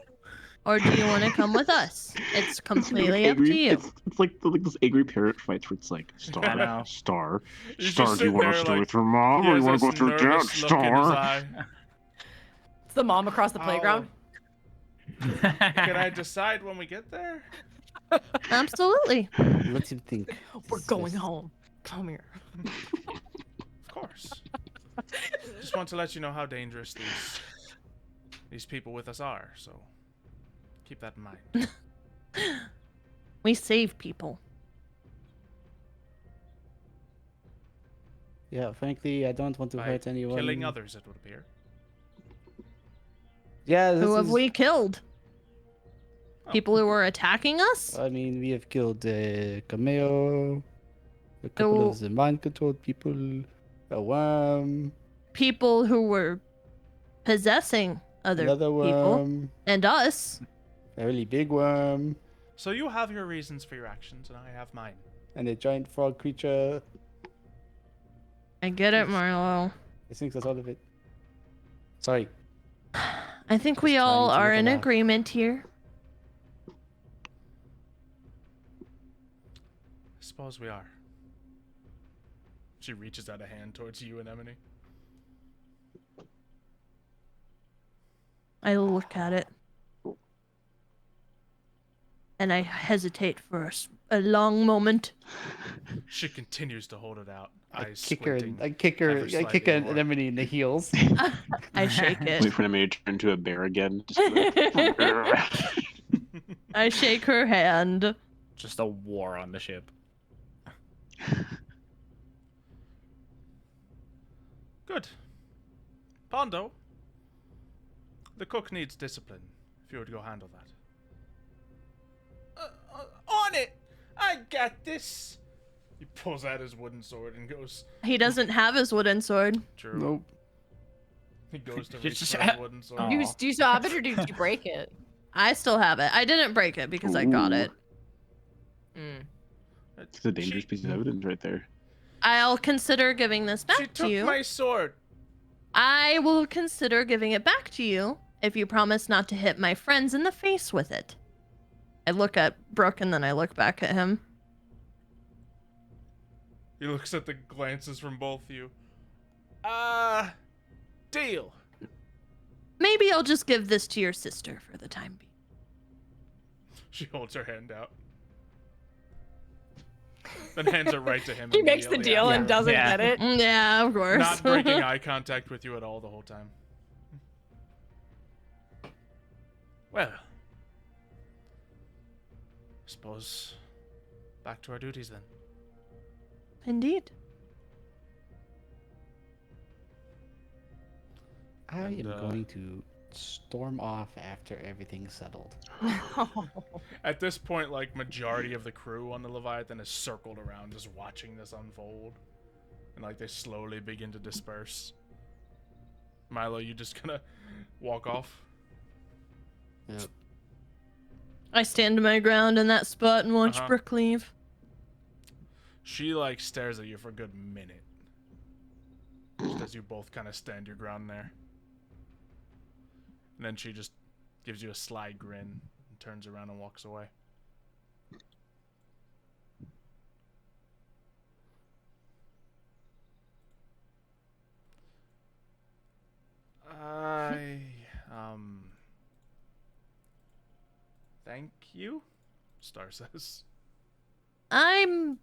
Speaker 2: Or do you want to come with us? It's completely up
Speaker 6: angry,
Speaker 2: to you.
Speaker 6: It's like those angry parrot fights where it's like,
Speaker 9: I know.
Speaker 6: Star,
Speaker 1: He's
Speaker 6: Star,
Speaker 1: just
Speaker 6: do you
Speaker 1: sitting
Speaker 6: want to
Speaker 1: there
Speaker 6: stay
Speaker 1: like,
Speaker 6: with your mom
Speaker 1: he
Speaker 6: or you
Speaker 1: has
Speaker 6: want to go
Speaker 1: this
Speaker 6: with your dad,
Speaker 1: nervous look in his
Speaker 6: Star?
Speaker 1: eye.
Speaker 3: It's the mom across the playground.
Speaker 1: Can I decide when we get there?
Speaker 2: Absolutely.
Speaker 4: Let him think.
Speaker 3: We're going home. Come here.
Speaker 1: Of course. Just want to let you know how dangerous these people with us are, so keep that in mind.
Speaker 2: We save people.
Speaker 4: Yeah, frankly, I don't want to
Speaker 1: By
Speaker 4: hurt anyone.
Speaker 1: killing others, it would appear.
Speaker 4: Yeah, this
Speaker 2: Who have
Speaker 4: is...
Speaker 2: we killed?
Speaker 1: Oh.
Speaker 2: People who were attacking us?
Speaker 4: I mean, we have killed Cameo, a couple of the mind-controlled people, a worm,
Speaker 2: People who were possessing other
Speaker 4: another
Speaker 2: people.
Speaker 4: worm,
Speaker 2: And us.
Speaker 4: a really big worm,
Speaker 1: So you have your reasons for your actions, and I have mine.
Speaker 4: and a giant frog creature.
Speaker 2: I get it, Marlo.
Speaker 4: I think that's all of it. Sorry.
Speaker 2: I think we
Speaker 4: Just
Speaker 2: all
Speaker 4: trying to
Speaker 2: are
Speaker 4: make a
Speaker 2: in
Speaker 4: laugh.
Speaker 2: agreement here.
Speaker 1: I suppose we are. She reaches out a hand towards you and Emily.
Speaker 2: I look at it. And I hesitate for a long moment.
Speaker 1: She continues to hold it out.
Speaker 4: I
Speaker 1: Eyes
Speaker 4: kick her,
Speaker 1: squinting.
Speaker 4: I kick her,
Speaker 1: ever
Speaker 4: I kick
Speaker 1: slightly
Speaker 4: an
Speaker 1: more.
Speaker 4: anemone in the heels.
Speaker 2: I shake it.
Speaker 6: Wait for him to turn into a bear again.
Speaker 2: I shake her hand.
Speaker 9: Just a war on the ship.
Speaker 1: Good. Pondo, the cook needs discipline. If you would go handle that. On it! I got this! He pulls out his wooden sword and goes,
Speaker 2: He doesn't have his wooden sword.
Speaker 1: true.
Speaker 4: Nope.
Speaker 1: He goes to
Speaker 9: Just-
Speaker 1: reach for his wooden sword.
Speaker 9: Aw.
Speaker 3: Do you still have it or did you break it?
Speaker 2: I still have it. I didn't break it because I got it.
Speaker 3: Mm.
Speaker 6: It's a dangerous piece of evidence right there.
Speaker 2: I'll consider giving this
Speaker 1: She
Speaker 2: back to
Speaker 1: took
Speaker 2: you.
Speaker 1: my sword.
Speaker 2: I will consider giving it back to you if you promise not to hit my friends in the face with it. I look at Brooke and then I look back at him.
Speaker 1: He looks at the glances from both of you. Deal.
Speaker 2: Maybe I'll just give this to your sister for the time being.
Speaker 1: She holds her hand out. Then hands it right to him.
Speaker 3: He makes the
Speaker 1: immediately
Speaker 3: deal
Speaker 1: after.
Speaker 3: and doesn't
Speaker 9: Yeah.
Speaker 3: get it.
Speaker 2: Yeah, of course.
Speaker 1: Not breaking eye contact with you at all the whole time. Well, suppose back to our duties then.
Speaker 2: Indeed.
Speaker 4: I am
Speaker 1: And,
Speaker 4: going to storm off after everything's settled.
Speaker 1: At this point, like, majority of the crew on the Leviathan is circled around just watching this unfold. And, like, they slowly begin to disperse. Milo, you just gonna walk off?
Speaker 4: Yep.
Speaker 2: I stand my ground in that spot and watch
Speaker 1: Uh-huh.
Speaker 2: Brooke leave.
Speaker 1: She, like, stares at you for a good minute. Just as you both kind of stand your ground there. And then she just gives you a sly grin and turns around and walks away. Thank you, Star says.
Speaker 2: I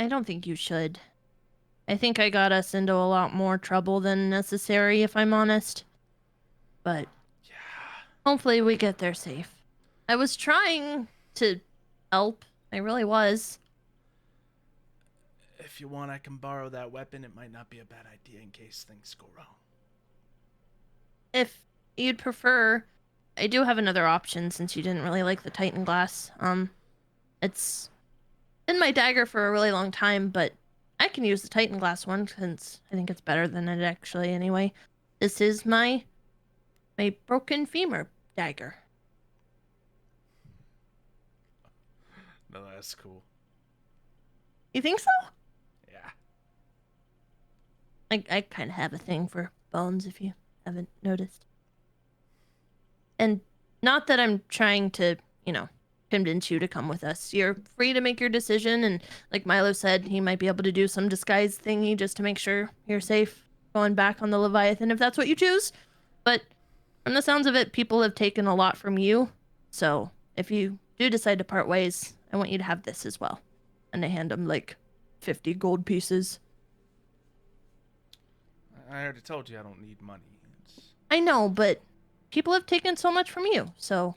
Speaker 2: don't think you should. I think I got us into a lot more trouble than necessary, if I'm honest. But
Speaker 1: Yeah.
Speaker 2: hopefully we get there safe. I was trying to help. I really was.
Speaker 1: If you want, I can borrow that weapon. It might not be a bad idea in case things go wrong.
Speaker 2: If you'd prefer, I do have another option since you didn't really like the Titan glass. It's been my dagger for a really long time, but I can use the Titan glass one since I think it's better than it actually anyway. This is my broken femur dagger.
Speaker 1: No, that's cool.
Speaker 2: You think so?
Speaker 1: Yeah.
Speaker 2: I kind of have a thing for bones, if you haven't noticed. And not that I'm trying to, convince you to come with us. You're free to make your decision, and like Milo said, he might be able to do some disguise thingy just to make sure you're safe going back on the Leviathan if that's what you choose. But from the sounds of it, people have taken a lot from you. So if you do decide to part ways, I want you to have this as well. And they hand him like 50 gold pieces.
Speaker 1: I already told you I don't need money.
Speaker 2: I know, but people have taken so much from you, so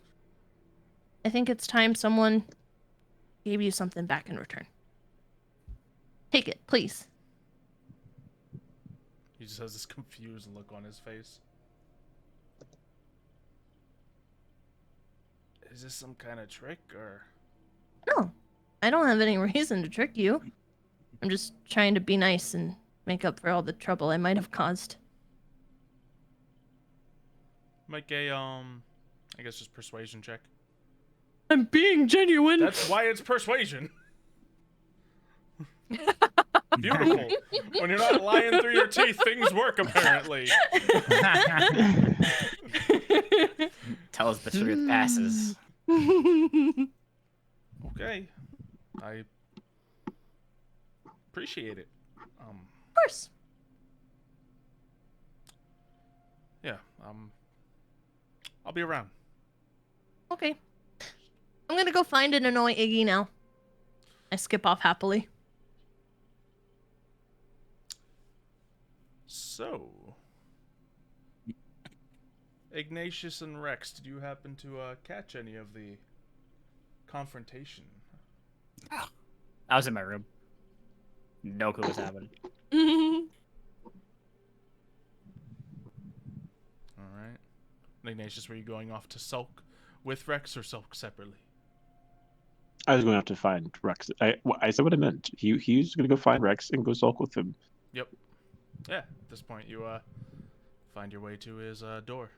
Speaker 2: I think it's time someone gave you something back in return. Take it, please.
Speaker 1: He just has this confused look on his face. Is this some kind of trick, or?
Speaker 2: No, I don't have any reason to trick you. I'm just trying to be nice and make up for all the trouble I might have caused.
Speaker 1: Make a, I guess just persuasion check.
Speaker 2: I'm being genuine.
Speaker 1: That's why it's persuasion. Beautiful. When you're not lying through your teeth, things work, apparently.
Speaker 9: Tell us the truth passes.
Speaker 1: Okay. I appreciate it.
Speaker 2: Of course.
Speaker 1: Yeah, I'll be around.
Speaker 2: Okay. I'm gonna go find and annoy Iggy now. I skip off happily.
Speaker 1: So, Ignatius and Rex, did you happen to catch any of the confrontation?
Speaker 9: I was in my room. No clue what's happening.
Speaker 1: All right. Ignatius, were you going off to sulk with Rex or sulk separately?
Speaker 6: I was going to have to find Rex. I said what I meant. He was going to go find Rex and go sulk with him.
Speaker 1: Yep. Yeah, at this point, you find your way to his door.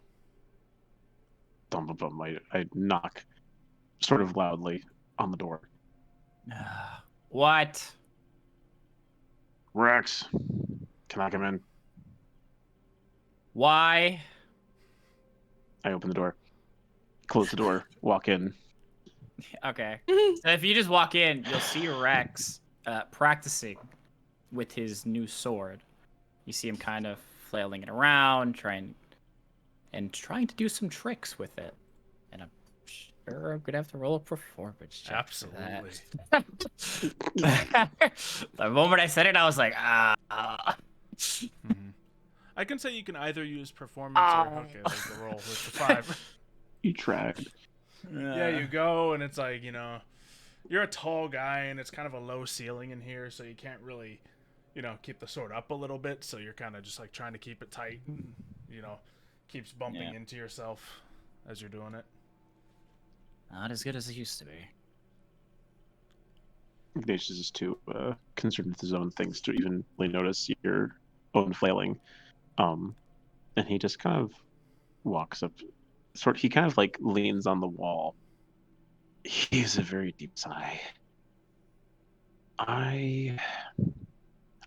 Speaker 6: Bum, bum, bum. I knock sort of loudly on the door.
Speaker 9: What?
Speaker 6: Rex, can I come in?
Speaker 9: Why?
Speaker 6: I open the door, close the door, walk in.
Speaker 9: Okay. So if you just walk in, you'll see Rex practicing with his new sword. You see him kind of flailing it around, trying to do some tricks with it. And I'm sure I'm gonna have to roll a performance check.
Speaker 1: Absolutely.
Speaker 9: For that. The moment I said it, I was like,
Speaker 1: Mhm. I can say you can either use performance or okay, there's the roll with the 5.
Speaker 6: You tried.
Speaker 1: Yeah, you go and it's like, you're a tall guy and it's kind of a low ceiling in here, so you can't really, keep the sword up a little bit, so you're kind of just like trying to keep it tight and, keeps bumping into yourself as you're doing it.
Speaker 9: Not as good as it used to be.
Speaker 6: Ignatius is too concerned with his own things to even really notice your own flailing. And he just kind of walks up. He kind of like leans on the wall. He has a very deep sigh. I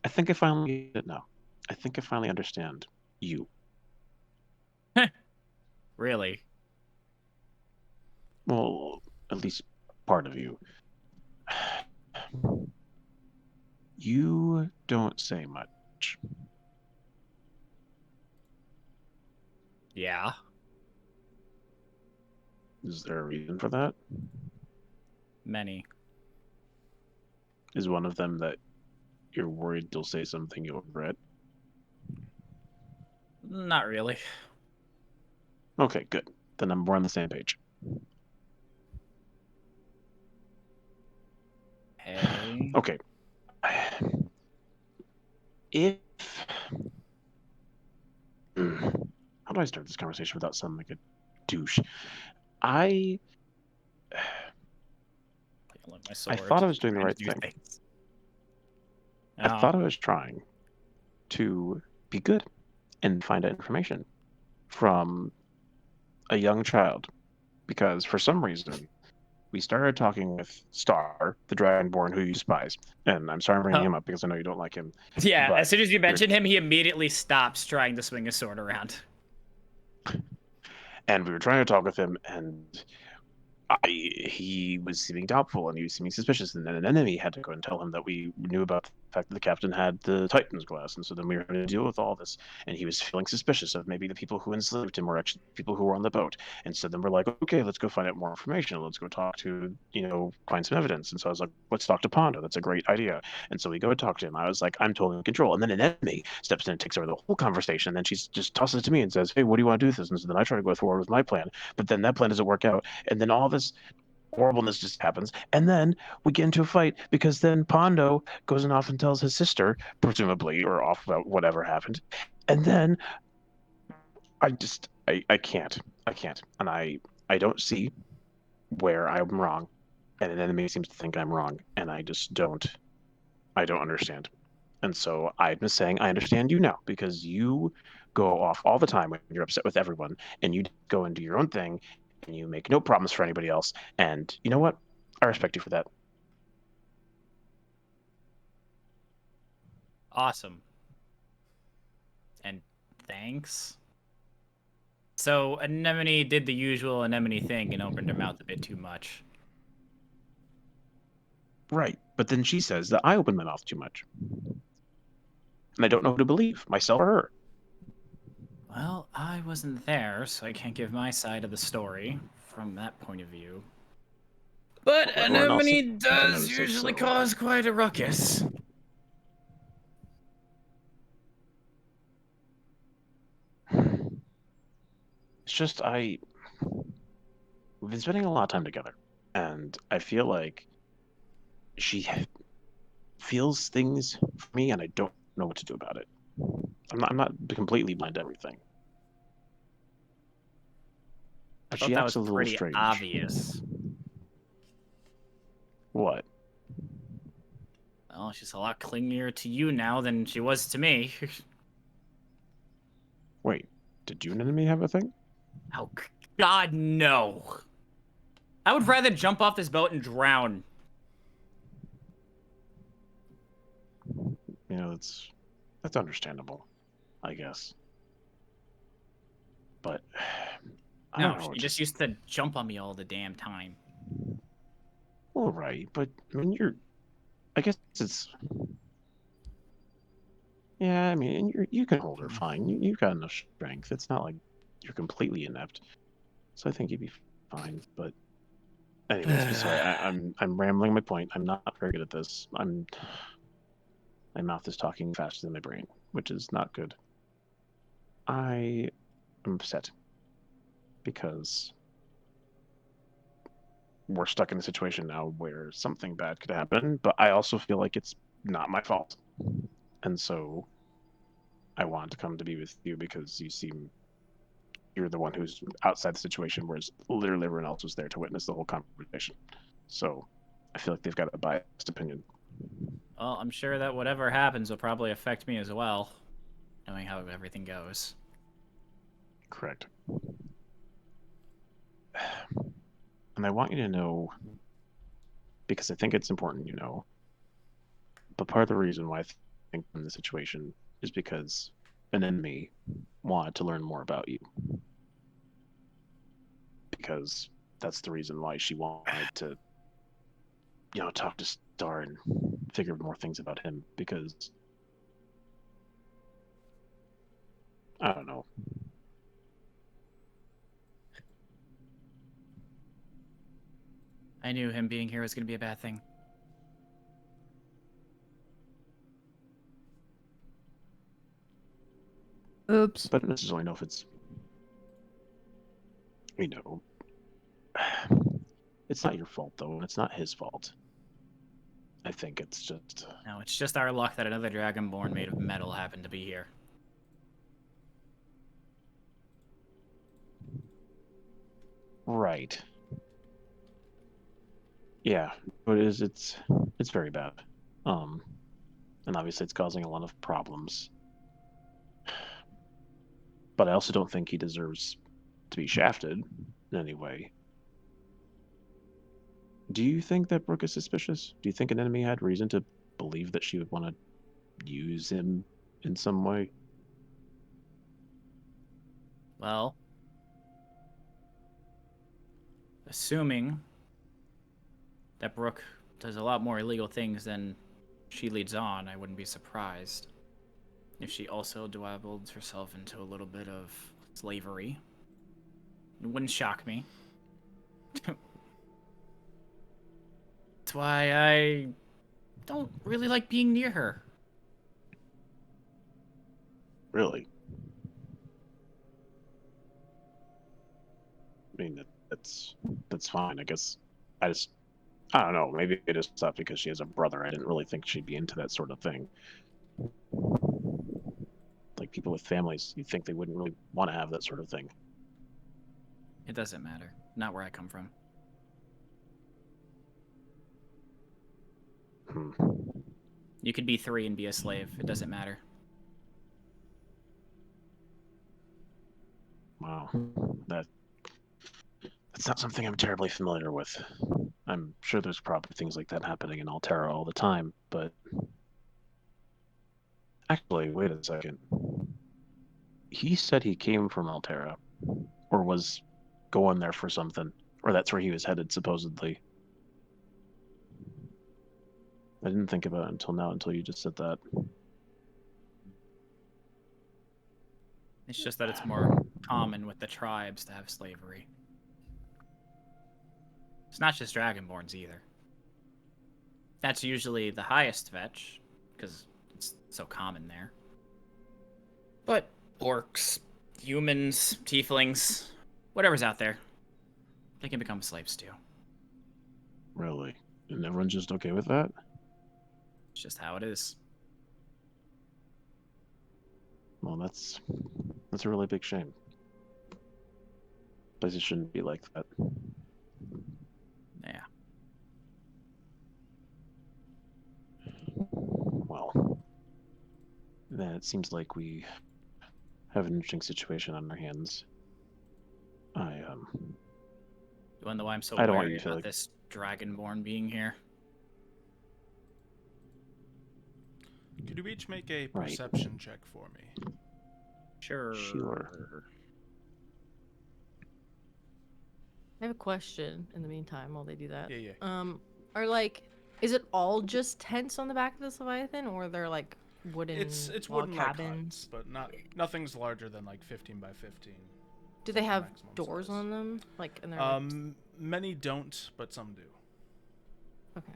Speaker 6: think I finally get it now. I think I finally understand you.
Speaker 9: Really?
Speaker 6: Well, at least part of you. You don't say much.
Speaker 9: Yeah.
Speaker 6: Is there a reason for that?
Speaker 9: Many.
Speaker 6: Is one of them that you're worried you'll say something you'll regret?
Speaker 9: Not really.
Speaker 6: Okay, good. Then we're on the same page.
Speaker 9: Hey.
Speaker 6: Okay. If... How do I start this conversation without sounding like a douche? I thought I was doing the right thing. I thought I was trying to be good and find out information from a young child, because for some reason we started talking with Star, the Dragonborn who you despise, and I'm sorry I'm bringing him up because I know you don't like him.
Speaker 9: Yeah, as soon as you mention him, he immediately stops trying to swing his sword around.
Speaker 6: And we were trying to talk with him, and he was seeming doubtful and he was seeming suspicious, and then an enemy had to go and tell him that we knew about the fact that the captain had the Titan's glass, and so then we were having to deal with all this, and he was feeling suspicious of maybe the people who enslaved him were actually people who were on the boat, and so then we're like, okay, let's go find out more information, let's go talk to, find some evidence, and so I was like, let's talk to Pondo, that's a great idea, and so we go and talk to him. I was like, I'm totally in control, and then an enemy steps in and takes over the whole conversation, and then she just tosses it to me and says, hey, what do you want to do with this? And so then I try to go forward with my plan, but then that plan doesn't work out, and then all this horribleness just happens, and then we get into a fight because then Pondo goes off and tells his sister, presumably, or off about whatever happened, and then I can't, and I don't see where I'm wrong, and an enemy seems to think I'm wrong, and I don't understand, and so I'm just saying I understand you now because you go off all the time when you're upset with everyone, and you go and do your own thing, and you make no promise for anybody else. And you know what? I respect you for that.
Speaker 9: Awesome. And thanks. So Anemone did the usual Anemone thing and opened her mouth a bit too much.
Speaker 6: Right. But then she says that I opened my mouth too much. And I don't know who to believe, myself or her.
Speaker 9: Well, I wasn't there, so I can't give my side of the story from that point of view. But Anemone does usually cause quite a ruckus.
Speaker 6: It's just we've been spending a lot of time together, and I feel like she feels things for me, and I don't know what to do about it. I'm not completely blind to everything.
Speaker 9: I
Speaker 6: But
Speaker 9: thought
Speaker 6: she
Speaker 9: that
Speaker 6: acts
Speaker 9: was
Speaker 6: a little
Speaker 9: pretty
Speaker 6: strange.
Speaker 9: obvious.
Speaker 6: What?
Speaker 9: Well, she's a lot clingier to you now than she was to me.
Speaker 6: Wait, did you and enemy have a thing?
Speaker 9: Oh, God, no. I would rather jump off this boat and drown.
Speaker 6: That's understandable, I guess. But I don't know.
Speaker 9: She just used to jump on me all the damn time.
Speaker 6: All right, but I mean, I guess it's Yeah, I mean, you can hold her fine. You've got enough strength. It's not like you're completely inept. So I think you'd be fine. But anyways, sorry, I'm rambling my point. I'm not very good at this. My mouth is talking faster than my brain, which is not good. I am upset because we're stuck in a situation now where something bad could happen, but I also feel like it's not my fault. And so I want to come to be with you because you're the one who's outside the situation, whereas literally everyone else was there to witness the whole conversation. So I feel like they've got a biased opinion.
Speaker 9: Well, I'm sure that whatever happens will probably affect me as well, knowing how everything goes.
Speaker 6: Correct. And I want you to know, because I think it's important you know, but part of the reason why I think I'm in the situation is because an enemy wanted to learn more about you. Because that's the reason why she wanted to, talk to Star and figure more things about him. Because, I don't know.
Speaker 9: I knew him being here was going to be a bad thing.
Speaker 2: Oops.
Speaker 6: But I don't necessarily know if it's, it's not your fault, though, and it's not his fault. I think it's just...
Speaker 9: No, it's just our luck that another Dragonborn made of metal happened to be here.
Speaker 6: Right. Yeah, but it's very bad. And obviously it's causing a lot of problems. But I also don't think he deserves to be shafted in any way. Do you think that Brooke is suspicious? Do you think an enemy had reason to believe that she would want to use him in some way?
Speaker 9: Well, assuming that Brooke does a lot more illegal things than she leads on, I wouldn't be surprised if she also dabbled herself into a little bit of slavery. It wouldn't shock me. That's why I don't really like being near her.
Speaker 6: Really? I mean, that's fine. I guess I don't know. Maybe it is tough because she has a brother. I didn't really think she'd be into that sort of thing. Like people with families, you'd think they wouldn't really want to have that sort of thing.
Speaker 9: It doesn't matter. Not where I come from. You could be 3 and be a slave. It doesn't matter.
Speaker 6: Wow. That's not something I'm terribly familiar with. I'm sure there's probably things like that happening in Altera all the time, but... Actually, wait a second. He said he came from Altera, or was going there for something, or that's where he was headed, supposedly. I didn't think about it until now, until you just said that.
Speaker 9: It's just that it's more common with the tribes to have slavery. It's not just Dragonborns either. That's usually the highest fetch, because it's so common there. But orcs, humans, tieflings, whatever's out there, they can become slaves too.
Speaker 6: Really? And everyone's just okay with that?
Speaker 9: It's just how it is.
Speaker 6: Well, that's a really big shame. Places shouldn't be like that.
Speaker 9: Yeah.
Speaker 6: Well, then it seems like we have an interesting situation on our hands.
Speaker 9: You wanna know why I'm so
Speaker 6: I don't want
Speaker 9: worried
Speaker 6: you to
Speaker 9: about
Speaker 6: like...
Speaker 9: this Dragonborn being here?
Speaker 1: Could you each make a perception check for me?
Speaker 9: Sure.
Speaker 3: I have a question in the meantime while they do that.
Speaker 1: Yeah.
Speaker 3: Is it all just tents on the back of this Leviathan, or are there like wooden
Speaker 1: It's
Speaker 3: log
Speaker 1: wooden like
Speaker 3: cabins?
Speaker 1: huts, but nothing's larger than like 15 by 15.
Speaker 3: Do they
Speaker 1: the
Speaker 3: have
Speaker 1: maximum
Speaker 3: doors
Speaker 1: size.
Speaker 3: on them? Like, and they're
Speaker 1: Many don't, but some do.
Speaker 3: okay.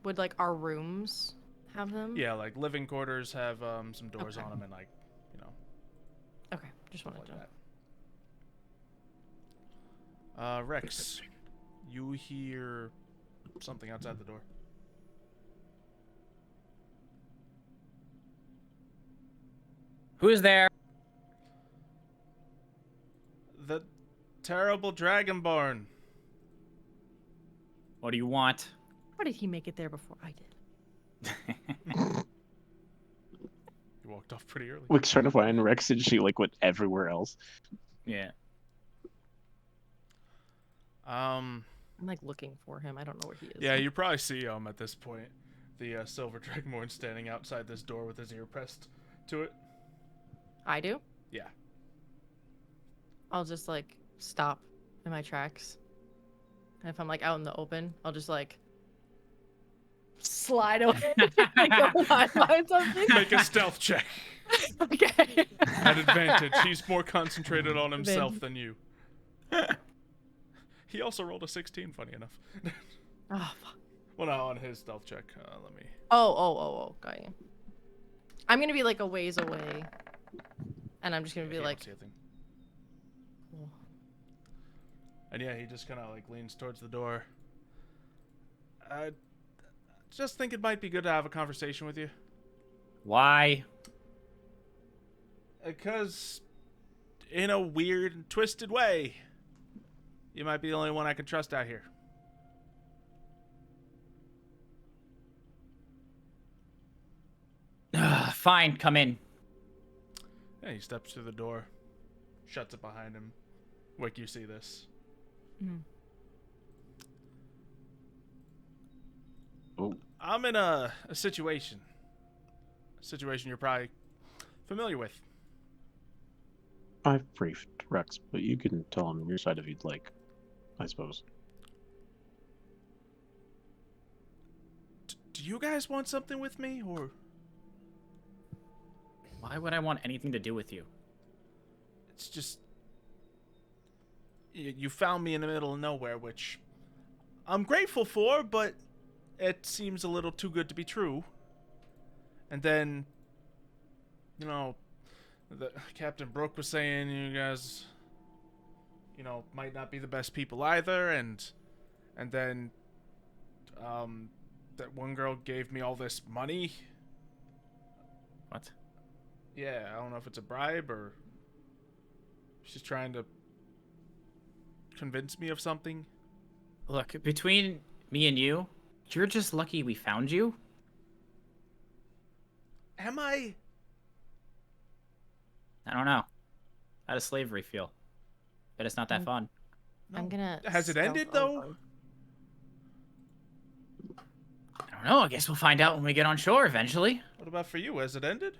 Speaker 3: Would like our rooms have them?
Speaker 1: Yeah, like living quarters have some doors
Speaker 3: Okay.
Speaker 1: on them, and like, you know,
Speaker 3: Okay, just
Speaker 1: stuff
Speaker 3: wanted
Speaker 1: like
Speaker 3: to.
Speaker 1: that. Rex, you hear something outside the door.
Speaker 9: Who's there?
Speaker 1: The terrible Dragonborn.
Speaker 9: What do you want?
Speaker 3: How did he make it there before I did?
Speaker 1: He walked off pretty early.
Speaker 6: Wick's trying to find Rex, and she like went everywhere else.
Speaker 9: Yeah.
Speaker 1: Um,
Speaker 3: I'm like looking for him. I don't know where he is.
Speaker 1: yeah, you probably see him at this point. The Silver Dragonborn standing outside this door with his ear pressed to it.
Speaker 3: I do?
Speaker 1: Yeah.
Speaker 3: I'll just like stop in my tracks. And if I'm like out in the open, I'll just like slide away. Like, go find something.
Speaker 1: Make a stealth check.
Speaker 3: Okay.
Speaker 1: At advantage. He's more concentrated on himself than you. He also rolled a 16, funny enough.
Speaker 3: Oh, fuck.
Speaker 1: Well, no, on his stealth check. Let me...
Speaker 3: Oh, got you. I'm gonna be like a ways away. And I'm just gonna be
Speaker 1: He don't
Speaker 3: like...
Speaker 1: see a thing.
Speaker 3: Cool.
Speaker 1: And yeah, he just kind of like leans towards the door. I just think it might be good to have a conversation with you.
Speaker 9: Why?
Speaker 1: Because, in a weird and twisted way, you might be the only one I can trust out here.
Speaker 9: Fine, come in.
Speaker 1: Yeah, he steps through the door, shuts it behind him. Wick, you see this.
Speaker 3: Mm.
Speaker 6: Oh,
Speaker 1: I'm in a situation. A situation you're probably familiar with.
Speaker 6: I've briefed Rex, but you can tell him your side if you'd like, I suppose.
Speaker 1: Do you guys want something with me, or...
Speaker 9: Why would I want anything to do with you?
Speaker 1: It's just... You found me in the middle of nowhere, which I'm grateful for, but it seems a little too good to be true. And then, you know, Captain Brooke was saying you guys, you know, might not be the best people either, and then, that one girl gave me all this money.
Speaker 9: What?
Speaker 1: Yeah, I don't know if it's a bribe or she's trying to convince me of something.
Speaker 9: Look, between me and you, you're just lucky we found you.
Speaker 1: Am I?
Speaker 9: I don't know. How does slavery feel? Bet it's not that fun.
Speaker 3: I'm gonna...
Speaker 1: Has it
Speaker 3: stealth
Speaker 1: ended, though?
Speaker 3: over.
Speaker 9: I don't know. I guess we'll find out when we get on shore eventually.
Speaker 1: What about for you? Has it ended?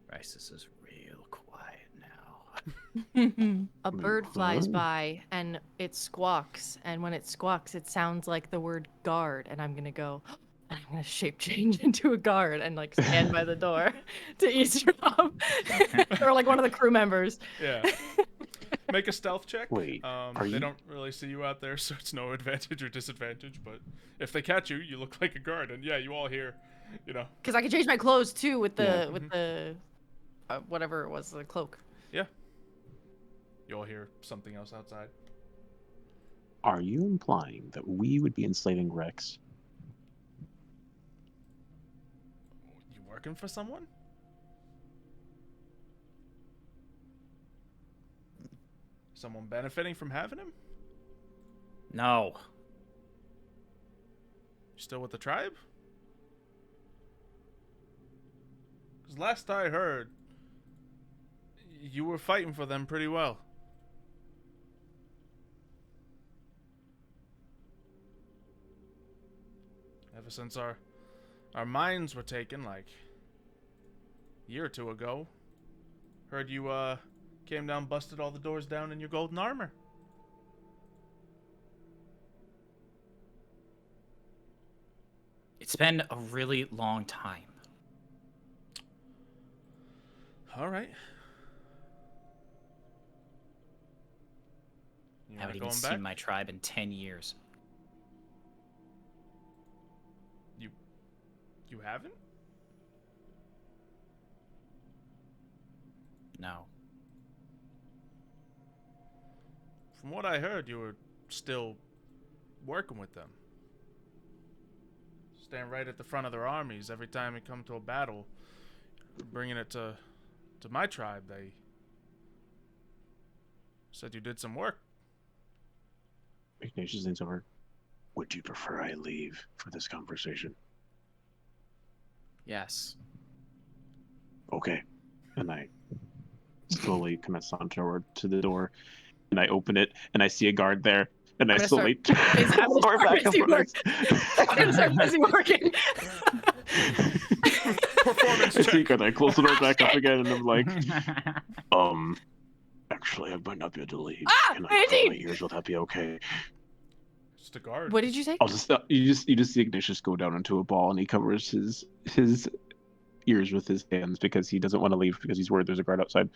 Speaker 9: Bryce, this is real quiet now.
Speaker 3: A bird flies by and it squawks, and when it squawks, it sounds like the word guard, and I'm gonna go, and I'm gonna shape change into a guard and like stand by the door to eavesdrop, or like one of the crew members.
Speaker 1: Yeah. Make a stealth check.
Speaker 6: Wait,
Speaker 1: they
Speaker 6: you-
Speaker 1: don't really see you out there, so it's no advantage or disadvantage. But if they catch you, you look like a guard, and yeah, you all hear, you know.
Speaker 3: Because I can change my clothes too with the
Speaker 6: Yeah.
Speaker 3: with the whatever it was, the cloak.
Speaker 1: Yeah. You all hear something else outside.
Speaker 6: Are you implying that we would be enslaving Rex?
Speaker 1: You working for someone? Someone benefiting from having him?
Speaker 9: No.
Speaker 1: You still with the tribe? Because last I heard, you were fighting for them pretty well. Ever since our minds were taken, like, a year or two ago. Heard you, came down, busted all the doors down in your golden armor.
Speaker 9: It's been a really long time.
Speaker 1: All right. You
Speaker 9: I haven't even
Speaker 1: going
Speaker 9: seen
Speaker 1: back?
Speaker 9: my tribe in 10 years.
Speaker 1: You haven't?
Speaker 9: No.
Speaker 1: From what I heard, you were still working with them. Stand right at the front of their armies every time we come to a battle. Bringing it to my tribe, they said you did some work.
Speaker 6: Ignatius leans over. Would you prefer I leave for this conversation?
Speaker 9: Yes.
Speaker 6: Okay. And I slowly commence on toward to the door, and I open it, and I see a guard there, and I slowly turn the door back up.
Speaker 3: I'm gonna start busy working.
Speaker 1: Performance
Speaker 6: I see a
Speaker 1: check.
Speaker 6: guard, I close the door back up again, and I'm like, actually, I might not be able to leave. Can I cover my ears? Will that be okay?
Speaker 1: Just a guard.
Speaker 3: What did you say?
Speaker 6: I'll just you just see Ignatius go down into a ball, and he covers his ears with his hands because he doesn't want to leave because he's worried there's a guard outside.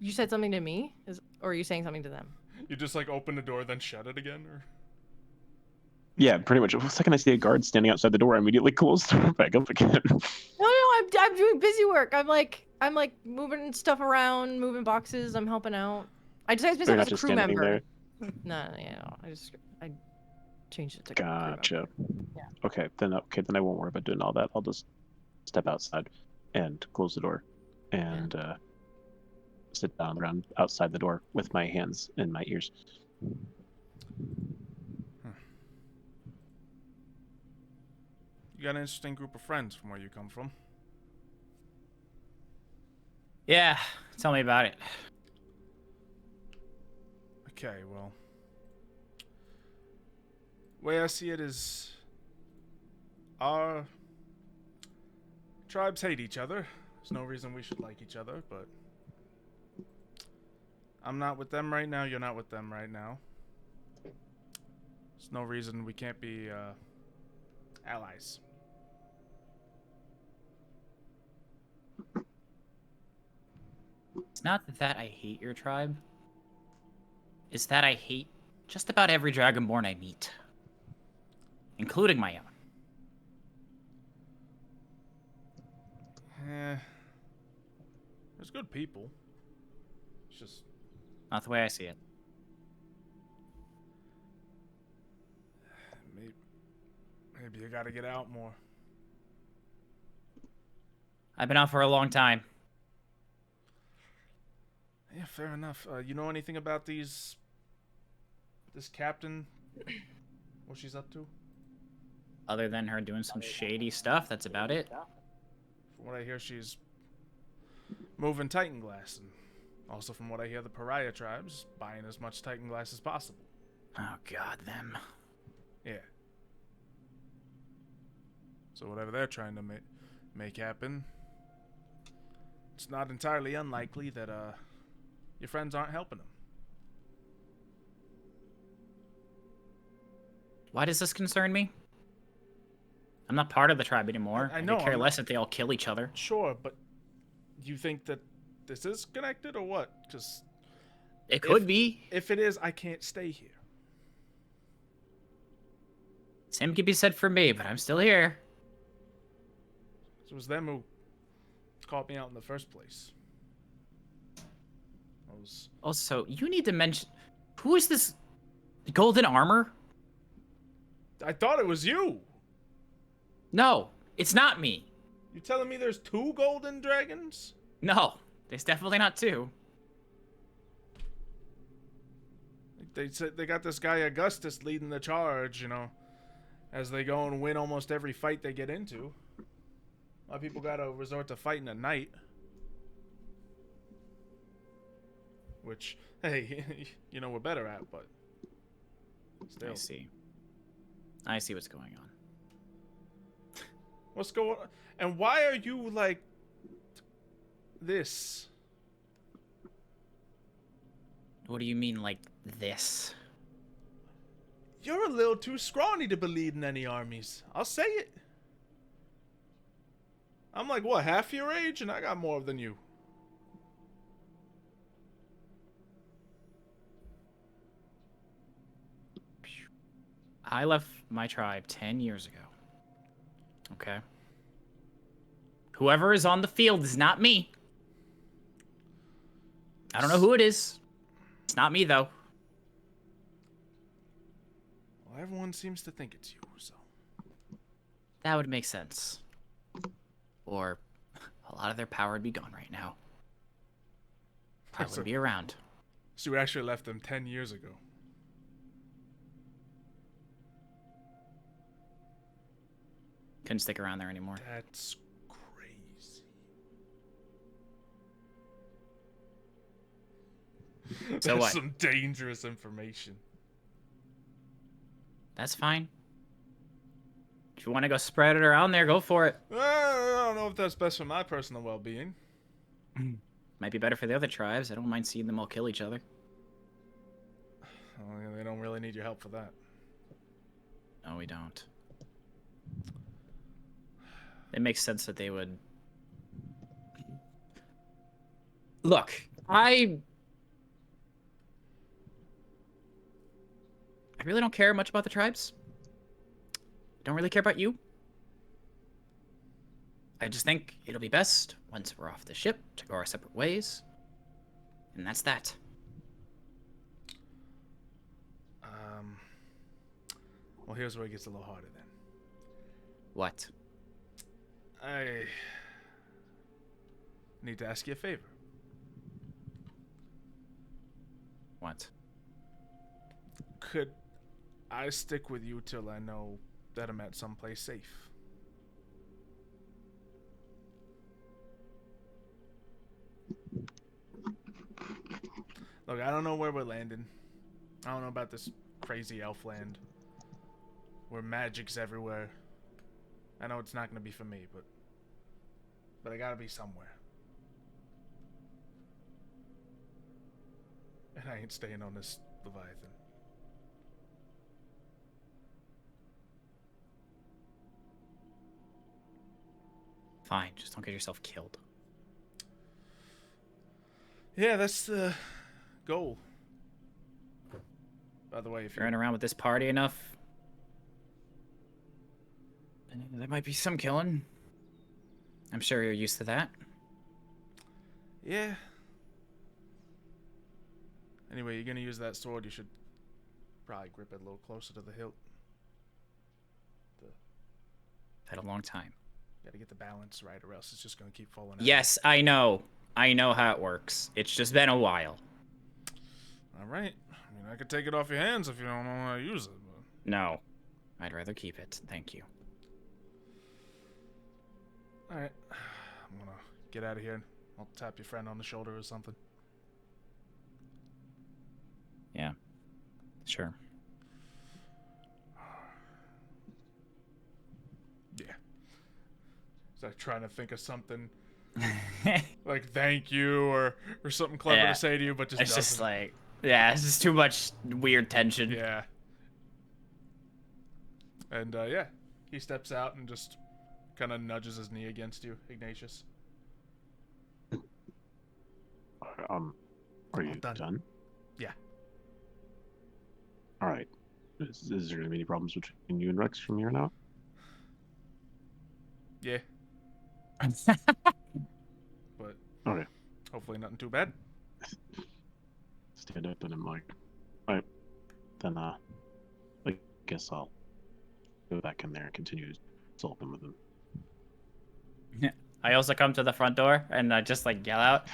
Speaker 3: You said something to me, or are you saying something to them?
Speaker 1: You just like open the door, then shut it again, or?
Speaker 6: Yeah, pretty much. The second I see a guard standing outside the door, I immediately close the door back up again.
Speaker 3: No, I'm doing busy work. I'm like moving stuff around, moving boxes. I'm helping out. I disguised
Speaker 6: They're
Speaker 3: myself
Speaker 6: not
Speaker 3: as a
Speaker 6: just
Speaker 3: crew
Speaker 6: standing
Speaker 3: member.
Speaker 6: there.
Speaker 3: No, I changed it to crew member.
Speaker 6: Gotcha.
Speaker 3: Yeah.
Speaker 6: Okay, then I won't worry about doing all that. I'll just step outside and close the door, and sit down around outside the door with my hands in my ears.
Speaker 1: You got an interesting group of friends from where you come from.
Speaker 9: Yeah, tell me about it.
Speaker 1: Okay, well, way I see it is our tribes hate each other. There's no reason we should like each other, but I'm not with them right now. You're not with them right now. There's no reason we can't be allies.
Speaker 9: It's not that I hate your tribe. It's that I hate just about every Dragonborn I meet. Including my own.
Speaker 1: There's good people. It's just
Speaker 9: Not the way I see it.
Speaker 1: maybe you gotta get out more.
Speaker 9: I've been out for a long time.
Speaker 1: Yeah, fair enough. You know anything about this captain? What she's up to?
Speaker 9: Other than her doing some shady stuff, that's about it.
Speaker 1: From what I hear, she's moving Titan glass, and also from what I hear, the pariah tribes buying as much Titan glass as possible.
Speaker 9: Oh god, them.
Speaker 1: Yeah. So whatever they're trying to make happen, it's not entirely unlikely that your friends aren't helping them.
Speaker 9: Why does this concern me? I'm not part of the tribe anymore.
Speaker 1: I know,
Speaker 9: could care
Speaker 1: I'm
Speaker 9: less if they all kill each other.
Speaker 1: Sure, but you think that this is connected or what? Because
Speaker 9: it could be.
Speaker 1: If it is, I can't stay here.
Speaker 9: Same could be said for me, but I'm still here.
Speaker 1: It was them who caught me out in the first place.
Speaker 9: Also, you need to mention, who is this golden armor?
Speaker 1: I thought it was you.
Speaker 9: No, it's not me.
Speaker 1: You telling me there's 2 golden dragons?
Speaker 9: No, there's definitely not 2.
Speaker 1: They said they got this guy Augustus leading the charge, as they go and win almost every fight they get into. A lot of people gotta resort to fighting at night. Which, hey, we're better at, but still.
Speaker 9: I see what's going on.
Speaker 1: What's going on? And why are you like this?
Speaker 9: What do you mean, like this?
Speaker 1: You're a little too scrawny to be leading any armies. I'll say it. I'm like, what, half your age? And I got more than you.
Speaker 9: I left my tribe 10 years ago. Okay. Whoever is on the field is not me. I don't know who it is. It's not me, though.
Speaker 1: Well, everyone seems to think it's you, so.
Speaker 9: That would make sense. Or a lot of their power would be gone right now. Probably wouldn't be around.
Speaker 1: So you actually left them 10 years ago.
Speaker 9: Couldn't stick around there anymore.
Speaker 1: That's crazy.
Speaker 9: So
Speaker 1: That's
Speaker 9: what?
Speaker 1: some dangerous information.
Speaker 9: That's fine. If you want to go spread it around there, go for it.
Speaker 1: I don't know if that's best for my personal well-being.
Speaker 9: Might be better for the other tribes. I don't mind seeing them all kill each other.
Speaker 1: Well, yeah, they don't really need your help for that.
Speaker 9: No, we don't. It makes sense that they would... Look, I really don't care much about the tribes. I don't really care about you. I just think it'll be best once we're off the ship to go our separate ways. And that's that.
Speaker 1: Well, here's where it gets a little harder then.
Speaker 9: What?
Speaker 1: I need to ask you a favor.
Speaker 9: What?
Speaker 1: Could I stick with you till I know that I'm at someplace safe? Look, I don't know where we're landing. I don't know about this crazy elf land where magic's everywhere. I know it's not going to be for me, but I got to be somewhere. And I ain't staying on this Leviathan.
Speaker 9: Fine, just don't get yourself killed.
Speaker 1: Yeah, that's the goal. By the way, if
Speaker 9: If you're running around with this party enough, there might be some killing. I'm sure you're used to that.
Speaker 1: Yeah. Anyway, you're gonna use that sword, you should probably grip it a little closer to the hilt.
Speaker 9: Had a long time.
Speaker 1: Gotta get the balance right, or else it's just gonna keep falling out.
Speaker 9: Yes, I know. I know how it works. It's just been a while.
Speaker 1: Alright. I mean, I could take it off your hands if you don't know how to use it. But...
Speaker 9: No. I'd rather keep it. Thank you.
Speaker 1: Alright. I'm gonna get out of here. I'll tap your friend on the shoulder or something.
Speaker 9: Yeah. Sure.
Speaker 1: Yeah. It's like trying to think of something like thank you or something clever to say to you, but just
Speaker 9: it's
Speaker 1: doesn't.
Speaker 9: just like, yeah, it's just too much weird tension.
Speaker 1: Yeah. And yeah, he steps out and just kind of nudges his knee against you, Ignatius.
Speaker 6: Are you done?
Speaker 1: Yeah.
Speaker 6: All right. Is there gonna be any problems between you and Rex from here on out?
Speaker 1: Yeah. But
Speaker 6: okay.
Speaker 1: Hopefully nothing too bad.
Speaker 6: Stand up and I'm like, all right, then I guess I'll go back in there and continue sulking with him.
Speaker 9: I also come to the front door and I just like yell out,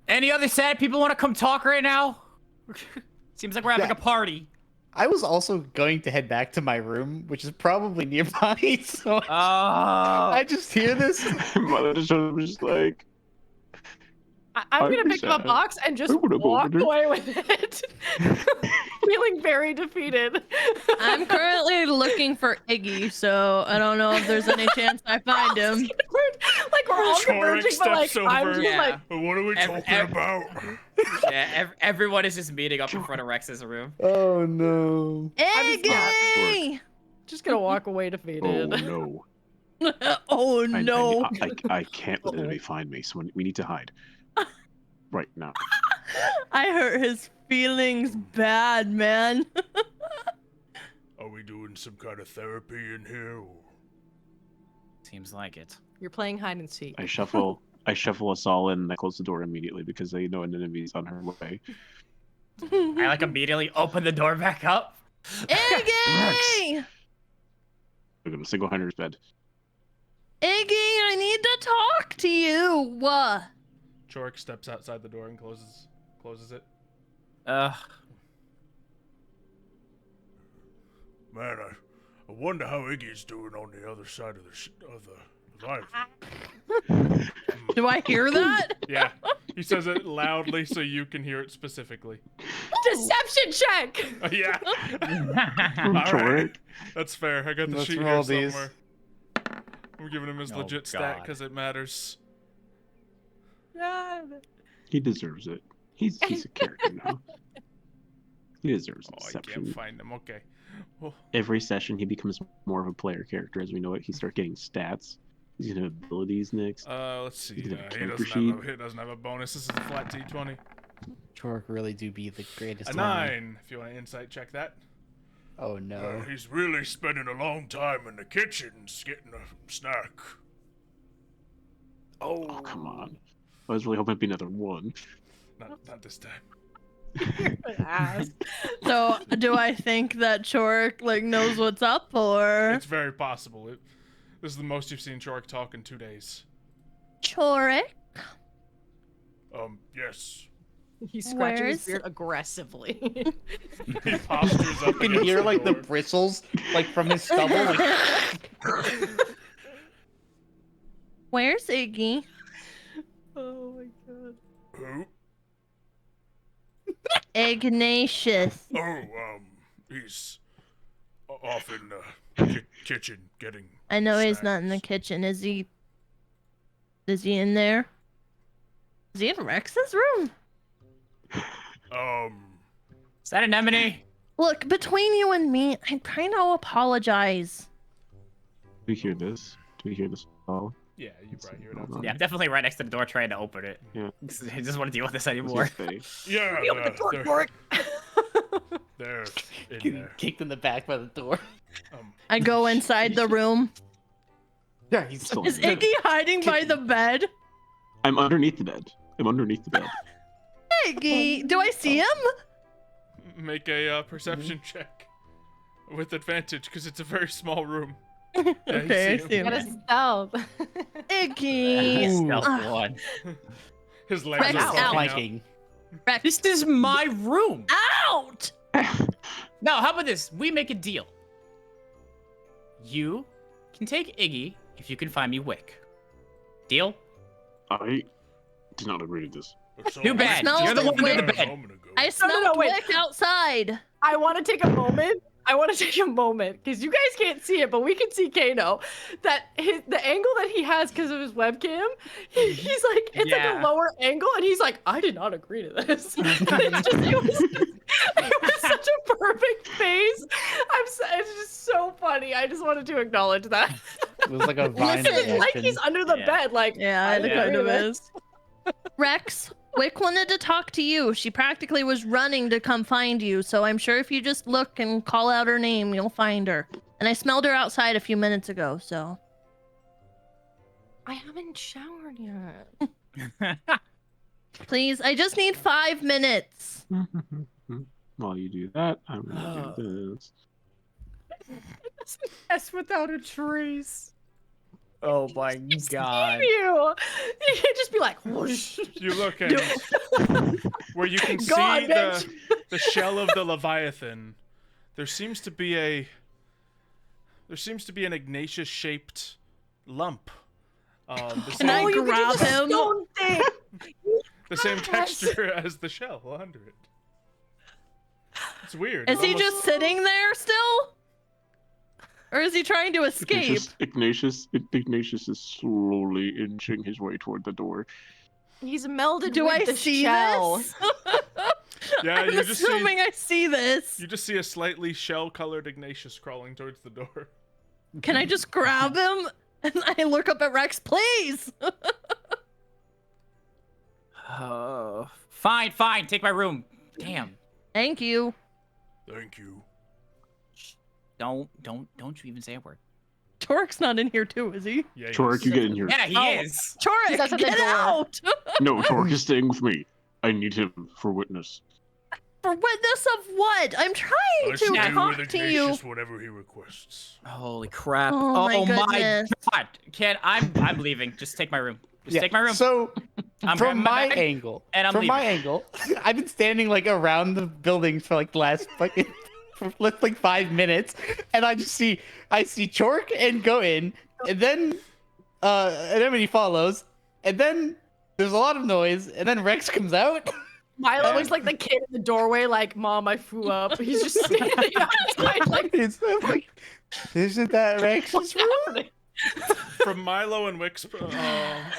Speaker 9: "Any other sad people want to come talk right now?" Seems like we're having a party.
Speaker 4: I was also going to head back to my room, which is probably nearby, so I just hear this.
Speaker 6: Mother just like,
Speaker 3: I'm gonna pick up a box and just walk away with it, feeling very defeated.
Speaker 2: I'm currently looking for Iggy, so I don't know if there's any chance I find him.
Speaker 3: Like we're all
Speaker 1: Chorik
Speaker 3: converging, but like
Speaker 1: steps
Speaker 3: I'm
Speaker 1: over.
Speaker 3: just like,
Speaker 1: What are we talking about?
Speaker 9: Yeah, everyone is just meeting up in front of Rex's room.
Speaker 4: Oh no.
Speaker 2: Iggy!
Speaker 3: just gonna walk away defeated.
Speaker 6: Oh no.
Speaker 2: Oh
Speaker 6: I-
Speaker 2: no.
Speaker 6: I can't let anybody find me, so we need to hide. Right now.
Speaker 2: I hurt his feelings bad, man.
Speaker 1: Are we doing some kind of therapy in here? Or...
Speaker 9: Seems like it.
Speaker 3: You're playing hide and seek.
Speaker 6: I shuffle us all in and I close the door immediately because they know an enemy's on her way.
Speaker 9: I like immediately open the door back up.
Speaker 2: Iggy!
Speaker 6: Look at the single hunter's bed.
Speaker 2: Iggy, I need to talk to you.
Speaker 1: Chorik steps outside the door and closes it.
Speaker 9: Ugh.
Speaker 1: Man, I wonder how Iggy's doing on the other side of the life.
Speaker 2: Do I hear that?
Speaker 1: Yeah, he says it loudly so you can hear it specifically.
Speaker 3: Deception check.
Speaker 1: Yeah. All right.
Speaker 6: Chorik.
Speaker 1: That's fair. I got the
Speaker 4: Let's
Speaker 1: sheet here
Speaker 4: roll these.
Speaker 1: somewhere. I'm giving him his
Speaker 9: Oh,
Speaker 1: legit stat
Speaker 9: God.
Speaker 1: because it matters.
Speaker 6: He deserves it. He's a character now. He deserves
Speaker 1: Oh, I
Speaker 6: deception.
Speaker 1: can't find him. Okay. Well,
Speaker 6: Every session he becomes more of a player character as we know it. He starts getting stats. He's gonna have abilities next.
Speaker 1: let's see.
Speaker 6: He's got a
Speaker 1: He
Speaker 6: character
Speaker 1: doesn't have a bonus. This is a flat D20.
Speaker 4: Chorik really do be the greatest.
Speaker 1: A
Speaker 4: learner.
Speaker 1: 9. If you want to insight check that.
Speaker 4: Oh no.
Speaker 1: He's really spending a long time in the kitchens getting a snack.
Speaker 6: Oh come on. I was really hoping it'd be another one.
Speaker 1: Not this time.
Speaker 2: So, do I think that Chorik knows what's up, or
Speaker 1: It's very possible. This is the most you've seen Chorik talk in 2 days.
Speaker 2: Chorik?
Speaker 1: Yes.
Speaker 3: He's scratching
Speaker 2: Where's-
Speaker 3: his beard aggressively.
Speaker 1: He postures up
Speaker 4: You can
Speaker 1: against
Speaker 4: hear
Speaker 1: the
Speaker 4: the
Speaker 1: door.
Speaker 4: bristles from his stubble.
Speaker 2: Where's Iggy?
Speaker 3: Oh my god.
Speaker 1: Who?
Speaker 2: Ignatius.
Speaker 1: Oh, he's off in the kitchen getting.
Speaker 2: I know he's not in the
Speaker 1: snacks.
Speaker 2: kitchen. Is he? Is he in there? Is he in Rex's room?
Speaker 9: Is that an anemone?
Speaker 2: Look, between you and me, I'm trying to apologize.
Speaker 6: Do we hear this? Do we hear this all?
Speaker 1: Yeah, you probably hear it
Speaker 6: Hold
Speaker 1: outside.
Speaker 6: on.
Speaker 9: Yeah, I'm definitely right next to the door trying to open it.
Speaker 6: Yeah.
Speaker 9: I just want to deal with this
Speaker 6: What's
Speaker 9: anymore.
Speaker 6: his face?
Speaker 1: Yeah,
Speaker 3: Open the door, Chorik.
Speaker 1: they're in
Speaker 4: Getting
Speaker 1: there.
Speaker 4: kicked in the back by the door.
Speaker 2: I go inside the room.
Speaker 4: Yeah, he's
Speaker 6: Still
Speaker 2: Is
Speaker 6: in bed.
Speaker 2: Iggy hiding by the bed?
Speaker 6: I'm underneath the bed.
Speaker 2: Iggy, do I see him?
Speaker 1: Make a perception check with advantage because it's a very small room.
Speaker 2: Okay, I
Speaker 1: you
Speaker 2: see
Speaker 1: see
Speaker 2: him.
Speaker 3: Gotta stealth.
Speaker 2: Iggy.
Speaker 9: Stealth one.
Speaker 1: His legs
Speaker 2: Rex
Speaker 1: are
Speaker 2: out.
Speaker 1: poking out.
Speaker 4: flanking.
Speaker 2: Rex,
Speaker 9: This is my room.
Speaker 2: out!
Speaker 9: Now, how about this? We make a deal. You can take Iggy if you can find me Wick. Deal?
Speaker 6: I did not agree to this.
Speaker 9: Too bad.
Speaker 2: smell
Speaker 9: You're the
Speaker 2: the
Speaker 9: one under the
Speaker 2: Wick.
Speaker 9: bed.
Speaker 2: I smelled
Speaker 3: wait.
Speaker 2: Wick outside.
Speaker 3: I want to take a moment. Because you guys can't see it, but we can see Kano. That the angle that he has because of his webcam, he's like, it's like
Speaker 9: Yeah.
Speaker 3: a lower angle, and he's like, I did not agree to this. It was such a perfect face. It's just so funny. I just wanted to acknowledge that.
Speaker 4: It was like a vine
Speaker 2: Listen,
Speaker 3: Like
Speaker 4: reaction.
Speaker 3: he's under the
Speaker 9: Yeah.
Speaker 3: bed, like
Speaker 2: Yeah,
Speaker 3: I
Speaker 2: it
Speaker 3: agree
Speaker 2: kind
Speaker 3: to
Speaker 2: of
Speaker 3: this.
Speaker 2: is. Rex, Wick wanted to talk to you. She practically was running to come find you, so I'm sure if you just look and call out her name, you'll find her. And I smelled her outside a few minutes ago, so.
Speaker 3: I haven't showered yet.
Speaker 2: Please, I just need 5 minutes.
Speaker 6: While you do that, I'm gonna do this.
Speaker 9: S without a trace. Oh my god.
Speaker 3: You can't just be like, whoosh.
Speaker 1: You look and where you can see
Speaker 3: God,
Speaker 1: the shell of the Leviathan. There seems to be an Ignatius shaped lump. The
Speaker 2: Can I
Speaker 1: same,
Speaker 3: you can
Speaker 2: grab
Speaker 3: do the
Speaker 2: him?
Speaker 3: stone thing.
Speaker 1: the same
Speaker 3: Yes.
Speaker 1: texture as the shell under it. It's weird.
Speaker 2: Is
Speaker 1: It
Speaker 2: he
Speaker 1: almost-
Speaker 2: just sitting there still? Or is he trying to escape?
Speaker 6: Ignatius is slowly inching his way toward the door.
Speaker 3: He's melded
Speaker 2: Do
Speaker 3: with
Speaker 2: I
Speaker 3: the
Speaker 2: see
Speaker 3: shell.
Speaker 2: this?
Speaker 1: Yeah,
Speaker 2: I'm
Speaker 1: you just see
Speaker 2: assuming I see this.
Speaker 1: you just see a slightly shell-colored Ignatius crawling towards the door.
Speaker 2: Can I just grab him? And I look up at Rex, please.
Speaker 9: Oh, fine. Take my room. Damn.
Speaker 2: Thank you.
Speaker 1: Thank you.
Speaker 9: Don't you even say a word.
Speaker 2: Torque's not in here too, is he?
Speaker 1: Yeah,
Speaker 6: Torque, you get in here.
Speaker 9: Yeah, he
Speaker 2: Oh.
Speaker 9: is.
Speaker 3: He's
Speaker 2: Torque,
Speaker 3: at the
Speaker 2: get
Speaker 3: door.
Speaker 2: out!
Speaker 6: No, Torque is staying with me. I need him for witness.
Speaker 2: For witness of what? I'm trying
Speaker 1: I
Speaker 2: to
Speaker 1: stay
Speaker 2: talk
Speaker 1: with
Speaker 2: to you.
Speaker 1: Ignatius whatever he requests.
Speaker 9: Holy crap.
Speaker 2: Oh my goodness.
Speaker 9: God. I'm leaving. Just take my room. Just take my room.
Speaker 4: So,
Speaker 9: I'm
Speaker 4: from
Speaker 9: grabbing my
Speaker 4: my
Speaker 9: bag,
Speaker 4: angle,
Speaker 9: and I'm leaving.
Speaker 4: I've been standing like around the building for like the last fucking for like 5 minutes, and I see Chork and go in, and then Anemone follows, and then there's a lot of noise, and then Rex comes out.
Speaker 3: Milo looks like the kid in the doorway, like, Mom, I flew up. He's just standing outside, like,
Speaker 4: I'm like, isn't that Rex's room?
Speaker 1: From Milo and Wick's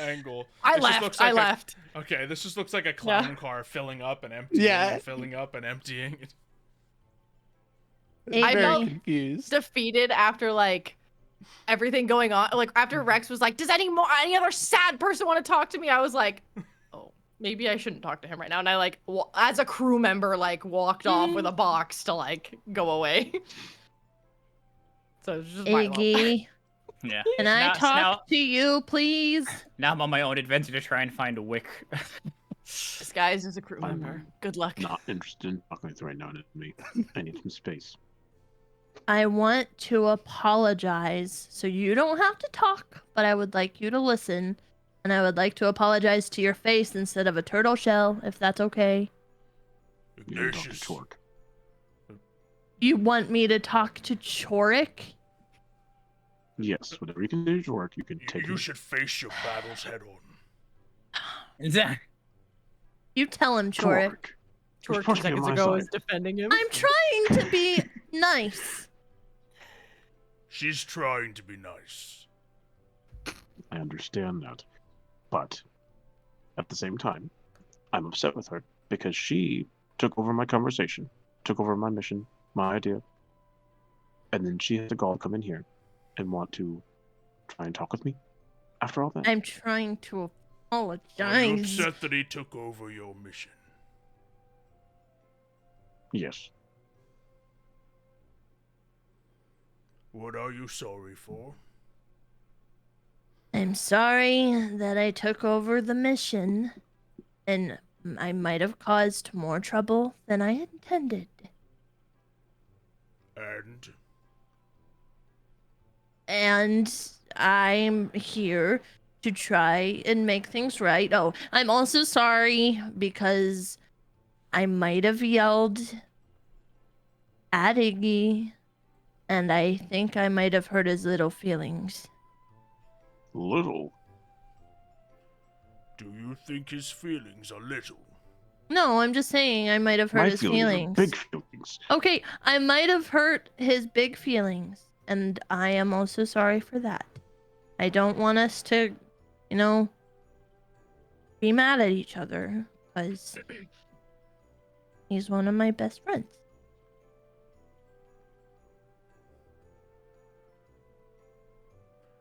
Speaker 1: angle,
Speaker 3: I
Speaker 1: this just
Speaker 3: left.
Speaker 1: looks like
Speaker 3: I left.
Speaker 1: Okay, this just looks like a clown car filling up and emptying, and filling up and emptying.
Speaker 3: I
Speaker 4: Very
Speaker 3: felt
Speaker 4: confused.
Speaker 3: defeated after like everything going on. Like after Rex was like, "Does any other sad person want to talk to me?" I was like, "Oh, maybe I shouldn't talk to him right now." And I like, as a crew member, like walked off with a box to like go away. So it was just Milo.
Speaker 2: Iggy,
Speaker 9: Yeah.
Speaker 2: can I
Speaker 9: Now-
Speaker 2: talk to you, please?
Speaker 9: Now I'm on my own adventure to try and find a Wick.
Speaker 3: Disguised as a crew member. Good luck.
Speaker 6: Not interested in talking with right now, me. I need some space.
Speaker 2: I want to apologize. So you don't have to talk, but I would like you to listen. And I would like to apologize to your face instead of a turtle shell, if that's okay.
Speaker 6: You can talk to
Speaker 1: Ignatius.
Speaker 6: Torque.
Speaker 2: You want me to talk to Chorik?
Speaker 6: Yes, whatever you can do to work, you can take
Speaker 1: You
Speaker 6: it.
Speaker 1: should face your battles head on.
Speaker 9: Is that?
Speaker 2: You tell him, Chorik.
Speaker 6: Torque.
Speaker 3: Torque
Speaker 6: supposed
Speaker 3: 2
Speaker 6: to be on
Speaker 3: seconds
Speaker 6: my
Speaker 3: ago
Speaker 6: side.
Speaker 3: was defending him.
Speaker 2: I'm trying to be nice.
Speaker 1: She's trying to be nice.
Speaker 6: I understand that. But at the same time, I'm upset with her because she took over my conversation, took over my mission, my idea, and then she had the gall come in here and want to try and talk with me after all that.
Speaker 2: I'm trying to
Speaker 1: Are you
Speaker 2: apologize.
Speaker 1: upset that he took over your mission?
Speaker 6: Yes.
Speaker 1: What are you sorry for?
Speaker 2: I'm sorry that I took over the mission, and I might have caused more trouble than I intended. And I'm here to try and make things right. Oh, I'm also sorry because I might have yelled at Iggy, and I think I might have hurt his little feelings.
Speaker 6: Little.
Speaker 1: Do you think his feelings are little?
Speaker 2: No, I'm just saying I might have hurt
Speaker 6: My
Speaker 2: his
Speaker 6: feelings are
Speaker 2: feelings.
Speaker 6: big feelings.
Speaker 2: Okay, I might have hurt his big feelings, and I am also sorry for that. I don't want us to, be mad at each other, because he's one of my best friends.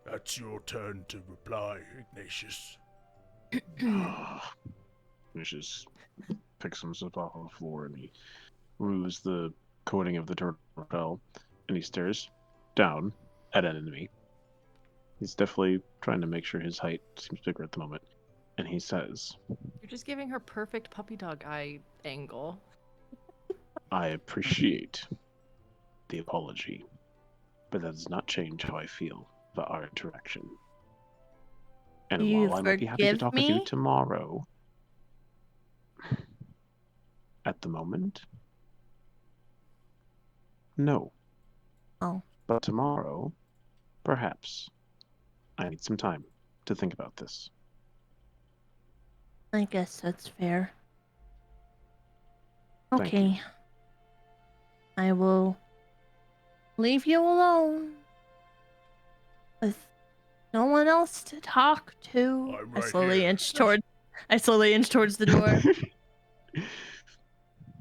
Speaker 1: That's your turn to reply, Ignatius.
Speaker 6: Ignatius picks himself off the floor and he removes the coating of the turtle shell and he stares down at an enemy. He's definitely trying to make sure his height seems bigger at the moment. And he says,
Speaker 3: You're just giving her perfect puppy dog eye angle.
Speaker 6: I appreciate the apology, but that does not change how I feel about our interaction. And
Speaker 2: You
Speaker 6: while I might be happy to
Speaker 2: forgive
Speaker 6: talk with you
Speaker 2: me?
Speaker 6: tomorrow, at the moment, no.
Speaker 2: Oh.
Speaker 6: But tomorrow, perhaps. I need some time to think about this.
Speaker 2: I guess that's fair.
Speaker 6: Thank
Speaker 2: Okay. I will leave you alone with no one else to talk to.
Speaker 1: I'm
Speaker 2: I
Speaker 1: right
Speaker 2: slowly
Speaker 1: here.
Speaker 2: inch towards the door.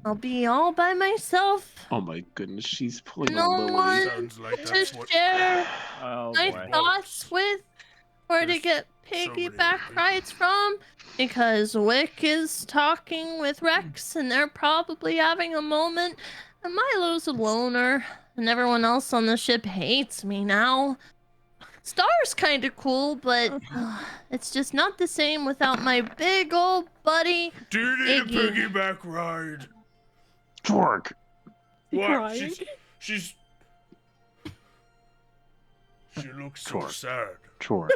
Speaker 2: I'll be all by myself.
Speaker 6: Oh my goodness, she's pulling
Speaker 2: No
Speaker 6: a Lily.
Speaker 2: one
Speaker 1: Sounds like
Speaker 2: to
Speaker 1: that's what.
Speaker 2: share
Speaker 9: Oh
Speaker 2: my
Speaker 9: boy.
Speaker 2: thoughts with, or to
Speaker 1: There's
Speaker 2: get
Speaker 1: so many
Speaker 2: piggyback
Speaker 1: people.
Speaker 2: rides from, because Wick is talking with Rex and they're probably having a moment. And Milo's a loner, and everyone else on the ship hates me now. Star's kind of cool, but it's just not the same without my big old buddy.
Speaker 1: Do you need
Speaker 2: Iggy.
Speaker 1: a piggyback ride?
Speaker 6: Torque!
Speaker 1: What?
Speaker 3: crying?
Speaker 1: She looks so
Speaker 6: Torque.
Speaker 1: sad.
Speaker 6: Torque.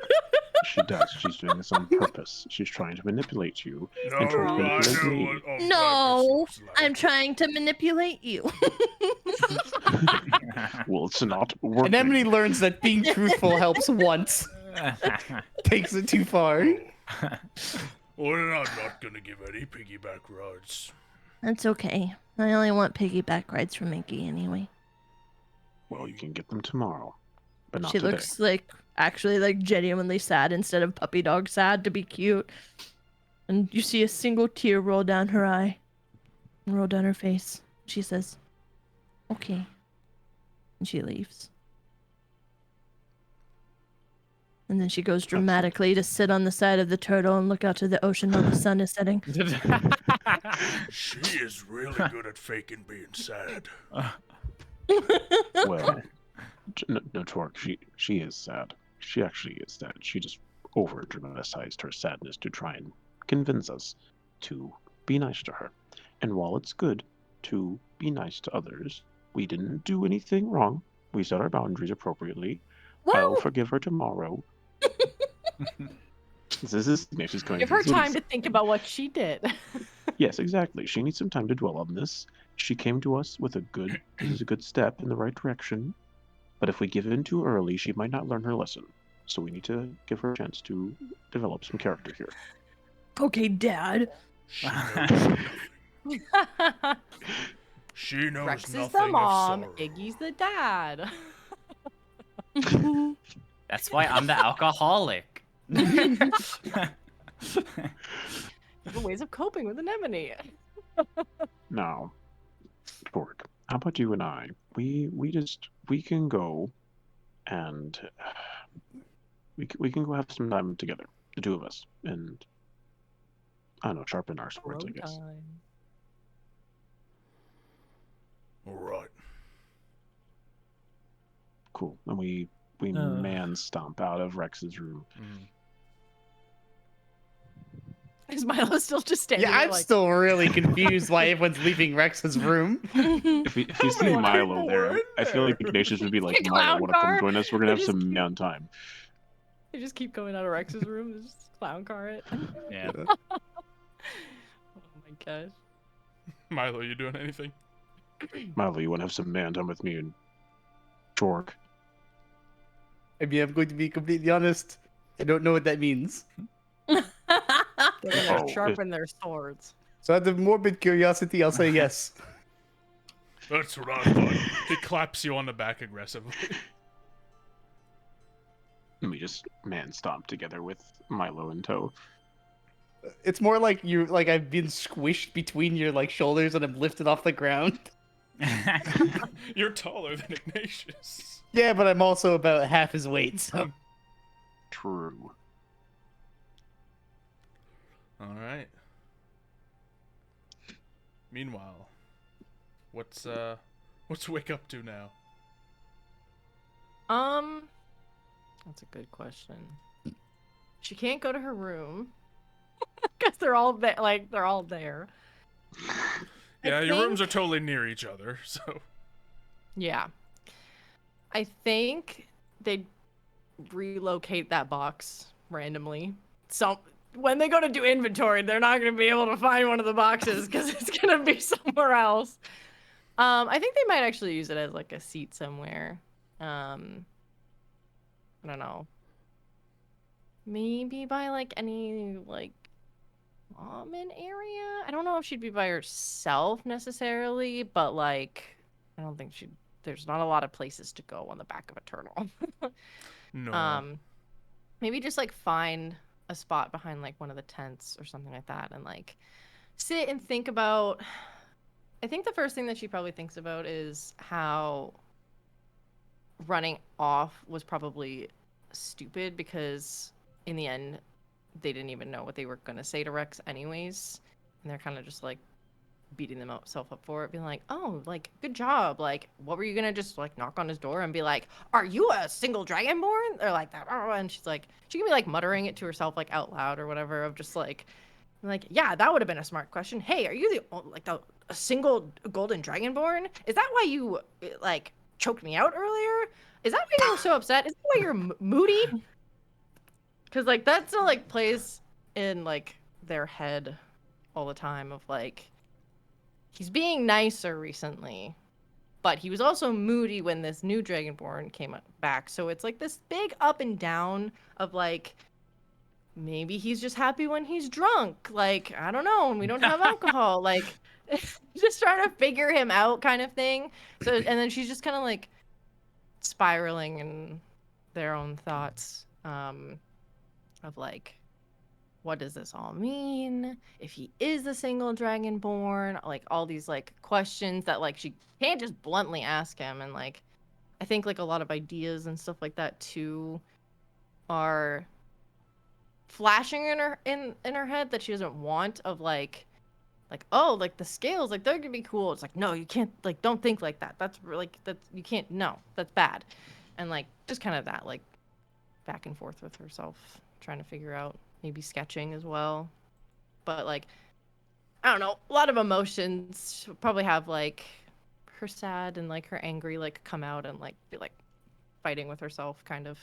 Speaker 6: She does. She's doing this on purpose. She's trying to manipulate you.
Speaker 1: No,
Speaker 6: And try to
Speaker 1: I
Speaker 6: manipulate
Speaker 1: know
Speaker 6: me.
Speaker 1: what on
Speaker 2: No,
Speaker 1: purpose looks like.
Speaker 2: I'm trying to manipulate you.
Speaker 6: Well, it's not working.
Speaker 4: Anemone learns that being truthful helps once. Takes it too far.
Speaker 1: Well, then I'm not gonna give any piggyback rides.
Speaker 2: That's okay. I only want piggyback rides from Iggy anyway.
Speaker 6: Well, you can get them tomorrow. But not
Speaker 2: She
Speaker 6: today.
Speaker 2: looks like actually like genuinely sad instead of puppy dog sad to be cute. And you see a single tear roll down her eye, and roll down her face. She says, "Okay," and she leaves. And then she goes dramatically to sit on the side of the turtle and look out to the ocean while the sun is setting.
Speaker 1: She is really good at faking being sad.
Speaker 6: Well, no, Torque, she is sad. She actually is sad. She just over-dramatized her sadness to try and convince us to be nice to her. And while it's good to be nice to others, we didn't do anything wrong. We set our boundaries appropriately. I'll forgive her tomorrow. This is she's going
Speaker 3: Give
Speaker 6: through
Speaker 3: her time
Speaker 6: things.
Speaker 3: to think about what she did.
Speaker 6: Yes, exactly. She needs some time to dwell on this. She came to us with this is a good step in the right direction. But if we give in too early, she might not learn her lesson. So we need to give her a chance to develop some character here.
Speaker 2: Okay, Dad.
Speaker 1: She knows nothing. She knows
Speaker 3: Rex is
Speaker 1: nothing
Speaker 3: the
Speaker 1: of
Speaker 3: mom,
Speaker 1: sorrow.
Speaker 3: Iggy's the dad.
Speaker 9: That's why I'm the alcoholic.
Speaker 3: Different ways of coping with anemone.
Speaker 6: Now, Torque, how about you and I? We can go and we can go have some time together, the two of us, and I don't know, sharpen our swords, I guess.
Speaker 1: All right.
Speaker 6: Cool. And we man stomp out of Rex's room.
Speaker 3: Is Milo still just standing
Speaker 4: Yeah,
Speaker 3: there
Speaker 4: I'm
Speaker 3: like,
Speaker 4: still really confused why everyone's leaving Rex's room.
Speaker 6: If we see Milo there, I feel like Ignatius would be like,
Speaker 3: Clown
Speaker 6: Milo, wanna come
Speaker 3: car.
Speaker 6: join us? We're gonna have
Speaker 3: Just
Speaker 6: some
Speaker 3: keep-
Speaker 6: man time.
Speaker 3: They just keep going out of Rex's room, they just clown car it.
Speaker 9: Yeah.
Speaker 3: Oh my gosh.
Speaker 1: Milo, you doing anything?
Speaker 6: Milo, you wanna have some man time with me and Torque?
Speaker 4: I mean, I'm going to be completely honest. I don't know what that means.
Speaker 3: They're gonna
Speaker 6: Oh,
Speaker 3: sharpen their swords.
Speaker 4: So out of morbid curiosity, I'll say yes.
Speaker 1: That's what I thought. He claps you on the back aggressively.
Speaker 6: And we just man stomp together with Milo in tow.
Speaker 4: It's more like I've been squished between your like shoulders and I'm lifted off the ground.
Speaker 1: You're taller than Ignatius.
Speaker 4: Yeah, but I'm also about half his weight, so
Speaker 6: True.
Speaker 1: All right. Meanwhile, what's Wick up to now?
Speaker 3: That's a good question. She can't go to her room because they're all there. They're all there.
Speaker 1: Yeah, your
Speaker 3: think-
Speaker 1: rooms are totally near each other, so.
Speaker 3: Yeah. I think they'd relocate that box randomly. So when they go to do inventory, they're not going to be able to find one of the boxes because it's going to be somewhere else. I think they might actually use it as like a seat somewhere. I don't know. Maybe by like any like common area. I don't know if she'd be by herself necessarily, but like I don't think she'd. There's not a lot of places to go on the back of a turtle.
Speaker 1: No.
Speaker 3: Maybe just like find a spot behind like one of the tents or something like that and like sit and think about. I think the first thing that she probably thinks about is how running off was probably stupid, because in the end they didn't even know what they were going to say to Rex anyways, and they're kind of just like beating themselves up for it, being like, oh, like, good job, like, what were you gonna just like knock on his door and be like, are you a single dragonborn, or like that, and she's like, she can be like muttering it to herself like out loud or whatever, of just like, yeah, that would have been a smart question. Hey, are you a single golden dragonborn? Is that why you like choked me out earlier? Is that why you're so upset? Is that why you're moody? Because like that still like plays in like their head all the time of like, he's being nicer recently, but he was also moody when this new dragonborn came back. So it's like this big up and down of like, maybe he's just happy when he's drunk. Like, I don't know, and we don't have alcohol. Like, just trying to figure him out kind of thing. So, and then she's just kind of like spiraling in their own thoughts of like, what does this all mean? If he is a single dragonborn, like all these like questions that like she can't just bluntly ask him. And like, I think like a lot of ideas and stuff like that too are flashing in her head that she doesn't want, of like, oh, like the scales, like they're gonna be cool. It's like, no, you can't, like, don't think like that. That's like, that's, you can't, no, that's bad. And like, just kind of that like back and forth with herself, trying to figure out, maybe sketching as well. But like, I don't know, a lot of emotions. She'll probably have like her sad and like her angry like come out and like be like fighting with herself kind of.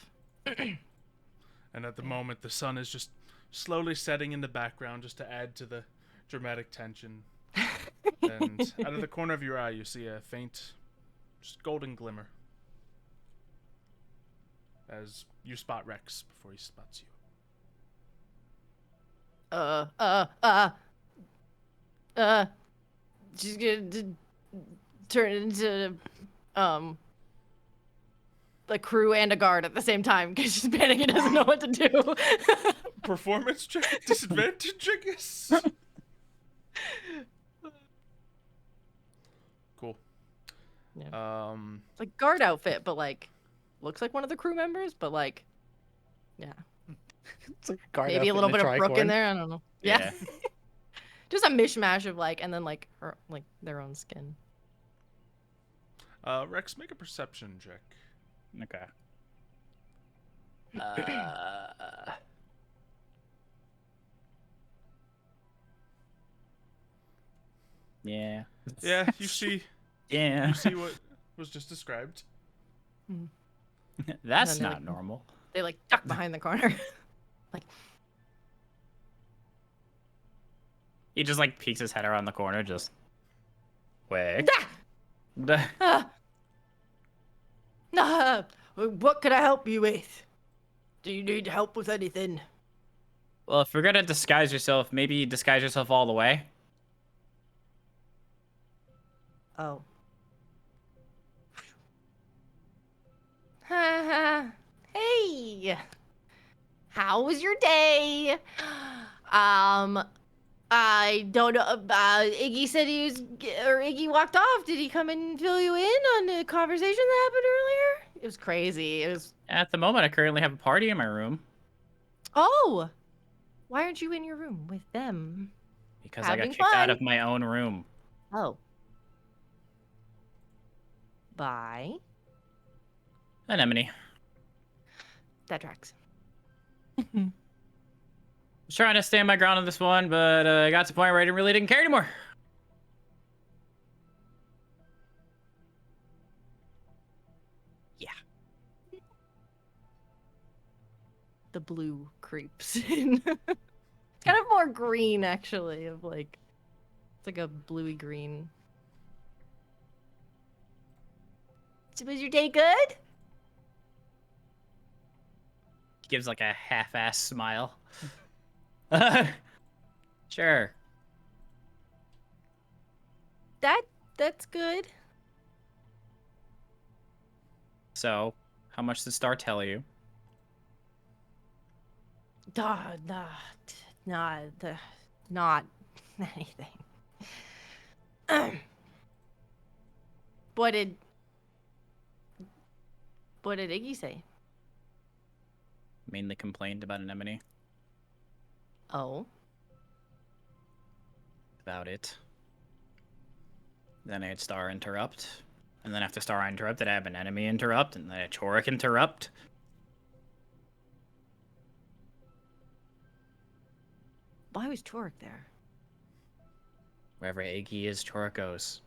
Speaker 1: And at the moment, the sun is just slowly setting in the background just to add to the dramatic tension. And out of the corner of your eye, you see a faint, just golden glimmer as you spot Rex before he spots you.
Speaker 3: She's gonna turn into a crew and a guard at the same time, because she's panicking and doesn't know what to do.
Speaker 1: Performance check at disadvantage, I guess. Cool.
Speaker 3: Yeah. It's like guard outfit, but like looks like one of the crew members, but like, yeah.
Speaker 4: It's like a guard
Speaker 3: Maybe a
Speaker 4: outfit
Speaker 3: little
Speaker 4: and
Speaker 3: bit of Brooke in
Speaker 4: tricorn.
Speaker 3: there. I don't know. Yeah. Just a mishmash of like, and then like her, like their own skin.
Speaker 1: Rex, make a perception check.
Speaker 9: Okay. Yeah.
Speaker 1: Yeah, you see.
Speaker 9: Yeah.
Speaker 1: You see what was just described.
Speaker 9: That's
Speaker 3: And then they,
Speaker 9: not normal.
Speaker 3: They like duck behind the corner. Like,
Speaker 9: He just like peeks his head around the corner, just. Wick.
Speaker 3: What could I help you with? Do you need help with anything?
Speaker 9: Well, if you're gonna disguise yourself, maybe disguise yourself all the way.
Speaker 3: Oh. Hey, how was your day? I don't know. Iggy said Iggy walked off. Did he come and fill you in on the conversation that happened earlier? It was crazy. It was.
Speaker 9: At the moment, I currently have a party in my room.
Speaker 3: Oh, why aren't you in your room with them?
Speaker 9: Because I got
Speaker 3: Having
Speaker 9: kicked out
Speaker 3: fun.
Speaker 9: of my own room.
Speaker 3: Oh. Bye.
Speaker 9: Anemone.
Speaker 3: That tracks.
Speaker 9: Was trying to stand my ground on this one, but I got to the point where I really didn't care anymore.
Speaker 3: Yeah. The blue creeps in. It's kind of more green, actually, of like, it's like a bluey green. So was your day good?
Speaker 9: Gives like a half-ass smile. Sure.
Speaker 3: That's good.
Speaker 9: So, how much did Star tell you?
Speaker 3: Not anything. What did Iggy say?
Speaker 9: Mainly complained about Anemone.
Speaker 3: Oh.
Speaker 9: About it. Then I had Star interrupt. And then after Star interrupted, I have an enemy interrupt. And then a Choric interrupt.
Speaker 3: Why was Choric there?
Speaker 9: Wherever Iggy is, Choric goes.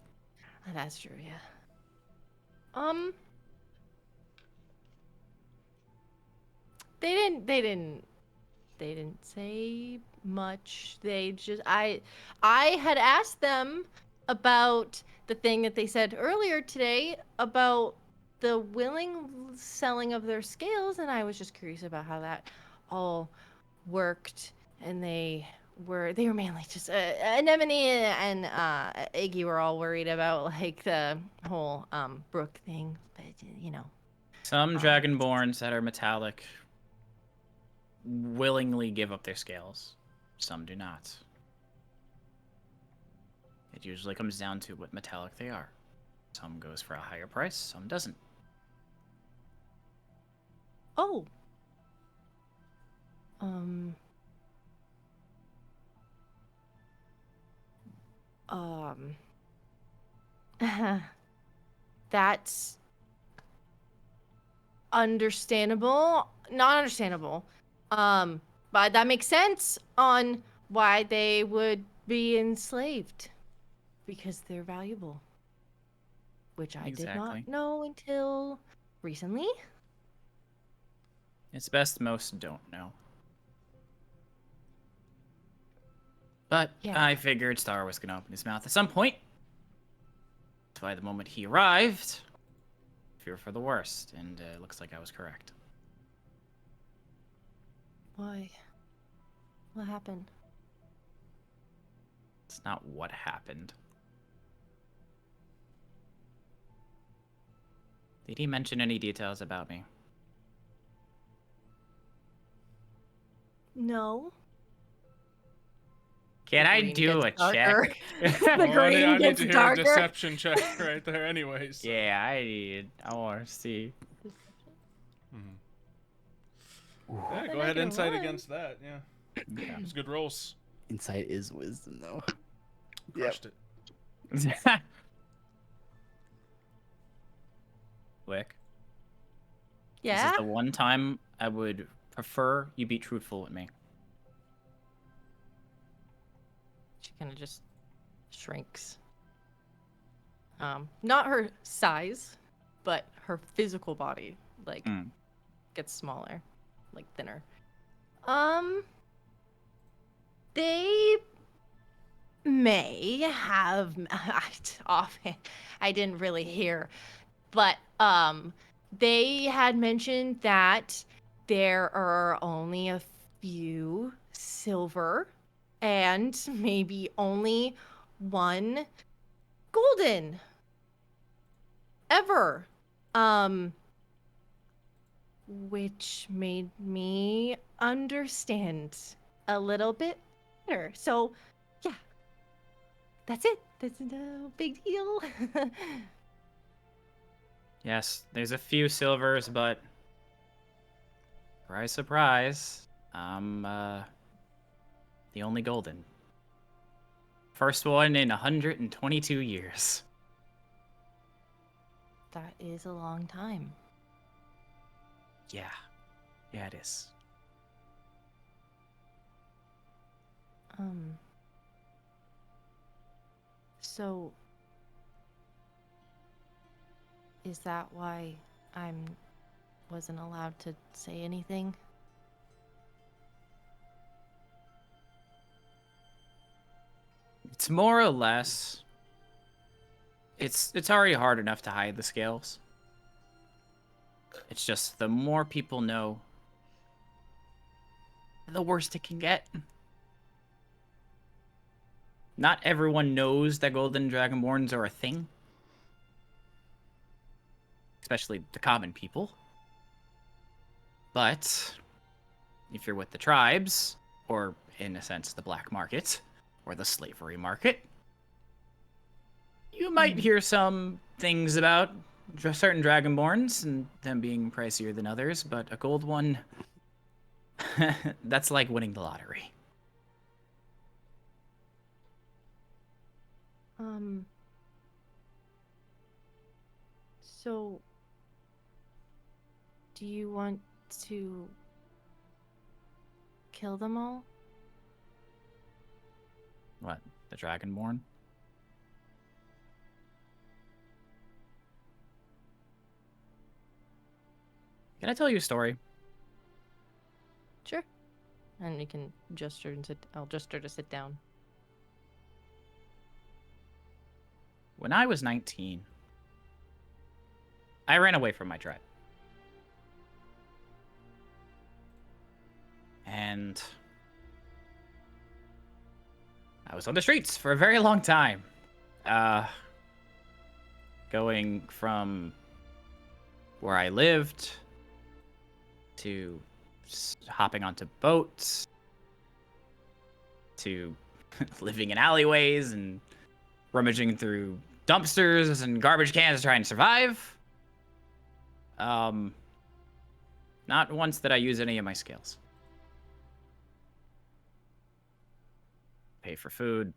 Speaker 3: That's true, yeah. They didn't say much. They just I had asked them about the thing that they said earlier today about the willing selling of their scales, and I was just curious about how that all worked. And they were mainly just Anemone and Iggy were all worried about like the whole Brooke thing, but you know.
Speaker 9: Some Dragonborns that are metallic willingly give up their scales. Some do not. It usually comes down to what metallic they are. Some goes for a higher price, some doesn't.
Speaker 3: Oh. That's understandable. Not understandable. But that makes sense on why they would be enslaved. Because they're valuable. Which I did not know until recently.
Speaker 9: It's best most don't know. But
Speaker 3: Yeah.
Speaker 9: I figured Star was going to open his mouth at some point. That's why the moment he arrived, fear for the worst, and it looks like I was correct.
Speaker 3: Why? What happened?
Speaker 9: It's not what happened. Did he mention any details about me?
Speaker 3: No.
Speaker 9: Can I
Speaker 3: green
Speaker 9: do a
Speaker 3: gets darker.
Speaker 9: check?
Speaker 3: The green
Speaker 1: I need
Speaker 3: gets
Speaker 1: to hear
Speaker 3: darker.
Speaker 1: a deception check right there anyways.
Speaker 9: Yeah, I want to see.
Speaker 1: Yeah, go ahead, insight against that, yeah. It was good rolls.
Speaker 4: Insight is wisdom, though.
Speaker 1: Crushed it.
Speaker 9: Wick.
Speaker 3: Yeah?
Speaker 9: This is the one time I would prefer you be truthful with me.
Speaker 3: She kind of just shrinks. Not her size, but her physical body, like, gets smaller, like thinner. They may have offhand. I didn't really hear, but they had mentioned that there are only a few silver and maybe only one golden ever. Which made me understand a little bit better. So, yeah. That's it. That's no big deal.
Speaker 9: Yes, there's a few silvers, but surprise, surprise, I'm the only golden. First one in 122 years.
Speaker 3: That is a long time.
Speaker 9: Yeah, it is.
Speaker 3: So is that why wasn't allowed to say anything?
Speaker 9: It's more or less. It's already hard enough to hide the scales. It's just the more people know, the worse it can get. Not everyone knows that golden dragonborns are a thing. Especially the common people. But if you're with the tribes, or in a sense the black market, or the slavery market, you might hear some things about certain Dragonborns and them being pricier than others, but a gold one, that's like winning the lottery.
Speaker 3: So, do you want to kill them all?
Speaker 9: What, the Dragonborn? Can I tell you a story?
Speaker 3: Sure. And we can gesture and sit. I'll gesture to sit down.
Speaker 9: When I was 19, I ran away from my tribe. And I was on the streets for a very long time. Going from where I lived to hopping onto boats to living in alleyways and rummaging through dumpsters and garbage cans trying to survive. Not once did I use any of my skills. Pay for food,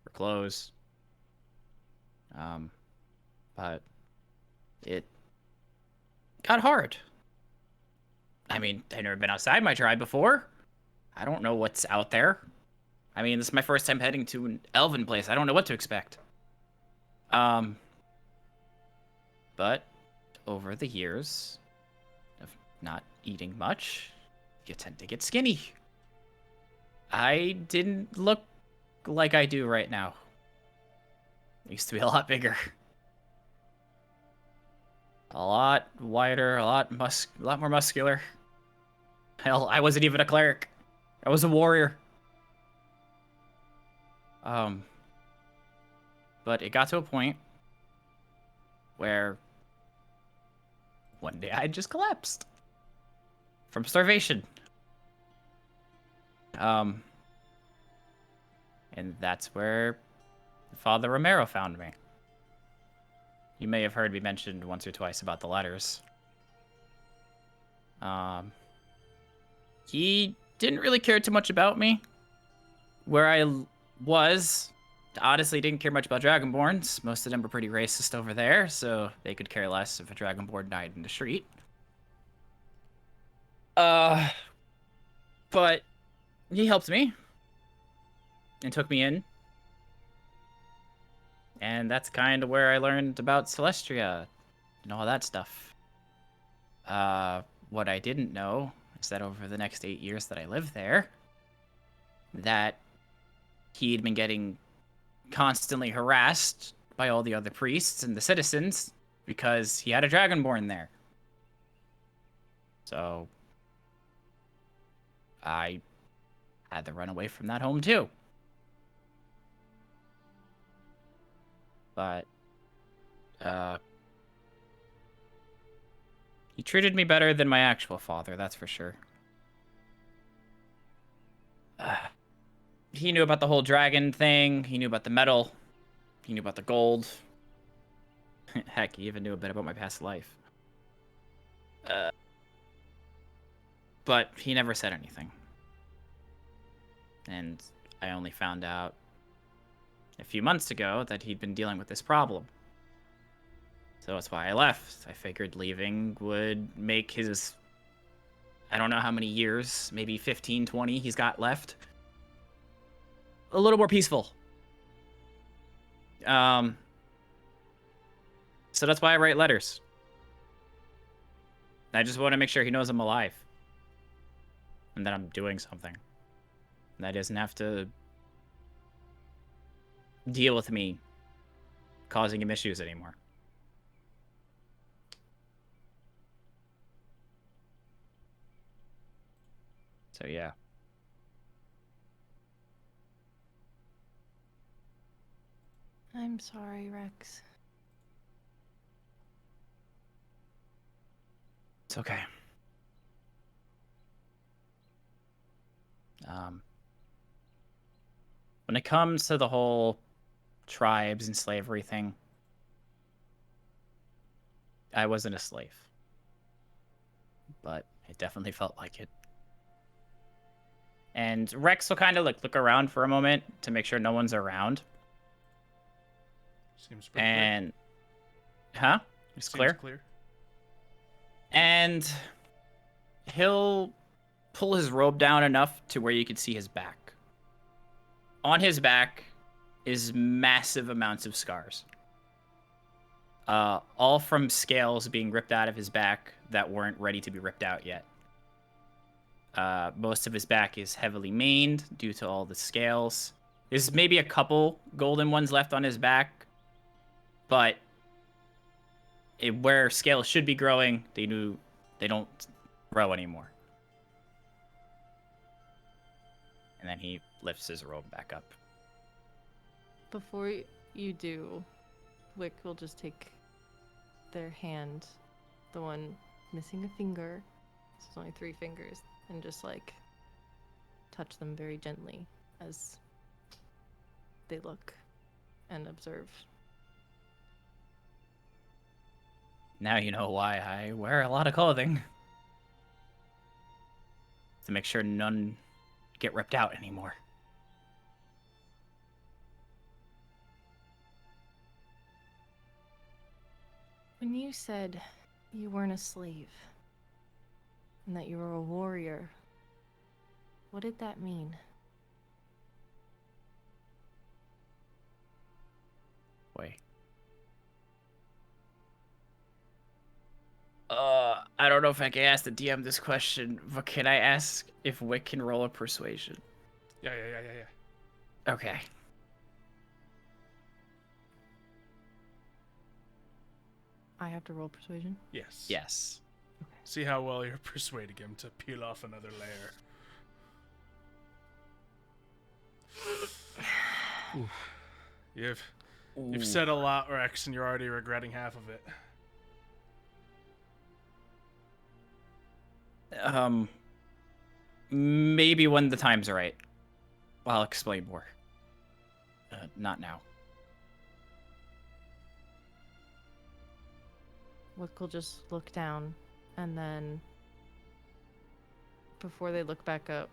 Speaker 9: for clothes. But it got hard. I mean, I've never been outside my tribe before. I don't know what's out there. I mean, this is my first time heading to an elven place. I don't know what to expect. But over the years of not eating much, you tend to get skinny. I didn't look like I do right now. I used to be a lot bigger. A lot wider, a lot more muscular. Hell, I wasn't even a cleric. I was a warrior. But it got to a point where one day I just collapsed from starvation. And that's where Father Romero found me. You may have heard me mentioned once or twice about the letters. He didn't really care too much about me. Where I was, honestly didn't care much about Dragonborns. Most of them were pretty racist over there, so they could care less if a Dragonborn died in the street. But he helped me and took me in. And that's kind of where I learned about Celestria and all that stuff. What I didn't know is that over the next 8 years that I lived there, that he'd been getting constantly harassed by all the other priests and the citizens because he had a Dragonborn there. So I had to run away from that home too. But he treated me better than my actual father, that's for sure. He knew about the whole dragon thing. He knew about the metal. He knew about the gold. Heck, he even knew a bit about my past life. But he never said anything. And I only found out a few months ago that he'd been dealing with this problem. So that's why I left. I figured leaving would make his, I don't know how many years, maybe 15, 20 he's got left, a little more peaceful. So that's why I write letters. I just want to make sure he knows I'm alive. And that I'm doing something. And that he doesn't have to deal with me causing him issues anymore. So yeah.
Speaker 3: I'm sorry, Rex.
Speaker 9: It's okay. When it comes to the whole tribes and slavery thing, I wasn't a slave, but it definitely felt like it. And Rex will kind of look around for a moment to make sure no one's around.
Speaker 1: Seems pretty
Speaker 9: And, huh? It's
Speaker 1: clear.
Speaker 9: clear. And he'll pull his robe down enough to where you can see his back. On his back is massive amounts of scars. All from scales being ripped out of his back that weren't ready to be ripped out yet. Most of his back is heavily maned due to all the scales. There's maybe a couple golden ones left on his back, but where scales should be growing, they don't grow anymore. And then he lifts his robe back up.
Speaker 3: Before you do, Wick will just take their hand, the one missing a finger, so it's only 3 fingers, and just like touch them very gently as they look and observe.
Speaker 9: Now you know why I wear a lot of clothing. To make sure none get ripped out anymore.
Speaker 3: When you said you weren't a slave and that you were a warrior, what did that mean?
Speaker 9: Wait. I don't know if I can ask the DM this question, but can I ask if Wick can roll a persuasion?
Speaker 1: Yeah.
Speaker 9: Okay.
Speaker 3: I have to roll persuasion?
Speaker 1: Yes.
Speaker 9: Yes.
Speaker 3: Okay.
Speaker 1: See how well you're persuading him to peel off another layer. You've said a lot, Rex, and you're already regretting half of it.
Speaker 9: Maybe when the time's right. I'll explain more. Not now.
Speaker 3: Wick will just look down, and then before they look back up,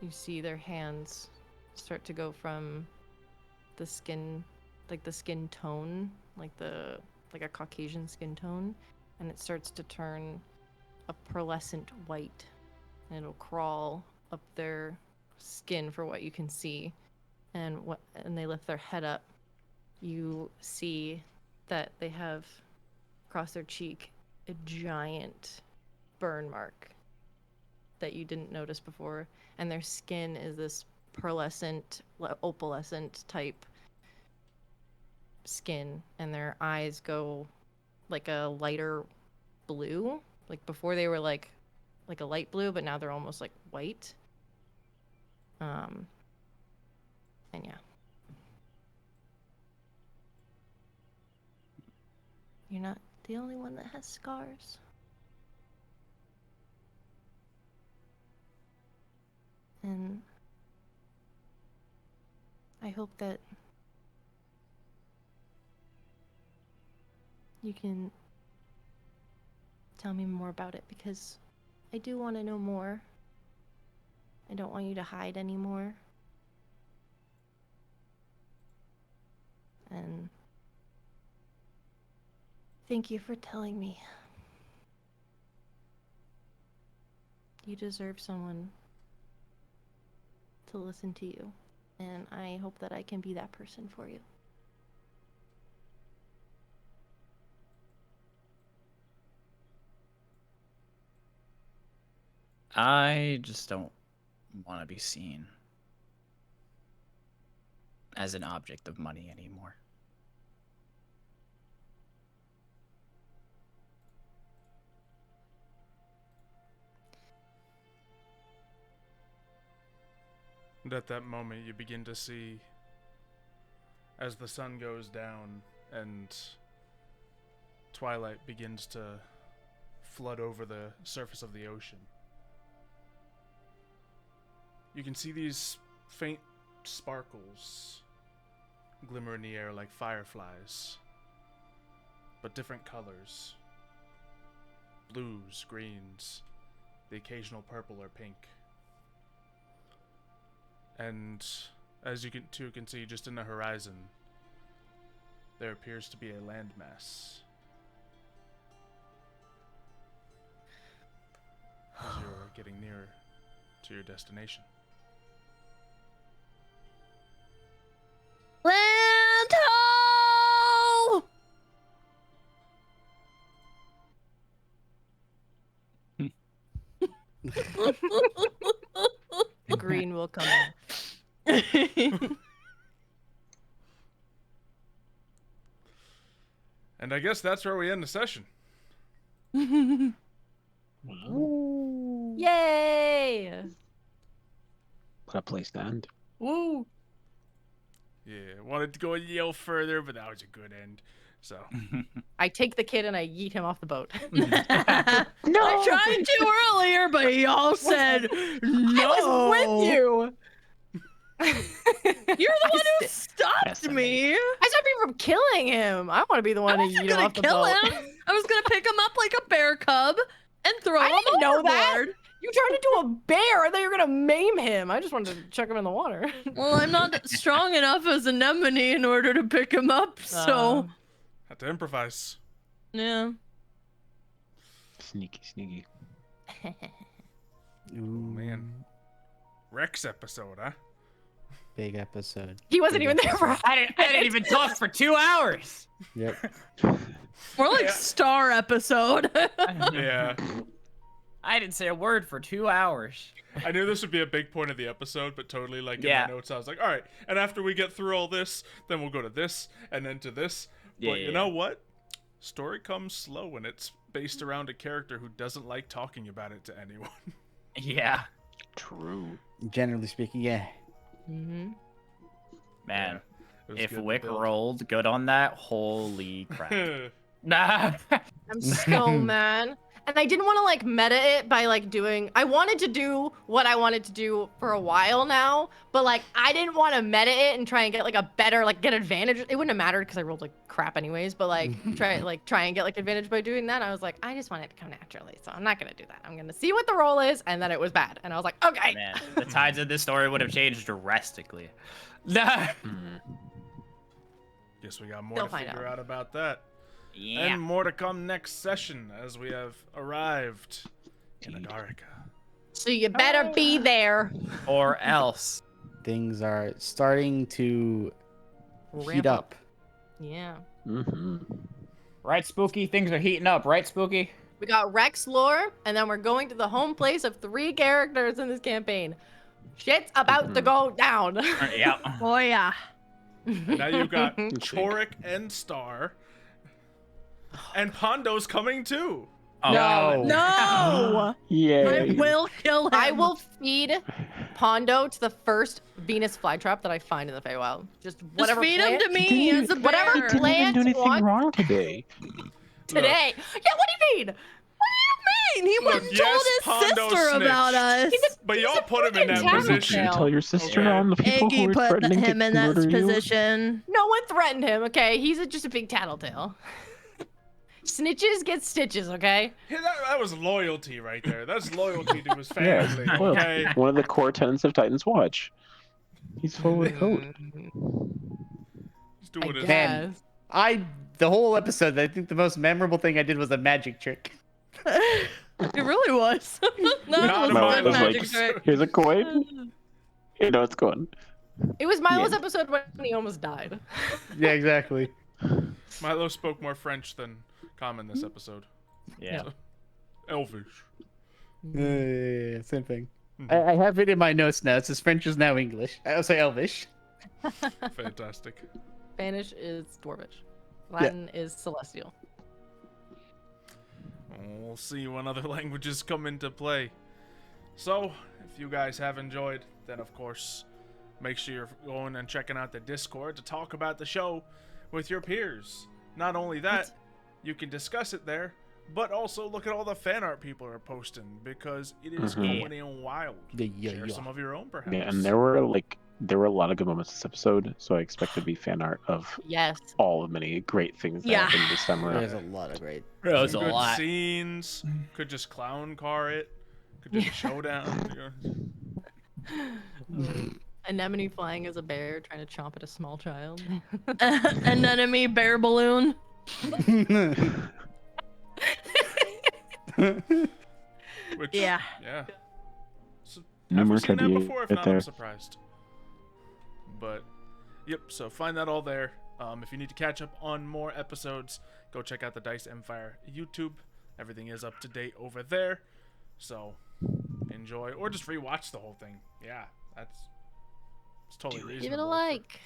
Speaker 3: you see their hands start to go from the skin, like the skin tone, like a Caucasian skin tone, and it starts to turn a pearlescent white, and it'll crawl up their skin for what you can see. And they lift their head up, you see that they have across their cheek a giant burn mark that you didn't notice before, and their skin is this pearlescent, opalescent type skin, and their eyes go like a lighter blue. Like before they were like a light blue, but now they're almost like white. And yeah. You're not the only one that has scars. And I hope that you can tell me more about it, because I do want to know more. I don't want you to hide anymore. And thank you for telling me. You deserve someone to listen to you, and I hope that I can be that person for you.
Speaker 9: I just don't want to be seen as an object of money anymore.
Speaker 1: And at that moment, you begin to see, as the sun goes down and twilight begins to flood over the surface of the ocean, you can see these faint sparkles glimmer in the air like fireflies, but different colors. Blues, greens, the occasional purple or pink. And as you can see just in the horizon, there appears to be a landmass. As you're getting nearer to your destination.
Speaker 2: Land ho!
Speaker 3: The green will come in.
Speaker 1: And I guess that's where we end the session.
Speaker 3: Yay!
Speaker 6: What a place to end.
Speaker 3: Woo!
Speaker 1: Yeah, wanted to go a little further, but that was a good end. So
Speaker 3: I take the kid and I yeet him off the boat.
Speaker 2: I tried to earlier, but y'all said no.
Speaker 3: I was with you.
Speaker 2: You're the one who stopped me.
Speaker 3: I stopped you from killing him. I want to be the one to yeet him off the boat.
Speaker 2: I was gonna pick him up like a bear cub and throw him
Speaker 3: didn't know that.
Speaker 2: overboard.
Speaker 3: You turned into a bear. I thought you were gonna maim him. I just wanted to chuck him in the water.
Speaker 2: Well, I'm not strong enough as an anemone in order to pick him up, so
Speaker 1: had to improvise.
Speaker 2: yeah.
Speaker 6: Sneaky.
Speaker 1: Oh man, Rex episode, huh?
Speaker 4: Big episode.
Speaker 3: He wasn't even there for.
Speaker 9: I didn't even talk for 2 hours.
Speaker 4: Yep.
Speaker 2: More like star episode.
Speaker 1: Yeah.
Speaker 9: I didn't say a word for 2 hours.
Speaker 1: I knew this would be a big point of the episode, but totally like in
Speaker 9: Yeah.
Speaker 1: my notes I was like, all right, and after we get through all this, then we'll go to this and then to this.
Speaker 9: Yeah,
Speaker 1: But you
Speaker 9: yeah.
Speaker 1: know what? Story comes slow when it's based around a character who doesn't like talking about it to anyone.
Speaker 9: Yeah.
Speaker 6: True.
Speaker 4: Generally speaking, yeah.
Speaker 3: Mm-hmm.
Speaker 9: Man,
Speaker 1: It was
Speaker 9: if
Speaker 1: good
Speaker 9: Wick
Speaker 1: build.
Speaker 9: rolled good on that, holy crap. Nah.
Speaker 3: I'm so mad. And I didn't want to like meta it by like doing. I wanted to do what I wanted to do for a while now, but like I didn't want to meta it and try and get like a better like get advantage. It wouldn't have mattered because I rolled like crap anyways. But like try and get like advantage by doing that. I was like, I just want it to come naturally, so I'm not gonna do that. I'm gonna see what the roll is, and then it was bad, and I was like, okay.
Speaker 9: Man, the tides of this story would have changed drastically. Nah.
Speaker 1: Guess we got more
Speaker 3: They'll
Speaker 1: to
Speaker 3: find
Speaker 1: figure
Speaker 3: out.
Speaker 1: out about that.
Speaker 9: Yeah.
Speaker 1: And more to come next session as we have arrived in Agarica.
Speaker 3: So you better be there.
Speaker 9: Or else.
Speaker 4: Things are starting to
Speaker 3: Ramp
Speaker 4: heat up.
Speaker 3: Yeah.
Speaker 6: Mm-hmm.
Speaker 9: Right, Spooky? Things are heating up, right, Spooky?
Speaker 3: We got Rex lore, and then we're going to the home place of 3 characters in this campaign. Shit's about to go down.
Speaker 9: Yeah.
Speaker 2: Oh yeah.
Speaker 1: And now you've got Chorik and Star. And Pondo's coming too.
Speaker 9: Oh.
Speaker 2: No. I
Speaker 6: Yay.
Speaker 2: will kill him.
Speaker 3: I will feed Pondo to the first Venus flytrap that I find in the Feywild. Just whatever.
Speaker 2: Just feed him to me
Speaker 6: Didn't
Speaker 2: as a
Speaker 3: whatever
Speaker 2: bear.
Speaker 6: Didn't even
Speaker 3: plant
Speaker 6: do anything
Speaker 3: wants
Speaker 6: wrong today.
Speaker 3: today. Yeah, what do you mean?
Speaker 2: He went
Speaker 1: Look,
Speaker 2: and
Speaker 1: yes,
Speaker 2: told his
Speaker 1: Pondo
Speaker 2: sister about
Speaker 1: snitched.
Speaker 2: us.
Speaker 1: But y'all put him in that
Speaker 3: freaking
Speaker 1: position.
Speaker 3: tattletale.
Speaker 6: Tell your sister
Speaker 1: Okay.
Speaker 6: on the people who
Speaker 2: Iggy
Speaker 6: were
Speaker 2: put
Speaker 6: threatening
Speaker 2: him
Speaker 6: to
Speaker 2: in that
Speaker 6: murder you.
Speaker 2: position.
Speaker 3: No one threatened him, okay? He's just a big tattletale. Snitches get stitches, okay?
Speaker 1: Yeah, that was loyalty right there. That's loyalty to his
Speaker 6: Yeah,
Speaker 1: family.
Speaker 6: well,
Speaker 1: Okay.
Speaker 6: one of the core tenets of Titan's Watch. He's full with code.
Speaker 1: He's doing his
Speaker 4: Man. The whole episode, I think the most memorable thing I did was a magic trick.
Speaker 2: It really was.
Speaker 1: Not
Speaker 2: it
Speaker 1: a
Speaker 2: was
Speaker 6: Milo
Speaker 2: a
Speaker 6: was
Speaker 2: good magic
Speaker 6: like,
Speaker 2: trick.
Speaker 6: here's a coin. You know it's going.
Speaker 3: It was Milo's
Speaker 6: Yeah.
Speaker 3: episode when he almost died.
Speaker 4: Yeah, exactly.
Speaker 1: Milo spoke more French than common this episode.
Speaker 9: Yeah.
Speaker 1: So, Elvish.
Speaker 4: Yeah, same thing. I have it in my notes now. It says French is now English. I'll say Elvish.
Speaker 1: Fantastic.
Speaker 3: Spanish is Dwarvish. Latin is Celestial.
Speaker 1: We'll see when other languages come into play. So, if you guys have enjoyed, then of course, make sure you're going and checking out the Discord to talk about the show with your peers. Not only that, you can discuss it there, But also look at all the fan art people are posting because it is going in wild. Share some of your own, perhaps.
Speaker 6: Yeah, and there were a lot of good moments this episode, so I expect to be fan art of all of many great things that happened this time around.
Speaker 4: There's a lot of great.
Speaker 9: There's
Speaker 1: Some
Speaker 9: a
Speaker 1: good
Speaker 9: lot.
Speaker 1: scenes. Could just clown car it. Could do a showdown.
Speaker 3: Anemone flying as a bear trying to chomp at a small child.
Speaker 2: Anemone bear balloon.
Speaker 1: Which,
Speaker 2: yeah.
Speaker 1: So,
Speaker 6: No
Speaker 1: have we
Speaker 6: more
Speaker 1: seen that
Speaker 6: Cartier
Speaker 1: before? If
Speaker 6: right
Speaker 1: not,
Speaker 6: there.
Speaker 1: I'm surprised. But, yep, so find that all there. If you need to catch up on more episodes, go check out the Dice Empire YouTube. Everything is up to date over there. So, enjoy. Or just rewatch the whole thing. Yeah, it's totally reasonable.
Speaker 3: Give it a like.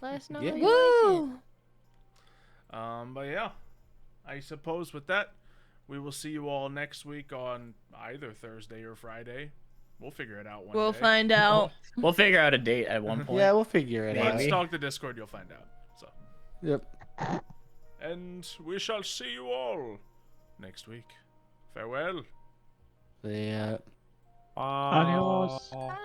Speaker 3: Let us know how you
Speaker 2: Woo!
Speaker 3: like it.
Speaker 1: But yeah, I suppose with that, we will see you all next week on either Thursday or Friday. We'll figure it out one
Speaker 2: We'll
Speaker 1: day.
Speaker 2: find out.
Speaker 9: We'll figure out a date at one point.
Speaker 4: Yeah, we'll figure it out.
Speaker 1: Let's stalk the Discord, you'll find out. So.
Speaker 4: Yep.
Speaker 1: And we shall see you all next week. Farewell.
Speaker 4: Yeah.
Speaker 6: Adios.
Speaker 3: Bye.